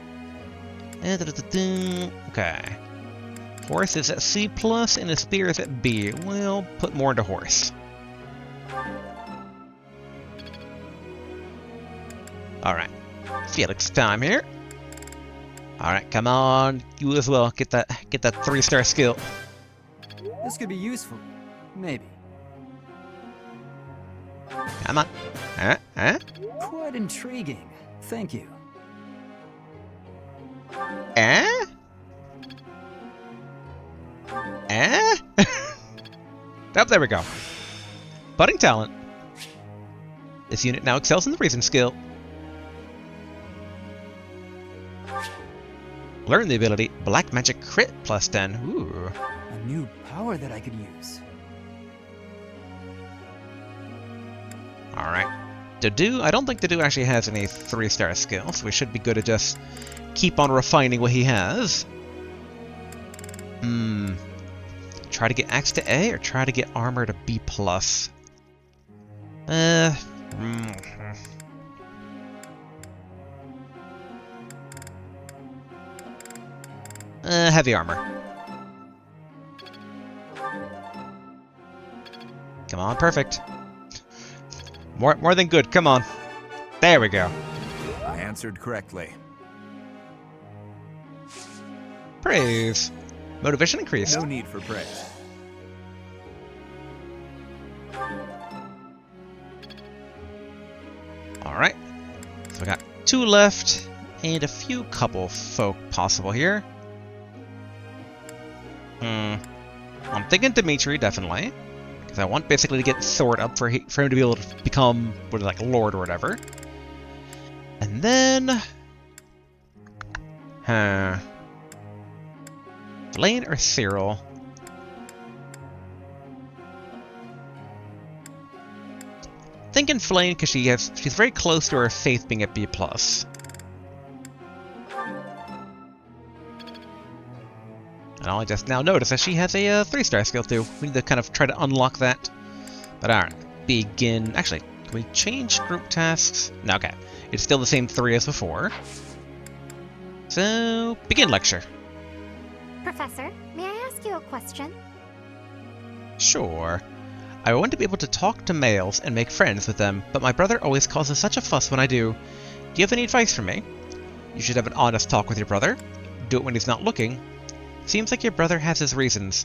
Okay. Horse is at C+, and his spear is at B. We'll put more into horse. Alright. Felix time here. Alright, come on. You as well. Get that 3-star skill. This could be useful. Maybe. Come on. Huh? Quite intriguing. Thank you. Eh? Eh? Oh, there we go. Budding talent. This unit now excels in the reason skill. Learn the ability Black Magic Crit plus 10. Ooh. A new power that I could use. Alright. I don't think Dedu actually has any 3-star skills, so we should be good to just keep on refining what he has. Try to get axe to A or try to get armor to B+. Heavy armor. Come on, perfect. More than good, come on. There we go. I answered correctly. Praise. Motivation increased. No need for praise. Alright. So we got 2 left, and a few couple folk possible here. I'm thinking Dimitri, definitely. Because I want basically to get Sword up for him to be able to become, like, Lord or whatever. And then... Lane or Cyril? thinking Flame because she's very close to her faith being at B+. And I just now noticed that she has a 3-star skill too. We need to kind of try to unlock that. But alright, begin. Actually, can we change group tasks? No, okay. It's still the same 3 as before. So, begin lecture. Professor, may I ask you a question? Sure. I want to be able to talk to males and make friends with them, but my brother always causes such a fuss when I do. Do you have any advice for me? You should have an honest talk with your brother. Do it when he's not looking. Seems like your brother has his reasons.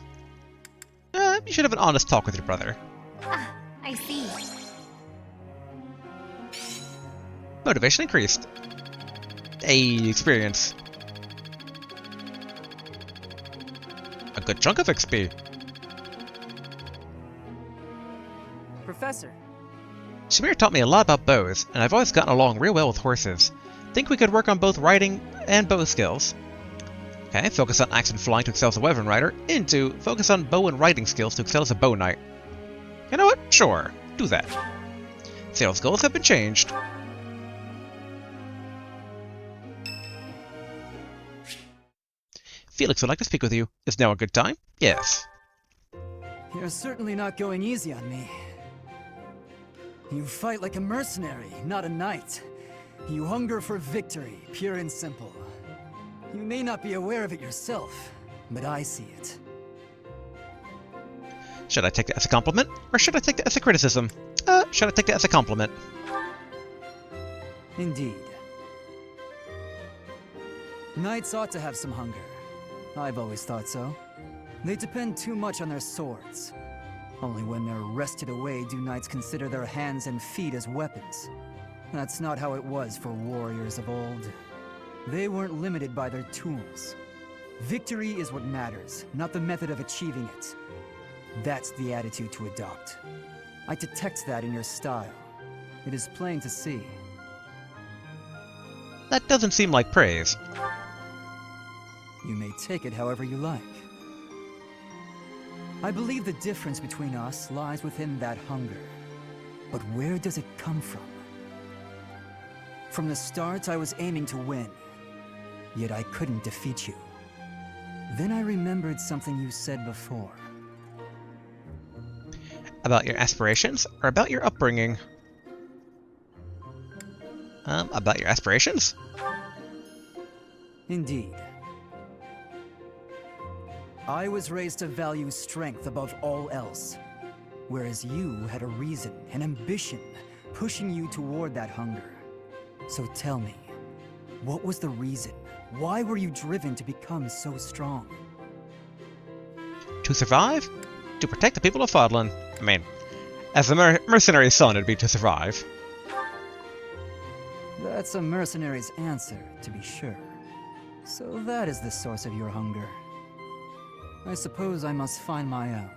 You should have an honest talk with your brother. Ah, I see. Motivation increased. Experience. A good chunk of XP. Professor. Shamir taught me a lot about bows, and I've always gotten along real well with horses. Think we could work on both riding and bow skills. Okay, focus on axe and flying to excel as a weapon rider, into focus on bow and riding skills to excel as a bow knight. You know what? Sure, do that. Sales goals have been changed. Felix would like to speak with you. Is now a good time? Yes. You're certainly not going easy on me. You fight like a mercenary, not a knight. You hunger for victory, pure and simple. You may not be aware of it yourself, but I see it. Should I take that as a compliment, or should I take that as a criticism? Should I take that as a compliment? Indeed. Knights ought to have some hunger. I've always thought so. They depend too much on their swords. Only when they're wrested away do knights consider their hands and feet as weapons. That's not how it was for warriors of old. They weren't limited by their tools. Victory is what matters, not the method of achieving it. That's the attitude to adopt. I detect that in your style. It is plain to see. That doesn't seem like praise. You may take it however you like. I believe the difference between us lies within that hunger. But where does it come from? From the start, I was aiming to win. Yet I couldn't defeat you. Then I remembered something you said before. About your aspirations, or about your upbringing? About your aspirations? Indeed. I was raised to value strength above all else, whereas you had a reason, an ambition, pushing you toward that hunger. So tell me, what was the reason? Why were you driven to become so strong? To survive? To protect the people of Fodlan. I mean, as a mercenary son, it'd be to survive. That's a mercenary's answer, to be sure. So that is the source of your hunger. I suppose I must find my own.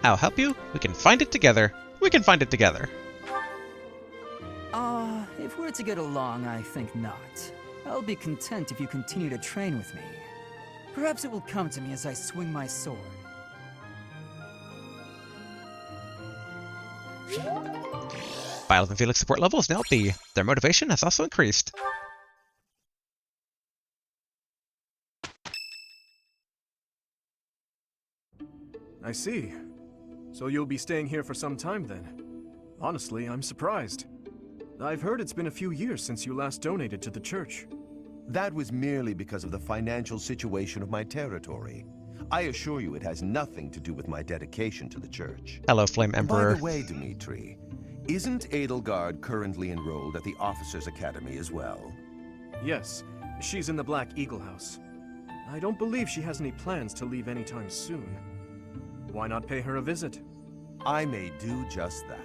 I'll help you. We can find it together. We can find it together. If we're to get along, I think not. I'll be content if you continue to train with me. Perhaps it will come to me as I swing my sword. Violet and Felix support level is now B. Their motivation has also increased. I see. So you'll be staying here for some time then. Honestly, I'm surprised. I've heard it's been a few years since you last donated to the church. That was merely because of the financial situation of my territory. I assure you it has nothing to do with my dedication to the church. Hello, Flame Emperor. By the way, Dimitri, isn't Edelgard currently enrolled at the Officers' Academy as well? Yes, she's in the Black Eagle House. I don't believe she has any plans to leave anytime soon. Why not pay her a visit? I may do just that.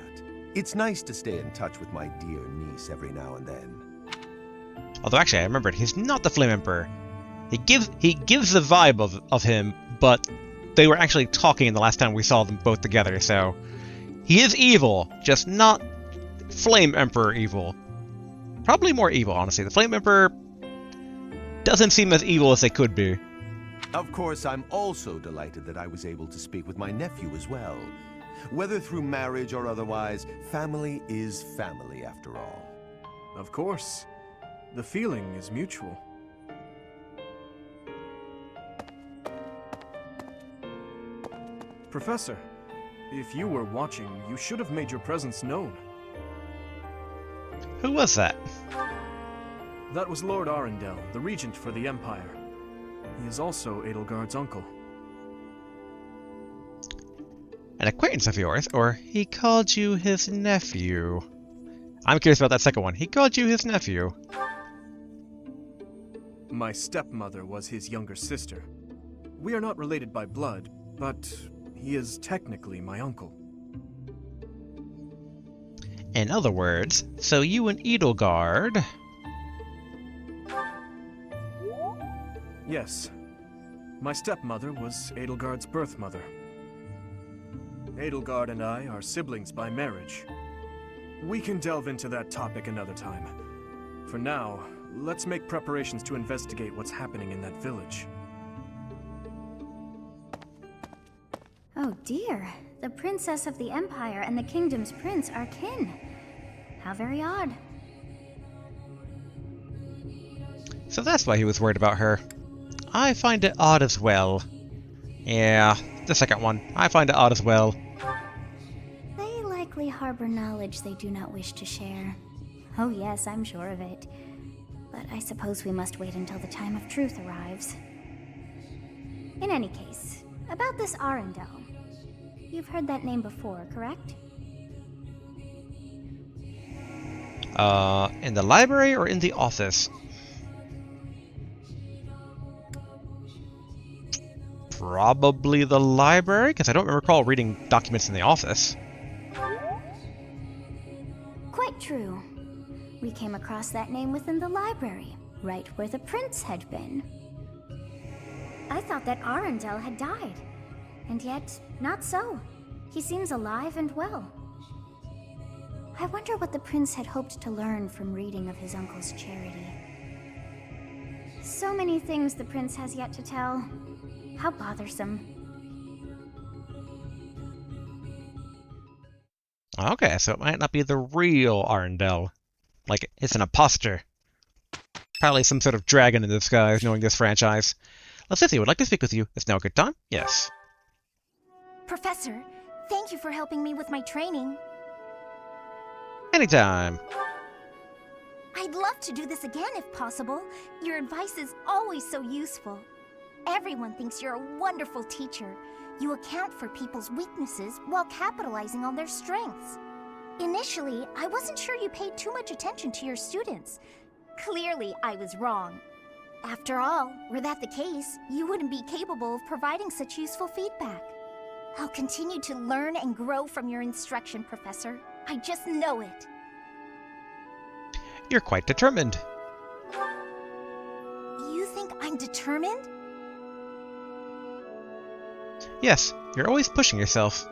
It's nice to stay in touch with my dear niece every now and then. Although actually, I remembered, he's not the Flame Emperor. He gives the vibe of him, but they were actually talking the last time we saw them both together, so... He is evil, just not Flame Emperor evil. Probably more evil, honestly. The Flame Emperor doesn't seem as evil as they could be. Of course, I'm also delighted that I was able to speak with my nephew as well. Whether through marriage or otherwise, family is family after all. Of course. The feeling is mutual. Professor, if you were watching, you should have made your presence known. Who was that? That was Lord Arundel, the regent for the Empire. He is also Edelgard's uncle. An acquaintance of yours, or he called you his nephew? I'm curious about that second one. He called you his nephew. My stepmother was his younger sister. We are not related by blood, but he is technically my uncle. In other words, so you and Edelgard... Yes. My stepmother was Edelgard's birth mother. Edelgard and I are siblings by marriage. We can delve into that topic another time. For now, let's make preparations to investigate what's happening in that village. Oh dear. The princess of the Empire and the kingdom's prince are kin. How very odd. So that's why he was worried about her. I find it odd as well. Yeah, the second one. I find it odd as well. They likely harbor knowledge they do not wish to share. Oh yes, I'm sure of it. But I suppose we must wait until the time of truth arrives. In any case, about this Arundel. You've heard that name before, correct? In the library or in the office? Probably the library, because I don't recall reading documents in the office. Quite true. We came across that name within the library, right where the prince had been. I thought that Arundel had died, and yet, not so. He seems alive and well. I wonder what the prince had hoped to learn from reading of his uncle's charity. So many things the prince has yet to tell. How bothersome. Okay, so it might not be the real Arundel. Like, it's an imposter. Probably some sort of dragon in disguise, knowing this franchise. Lacithia would like to speak with you. Is now a good time? Yes. Professor, thank you for helping me with my training. Anytime. I'd love to do this again if possible. Your advice is always so useful. Everyone thinks you're a wonderful teacher. You account for people's weaknesses while capitalizing on their strengths. Initially, I wasn't sure you paid too much attention to your students. Clearly, I was wrong. After all, were that the case, you wouldn't be capable of providing such useful feedback. I'll continue to learn and grow from your instruction, Professor. I just know it. You're quite determined. You think I'm determined? Yes, you're always pushing yourself.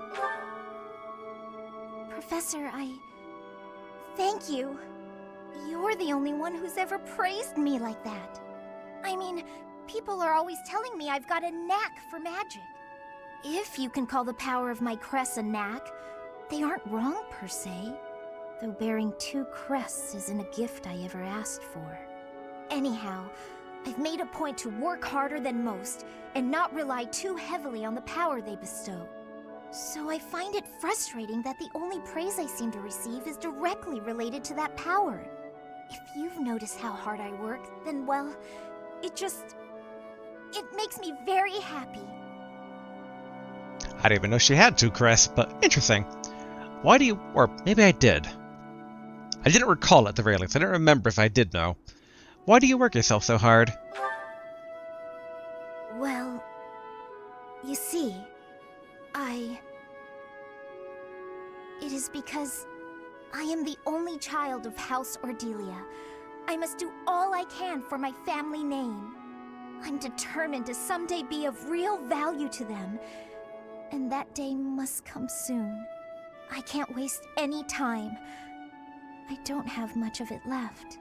Professor, thank you. You're the only one who's ever praised me like that. I mean, people are always telling me I've got a knack for magic. If you can call the power of my crests a knack, they aren't wrong per se. Though bearing 2 crests isn't a gift I ever asked for. Anyhow, I've made a point to work harder than most, and not rely too heavily on the power they bestow. So I find it frustrating that the only praise I seem to receive is directly related to that power. If you've noticed how hard I work, then well, it makes me very happy. I didn't even know she had 2 crests, but interesting. Why do you... or maybe I did. I didn't recall at the very least. I don't remember if I did know. Why do you work yourself so hard? Well, you see, it is because I am the only child of House Ordelia. I must do all I can for my family name. I'm determined to someday be of real value to them, and that day must come soon. I can't waste any time. I don't have much of it left.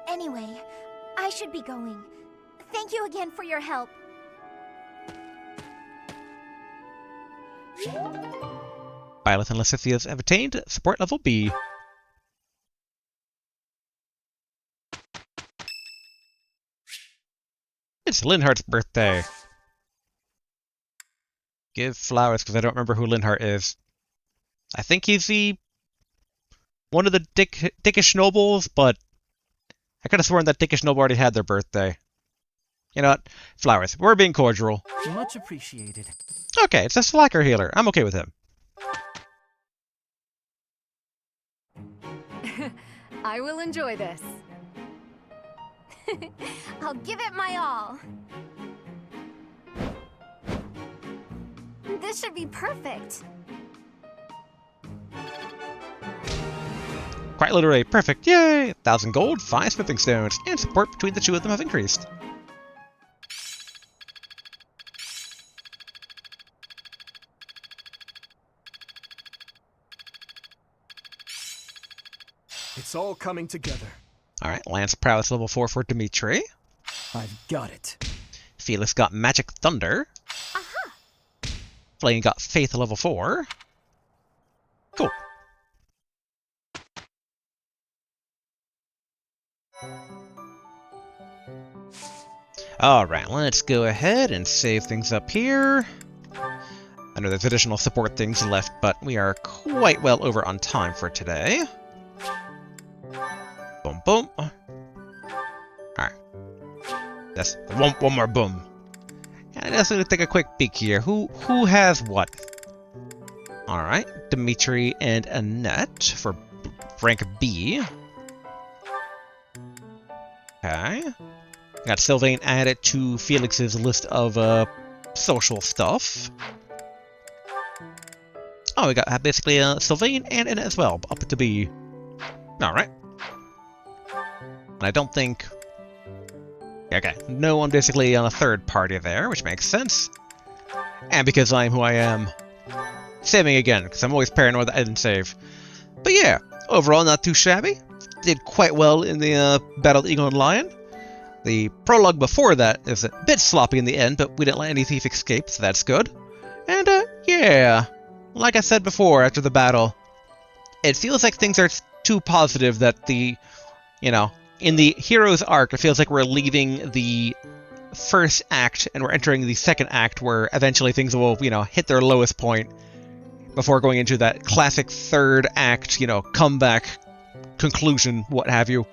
Anyway, I should be going. Thank you again for your help. Violet and Lysithias have attained support level B. It's Linhart's birthday. Give flowers, because I don't remember who Linhart is. I think he's one of the dickish nobles, but I could have sworn that dickish noble already had their birthday. You know what? Flowers. We're being cordial. Much appreciated. Okay, it's a slacker healer. I'm okay with him. I will enjoy this. I'll give it my all. This should be perfect. Quite literally perfect. Yay! 1,000 gold, 5 smithing stones, and support between the two of them have increased. It's all coming together. Alright, Lance Prowess level 4 for Dimitri. I've got it. Felix got Magic Thunder. Flame got Faith level 4. Cool. Alright, let's go ahead and save things up here. I know there's additional support things left, but we are quite well over on time for today. Boom, boom. Alright. That's one more boom. And I just need to take a quick peek here. Who has what? Alright. Dimitri and Annette for rank B. Okay. Got Sylvain added to Felix's list of social stuff. Oh, we got basically Sylvain and Annette as well, up to B. Alright. And I don't think... Okay, no one basically on a third party there, which makes sense. And because I'm who I am, saving again, because I'm always paranoid that I didn't save. But yeah, overall not too shabby. Did quite well in the Battle of the Eagle and Lion. The prologue before that is a bit sloppy in the end, but we didn't let any thief escape, so that's good. And yeah, like I said before after the battle, it feels like things are too positive that the, you know, in the hero's arc, it feels like we're leaving the first act and we're entering the second act where eventually things will, you know, hit their lowest point before going into that classic third act, you know, comeback, conclusion, what have you.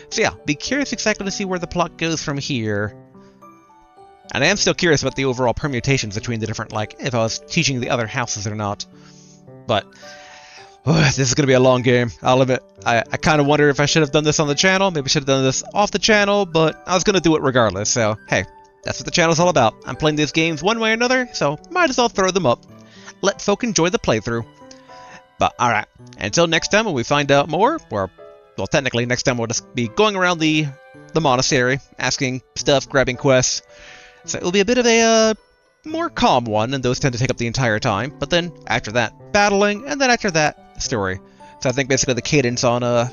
So yeah, be curious exactly to see where the plot goes from here. And I am still curious about the overall permutations between the different, like, if I was teaching the other houses or not. But this is going to be a long game, I'll admit. I kind of wonder if I should have done this on the channel. Maybe I should have done this off the channel, but I was going to do it regardless. So, hey, that's what the channel's all about. I'm playing these games one way or another, so might as well throw them up. Let folk enjoy the playthrough. But, alright, until next time when we find out more, or, well, technically, next time we'll just be going around the monastery, asking stuff, grabbing quests. So it'll be a bit of a, more calm one, and those tend to take up the entire time. But then, after that, battling, and then after that, story. So I think basically the cadence on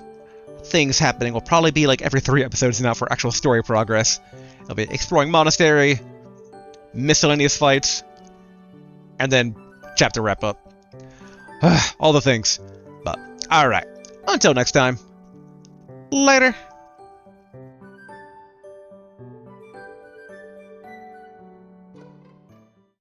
things happening will probably be like every 3 episodes now for actual story progress. It'll be exploring monastery, miscellaneous fights, and then chapter wrap up. All the things. But, alright. Until next time. Later.